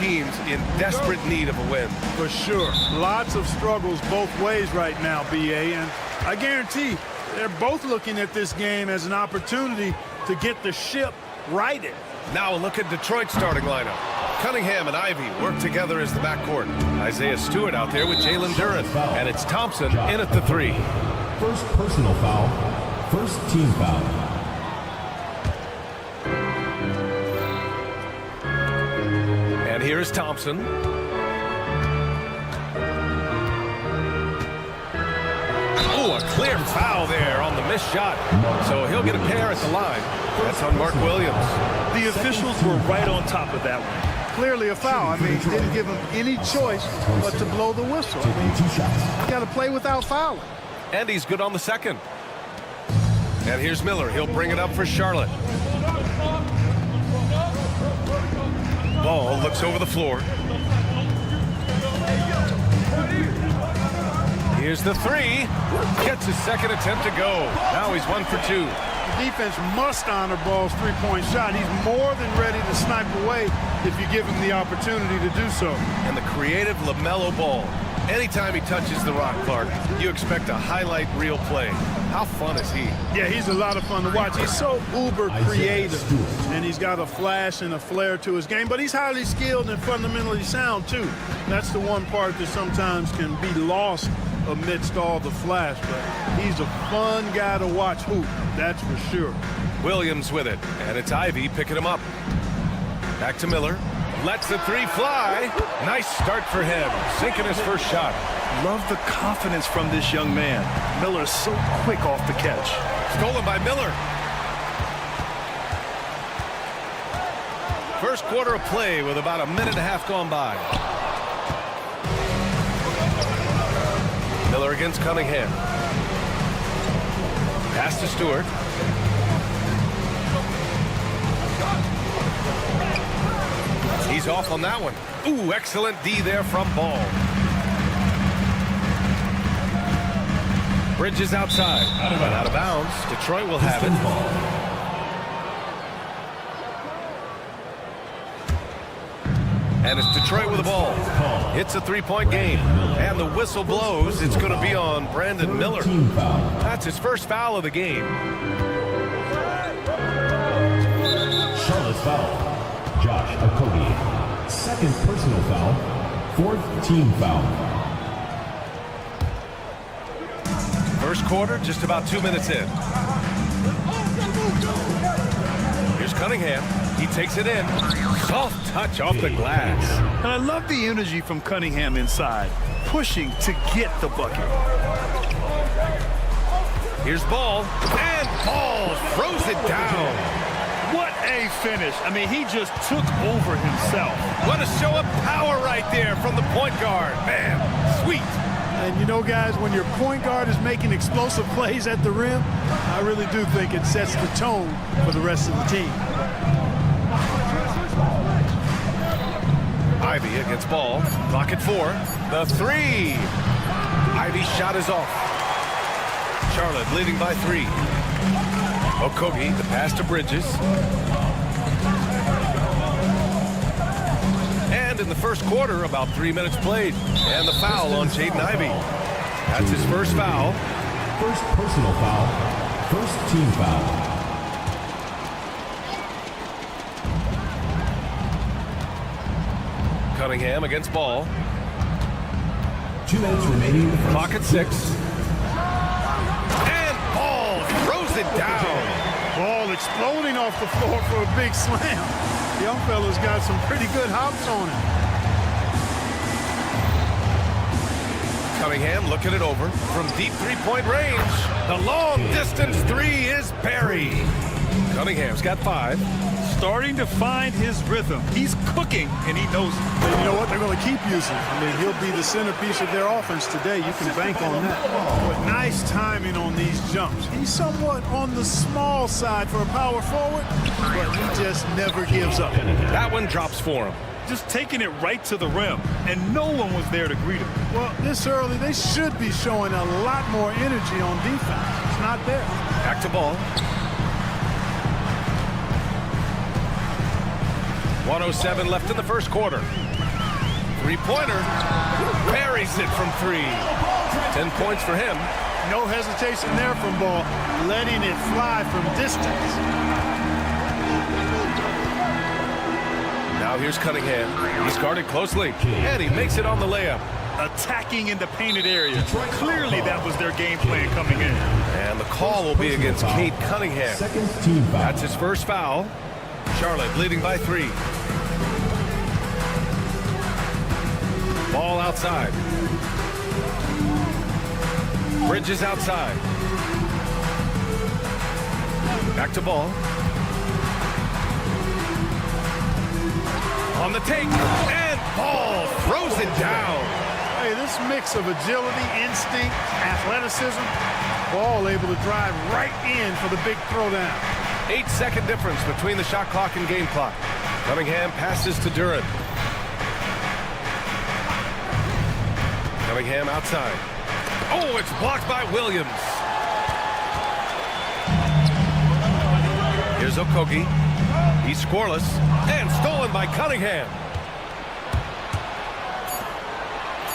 teams in desperate need of a win. For sure. Lots of struggles both ways right now, BA. And I guarantee they're both looking at this game as an opportunity to get the ship righted. Now a look at Detroit's starting lineup. Cunningham and Ivy work together as the backcourt. Isaiah Stewart out there with Jalen Duren. And it's Thompson in at the 3. First personal foul. First team foul. And here's Thompson. Oh, a clear foul there on the missed shot. So he'll get a pair at the line. That's on Mark Williams. The officials were right on top of that one. Clearly a foul. I mean, didn't give him any choice but to blow the whistle. I mean, you got to play without fouling. And he's good on the second. And here's Miller. He'll bring it up for Charlotte. Ball looks over the floor. Here's the 3. Gets his second attempt to go. Now he's 1 for 2. The defense must honor Ball's three-point shot. He's more than ready to snipe away if you give him the opportunity to do so. And the creative LaMelo Ball. Anytime he touches the rock, Clark, you expect a highlight reel play. How fun is he? Yeah, he's a lot of fun to watch. He's so uber creative, and he's got a flash and a flair to his game, but he's highly skilled and fundamentally sound, too. That's the one part that sometimes can be lost amidst all the flash, but he's a fun guy to watch hoop, that's for sure. Williams with it, and it's Ivy picking him up. Back to Miller. Lets the 3 fly. Nice start for him, sinking his first shot. Love the confidence from this young man. Miller's so quick off the catch. Stolen by Miller. First quarter of play with about a minute and a half gone by. Miller against Cunningham. Pass to Stewart. He's off on that one. Ooh, excellent D there from Ball. Bridges outside. But out of bounds. Detroit will have it. And it's Detroit with the ball. It's a three-point game. And the whistle blows. It's going to be on Brandon Miller. That's his first foul of the game. Charlotte's foul. Josh Okogie. Second personal foul. Fourth team foul. First quarter, just about 2 minutes in. Here's Cunningham. He takes it in. Soft touch off the glass. And I love the energy from Cunningham inside, pushing to get the bucket. Here's Ball. And Ball throws it down. What a finish. I mean, he just took over himself. What a show of power right there from the point guard. Man, sweet. And you know, guys, when your point guard is making explosive plays at the rim, I really do think it sets the tone for the rest of the team. Ivy against Ball. Clock at 4. The 3. Ivy's shot is off. Charlotte leading by 3. Okogie, the pass to Bridges. And in the first quarter, about 3 minutes played. And the foul on Jaden Ivey. That's his first foul. First personal foul. First team foul. Cunningham against Ball. 2 minutes remaining. Clock at 6. And Ball throws it down. Ball exploding off the floor for a big slam. Young fella's got some pretty good hops on him. Cunningham looking it over from deep three-point range. The long distance 3 is buried. Cunningham's got 5. Starting to find his rhythm. He's cooking, and he knows it. And you know what? They're going to keep using him. I mean, he'll be the centerpiece of their offense today. You can bank on that. But nice timing on these jumps. He's somewhat on the small side for a power forward, but he just never gives up. That one drops for him. Just taking it right to the rim, and no one was there to greet him. Well, this early, they should be showing a lot more energy on defense. It's not there. Back to Ball. 1:07 left in the first quarter. Three-pointer. Buries it from 3. 10 points for him. No hesitation there from Ball, letting it fly from distance. Now here's Cunningham. He's guarded closely, and he makes it on the layup. Attacking in the painted area. Clearly that was their game plan coming in. And the call will be against Cade Cunningham. That's his first foul. Charlotte leading by 3. Ball outside. Bridges outside. Back to Ball. On the take, and Ball throws it down. Hey, this mix of agility, instinct, athleticism, Ball able to drive right in for the big throwdown. 8-second difference between the shot clock and game clock. Cunningham passes to Duran. Cunningham outside. Oh, it's blocked by Williams. Here's Okogie. He's scoreless and stolen by Cunningham.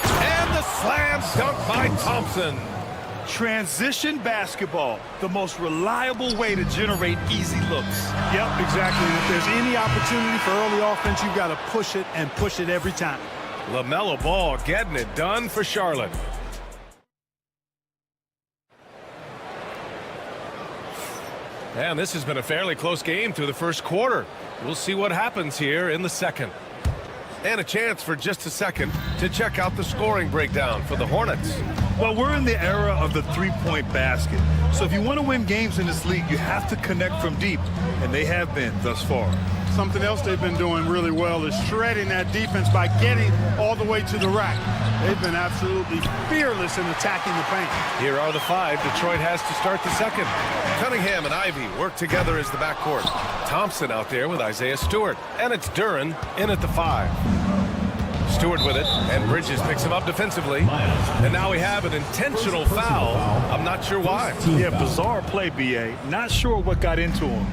And the slam dunk by Thompson. Transition basketball, the most reliable way to generate easy looks. Yep, exactly. If there's any opportunity for early offense, you've got to push it and push it every time. LaMelo Ball getting it done for Charlotte. And this has been a fairly close game through the first quarter. We'll see what happens here in the second. And a chance for just a second to check out the scoring breakdown for the Hornets. Well, we're in the era of the three-point basket. So if you want to win games in this league, you have to connect from deep, and they have been thus far. Something else they've been doing really well is shredding that defense by getting all the way to the rack. They've been absolutely fearless in attacking the paint. Here are the 5 Detroit has to start the second. Cunningham and Ivy work together as the backcourt. Thompson out there with Isaiah Stewart. And it's Duran in at the 5. Stewart with it, and Bridges picks him up defensively. And now we have an intentional foul. I'm not sure why. Yeah, bizarre play, B.A. Not sure what got into him.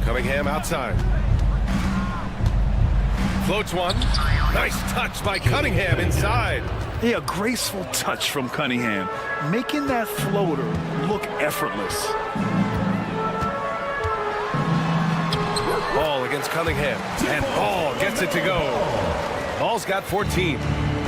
Cunningham outside. Floats one. Nice touch by Cunningham inside. Yeah, graceful touch from Cunningham, making that floater look effortless. Ball against Cunningham, and Ball gets it to go. Ball's got 14.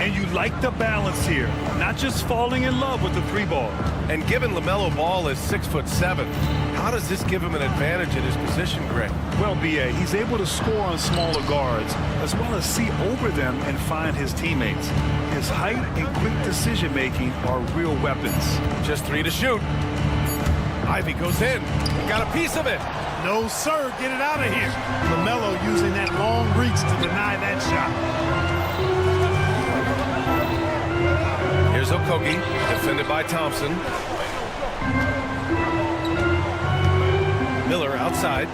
And you like the balance here, not just falling in love with the 3-ball. And given LaMelo Ball is 6'7", how does this give him an advantage in his position, Greg? Well, B.A., he's able to score on smaller guards, as well as see over them and find his teammates. His height and quick decision-making are real weapons. Just 3 to shoot. Ivy goes in. Got a piece of it. No, sir. Get it out of here. LaMelo using that long reach to deny that shot. Here's Okogie, defended by Thompson. Miller outside.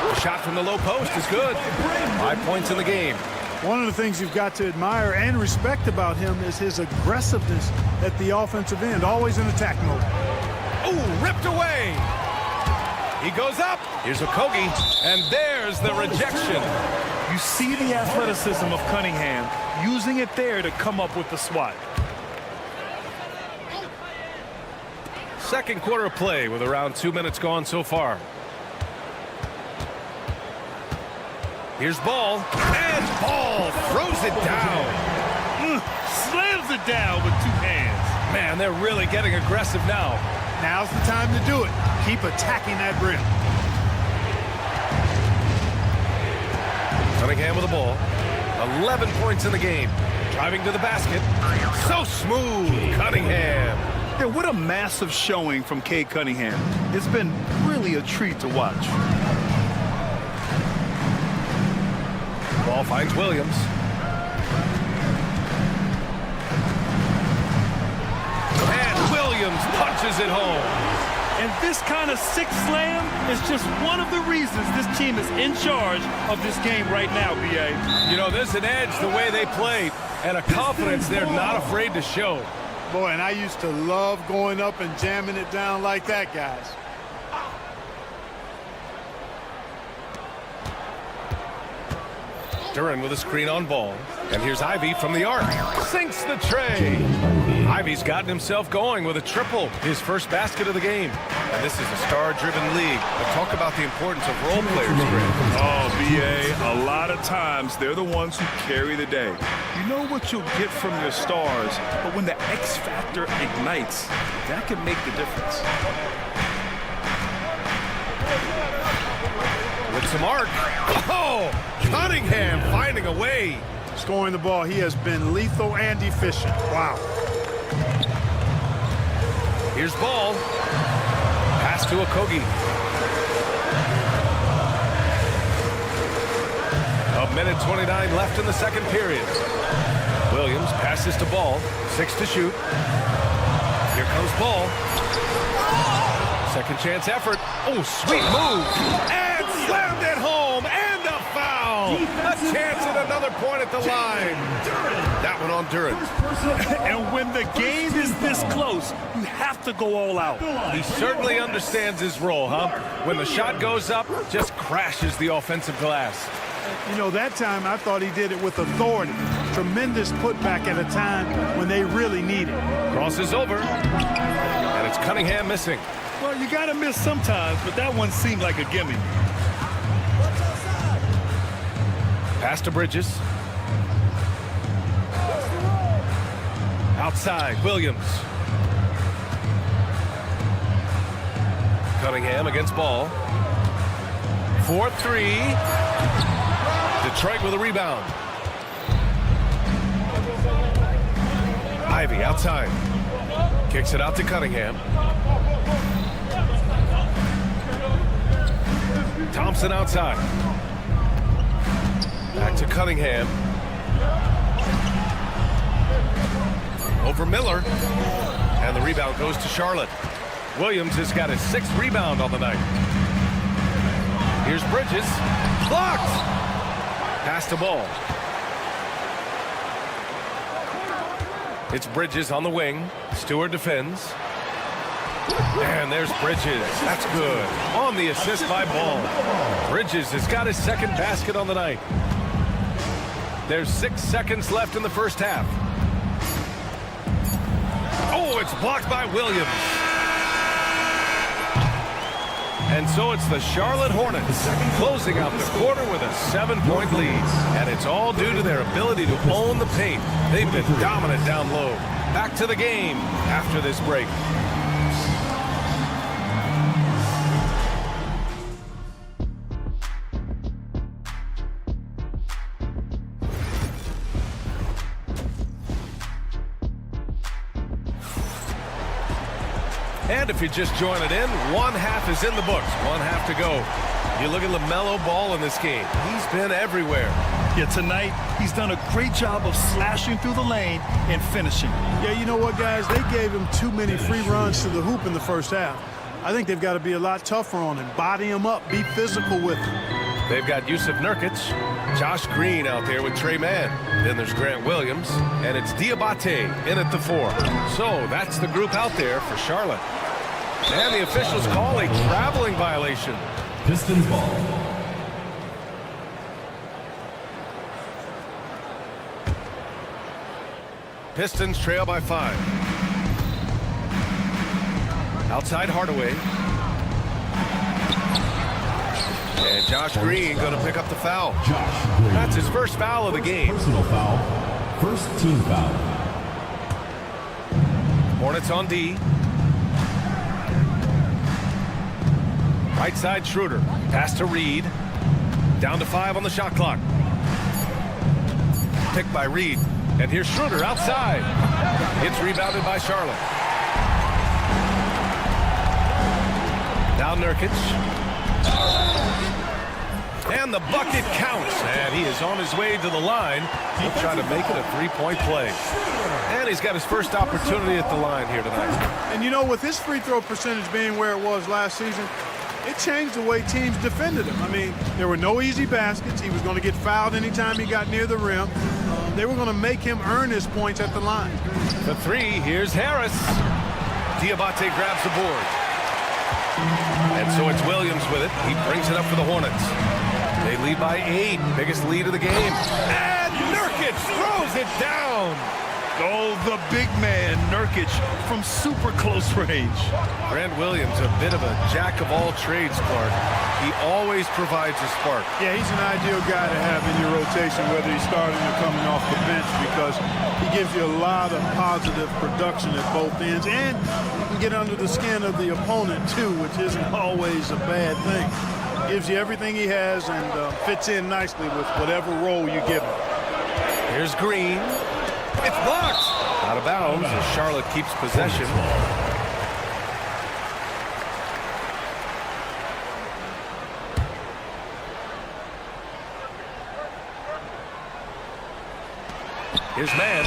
The shot from the low post is good. 5 points in the game. One of the things you've got to admire and respect about him is his aggressiveness at the offensive end, always in attack mode. Oh, ripped away. He goes up. Here's Okogie, and there's the rejection. You see the athleticism of Cunningham, using it there to come up with the swat. Second quarter of play with around 2 minutes gone so far. Here's Ball, and Ball throws it down. Slams it down with 2 hands. Man, they're really getting aggressive now. Now's the time to do it. Keep attacking that rim. Cunningham with the ball. 11 points in the game. Driving to the basket. So smooth, Cunningham. Yeah, what a massive showing from Cade Cunningham. It's been really a treat to watch. Ball finds Williams. And Williams punches it home. And this kind of sick slam is just one of the reasons this team is in charge of this game right now, B.A. You know, there's an edge the way they played and a confidence they're not afraid to show. Boy, and I used to love going up and jamming it down like that, guys. Duran with a screen on ball. And here's Ivy from the arc. Sinks the tray. Ivy's gotten himself going with a triple, his first basket of the game. And this is a star-driven league. But talk about the importance of role players, Greg. Oh, B.A., a lot of times they're the ones who carry the day. You know what you'll get from your stars, but when the X factor ignites, that can make the difference. With some arc. Oh, Cunningham finding a way. Scoring the ball, he has been lethal and efficient. Wow. Here's Ball. Pass to Okogie. A minute 29 left in the second period. Williams passes to Ball. 6 to shoot. Here comes Ball. Second chance effort. Oh, sweet move. And slammed it home. And a foul. A chance at another point at the line. That one on Duran. And when the game is this close, you have to go all out. He certainly understands his role, huh? When the shot goes up, just crashes the offensive glass. You know, that time I thought he did it with authority. Tremendous putback at a time when they really need it. Crosses over. And it's Cunningham missing. Well, you got to miss sometimes, but that one seemed like a gimme. Pass to Bridges. Outside, Williams. Cunningham against Ball. 4-3. Detroit with a rebound. Ivy outside. Kicks it out to Cunningham. Thompson outside. Back to Cunningham. Over Miller. And the rebound goes to Charlotte. Williams has got his 6th rebound on the night. Here's Bridges. Blocked! Pass to Ball. It's Bridges on the wing. Stewart defends. And there's Bridges. That's good. On the assist by Ball. Bridges has got his 2nd basket on the night. There's 6 seconds left in the first half. Oh, it's blocked by Williams. And so it's the Charlotte Hornets closing out the quarter with a 7-point lead. And it's all due to their ability to own the paint. They've been dominant down low. Back to the game after this break. And if you're just joining in, 1 half is in the books. 1 half to go. You look at LaMelo Ball in this game. He's been everywhere. Yeah, tonight, he's done a great job of slashing through the lane and finishing. Yeah, you know what, guys? They gave him too many free runs to the hoop in the first half. I think they've got to be a lot tougher on him. Body him up. Be physical with him. They've got Yusuf Nurkic, Josh Green out there with Trey Mann. Then there's Grant Williams, and it's Diabate in at the 4. So that's the group out there for Charlotte. And the officials call a traveling violation. Pistons ball. Pistons trail by 5. Outside Hardaway. And Josh Green going to pick up the foul. That's his first foul of the game. Personal foul. First team foul. Hornets on D. Right side Schroeder. Pass to Reed. Down to 5 on the shot clock. Picked by Reed. And here's Schroeder outside. It's rebounded by Charlotte. Now Nurkic. And the bucket counts. And he is on his way to the line. He'll try to make it a 3-point play. And he's got his first opportunity at the line here tonight. And you know, with his free throw percentage being where it was last season, it changed the way teams defended him. I mean, there were no easy baskets. He was going to get fouled anytime he got near the rim. They were going to make him earn his points at the line. The 3, here's Harris. Diabate grabs the board. And so it's Williams with it. He brings it up for the Hornets. They lead by 8, biggest lead of the game. And Nurkic throws it down. Oh, the big man, Nurkic, from super close range. Grant Williams, a bit of a jack of all trades, Clark. He always provides a spark. Yeah, he's an ideal guy to have in your rotation, whether he's starting or coming off the bench, because he gives you a lot of positive production at both ends, and you can get under the skin of the opponent too, which isn't always a bad thing. Gives you everything he has and fits in nicely with whatever role you give him. Here's Green. It's blocked. Out of bounds as Charlotte keeps possession. Here's Man.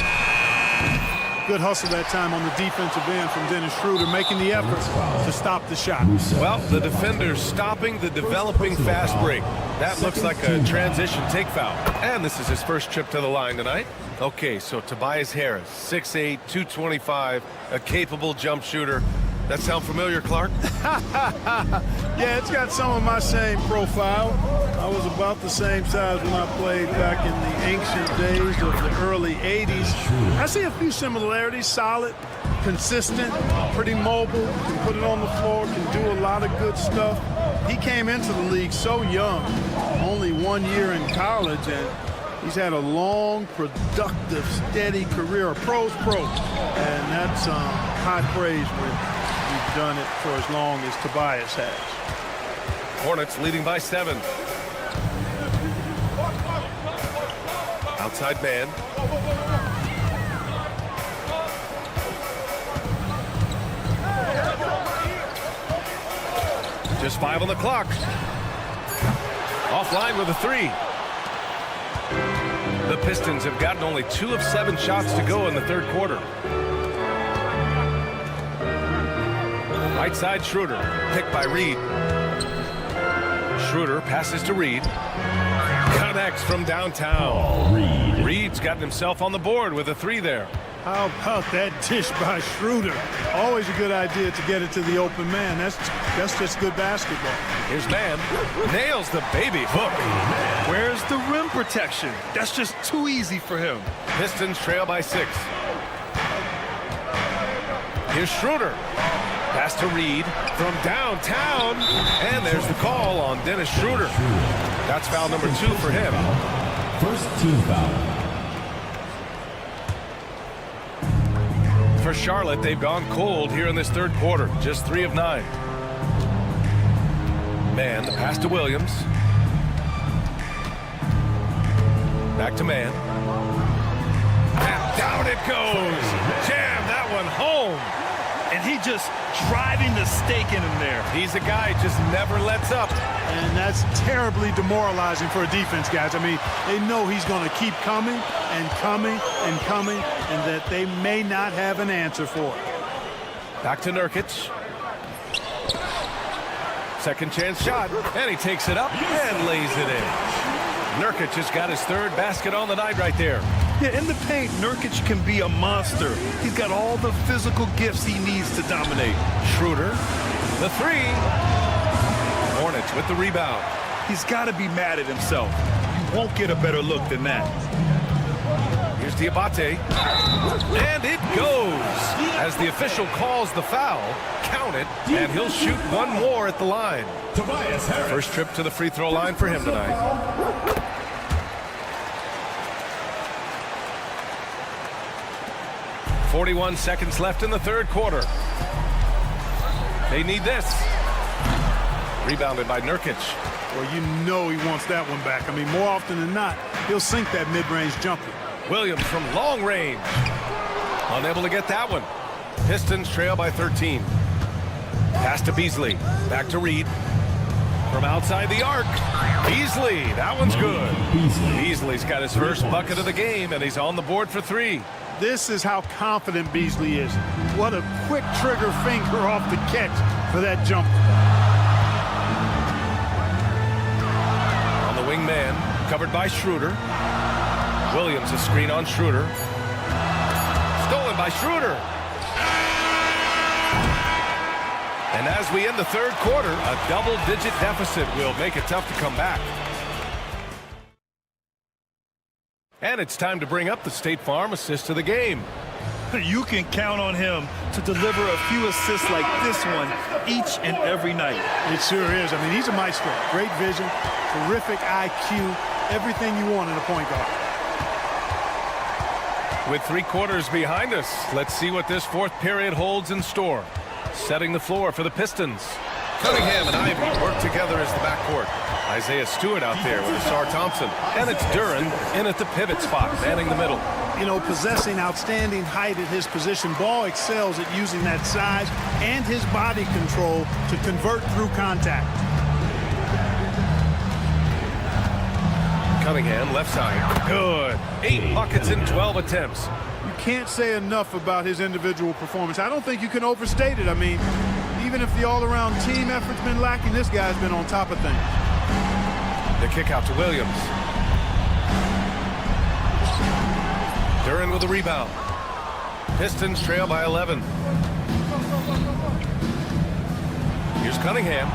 Good hustle that time on the defensive end from Dennis Schroeder, making the effort to stop the shot. Well, the defender's stopping the developing fast break. That looks like a transition take foul. And this is his first trip to the line tonight. Okay, so Tobias Harris, 6'8", 225, a capable jump shooter. That sound familiar, Clark? Yeah, it's got some of my same profile. I was about the same size when I played back in the ancient days of the early 80s. I see a few similarities. Solid, consistent, pretty mobile, can put it on the floor, can do a lot of good stuff. He came into the league so young, only 1 year in college, and he's had a long, productive, steady career, a pro's pro. And that's high praise when you've done it for as long as Tobias has. Hornets leading by 7. Outside Man. Just 5 on the clock. Offline with a 3. The Pistons have gotten only 2 of 7 shots to go in the third quarter. Right side Schroeder, picked by Reed. Schroeder passes to Reed. Connects from downtown. Reed's gotten himself on the board with a 3 there. How about that dish by Schroeder? Always a good idea to get it to the open man. That's just good basketball. Here's Man. Nails the baby hook. Where's the rim protection? That's just too easy for him. Pistons trail by 6. Here's Schroeder. Pass to Reed from downtown. And there's the call on Dennis Schroeder. That's foul number 2 for him. First team foul. For Charlotte, they've gone cold here in this third quarter. Just 3 of 9. Man, the pass to Williams. Back to Man. And down it goes. Jam that one home. And he just driving the stake in him there. He's a guy just never lets up. And that's terribly demoralizing for a defense, guys. I mean, they know he's going to keep coming and coming and coming, and that they may not have an answer for it. Back to Nurkic. Second chance shot, and he takes it up and lays it in. Nurkic has got his 3rd basket on the night right there. Yeah, in the paint, Nurkic can be a monster. He's got all the physical gifts he needs to dominate. Schroeder, the 3. Hornets with the rebound. He's got to be mad at himself. You won't get a better look than that. Here's Diabate. And it goes. As the official calls the foul, count it, and he'll shoot 1 more at the line. Tobias Harris. First trip to the free throw line for him tonight. 41 seconds left in the third quarter. They need this. Rebounded by Nurkic. Well, you know he wants that one back. I mean, more often than not, he'll sink that mid-range jumper. Williams from long range. Unable to get that one. Pistons trail by 13. Pass to Beasley. Back to Reed. From outside the arc. Beasley. That one's good. Beasley's got his first bucket of the game, and he's on the board for 3. This is how confident Beasley is. What a quick trigger finger off the catch for that jumper. On the wing man, covered by Schroeder. Williams, a screen on Schroeder. Stolen by Schroeder. And as we end the third quarter, a double-digit deficit will make it tough to come back. And it's time to bring up the State Farm assist of the game. You can count on him to deliver a few assists like this one each and every night. It sure is. I mean, he's a maestro. Great vision, terrific IQ, everything you want in a point guard. With 3 quarters behind us, let's see what this fourth period holds in store. Setting the floor for the Pistons. Cunningham and Ivy work together as the backcourt. Isaiah Stewart out there with Asar Thompson. And it's Duren in at the pivot spot, manning the middle. You know, possessing outstanding height at his position, Ball excels at using that size and his body control to convert through contact. Cunningham, left side. Good. 8 buckets in 12 attempts. You can't say enough about his individual performance. I don't think you can overstate it. I mean, even if the all-around team effort's been lacking, this guy's been on top of things. The kick out to Williams. Duren with the rebound. Pistons trail by 11. Here's Cunningham.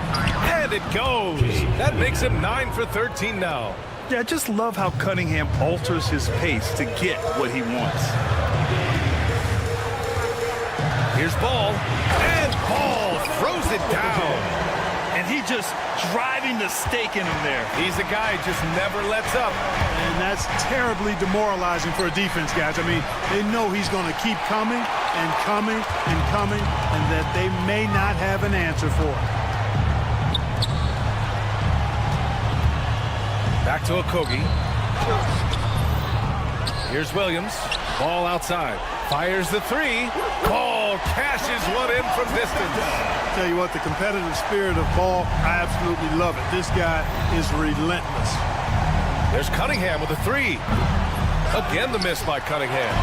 And it goes. That makes him 9 for 13 now. Yeah, I just love how Cunningham alters his pace to get what he wants. Here's Ball. And Ball throws it down. And he just driving the stake in him there. He's a guy who just never lets up. And that's terribly demoralizing for a defense, guys. I mean, they know he's going to keep coming and coming and coming, and that they may not have an answer for it. Back to Okogie. Here's Williams. Ball outside. Fires the 3. Ball cashes one in from distance. Tell you what, the competitive spirit of Ball, I absolutely love it. This guy is relentless. There's Cunningham with a 3. Again, the miss by Cunningham.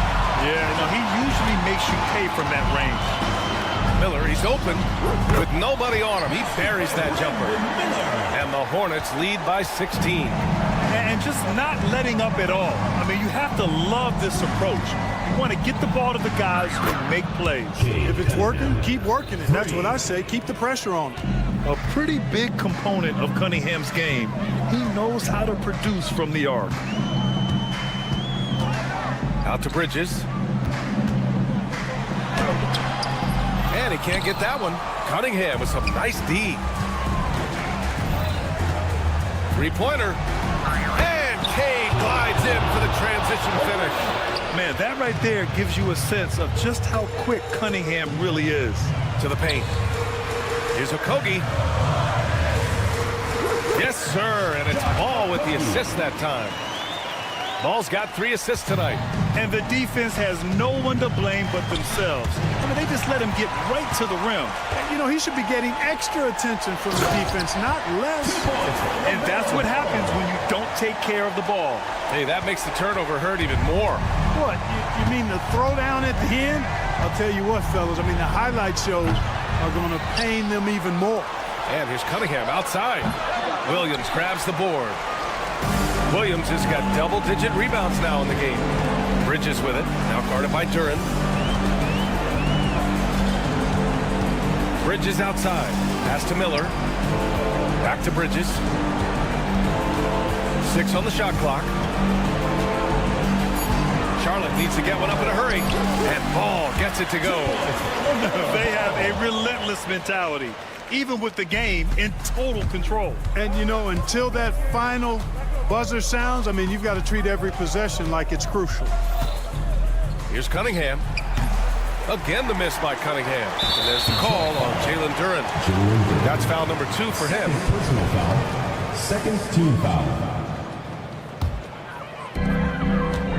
Yeah, no, he usually makes you pay from that range. Miller, he's open with nobody on him. He buries that jumper. And the Hornets lead by 16. And just not letting up at all. I mean, you have to love this approach. You want to get the ball to the guys who make plays. If it's working, keep working it. That's what I say. Keep the pressure on him. A pretty big component of Cunningham's game. He knows how to produce from the arc. Out to Bridges. And he can't get that one. Cunningham with some nice D. 3-pointer. And Cade glides in for the transition finish. Man, that right there gives you a sense of just how quick Cunningham really is. To the paint. Here's Okogie. Yes, sir. And it's Ball with the assist that time. Ball's got 3 assists tonight. And the defense has no one to blame but themselves. I mean, they just let him get right to the rim. And, you know, he should be getting extra attention from the defense, not less. And that's what happens when you don't take care of the ball. Hey, that makes the turnover hurt even more. What, you mean the throwdown at the end? I'll tell you what, fellas, I mean, the highlight shows are going to pain them even more. And here's Cunningham outside. Williams grabs the board. Williams has got double-digit rebounds now in the game. Bridges with it, now guarded by Duren. Bridges outside, pass to Miller. Back to Bridges. 6 on the shot clock. Charlotte needs to get one up in a hurry. And Ball gets it to go. They have a relentless mentality, even with the game in total control. And, you know, until that final buzzer sounds, I mean, you've got to treat every possession like it's crucial. Here's Cunningham. Again, the miss by Cunningham. And there's the call on Jalen Duren. That's foul number 2 for him. Personal foul. Second team foul.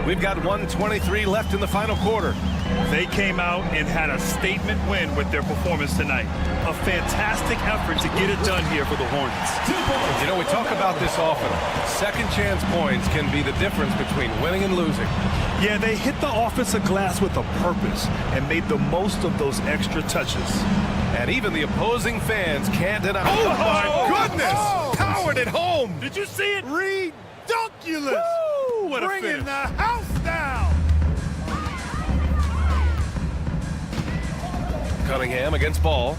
We've got 1:23 left in the final quarter. They came out and had a statement win with their performance tonight. A fantastic effort to get it done here for the Hornets. You know, we talk about this often. Second chance points can be the difference between winning and losing. Yeah, they hit the offensive glass with a purpose and made the most of those extra touches. And even the opposing fans can't deny. Oh, my goodness! Powered it home! Did you see it? Redunculous! Woo, what a Bringing finish. the house down! Cunningham against Ball.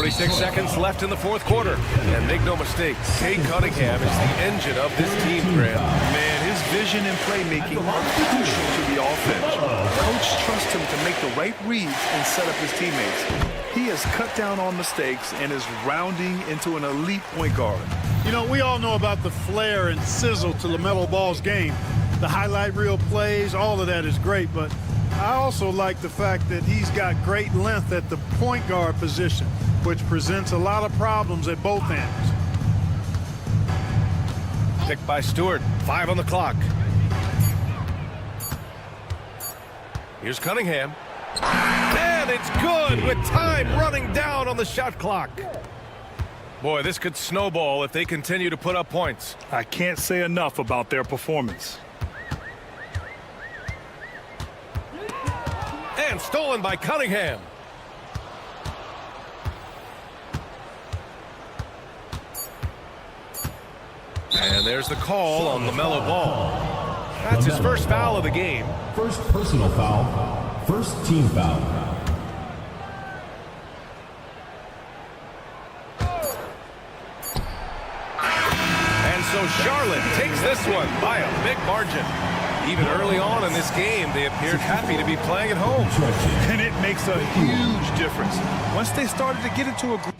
46 seconds left in the fourth quarter. And make no mistake, Cade Cunningham is the engine of this team, Grant. Man, his vision and playmaking are crucial to the offense. Coach trusts him to make the right reads and set up his teammates. He has cut down on mistakes and is rounding into an elite point guard. You know, we all know about the flair and sizzle to LaMelo Ball's game. The highlight reel plays, all of that is great, but I also like the fact that he's got great length at the point guard position, which presents a lot of problems at both ends. Picked by Stewart. 5 on the clock. Here's Cunningham. And it's good with time running down on the shot clock. Boy, this could snowball if they continue to put up points. I can't say enough about their performance. And stolen by Cunningham. And there's the call on LaMelo Ball. That's his first foul of the game. First personal foul. First team foul. And so Charlotte takes this one by a big margin. Even early on in this game, they appeared happy to be playing at home. And it makes a huge difference. Once they started to get into a group.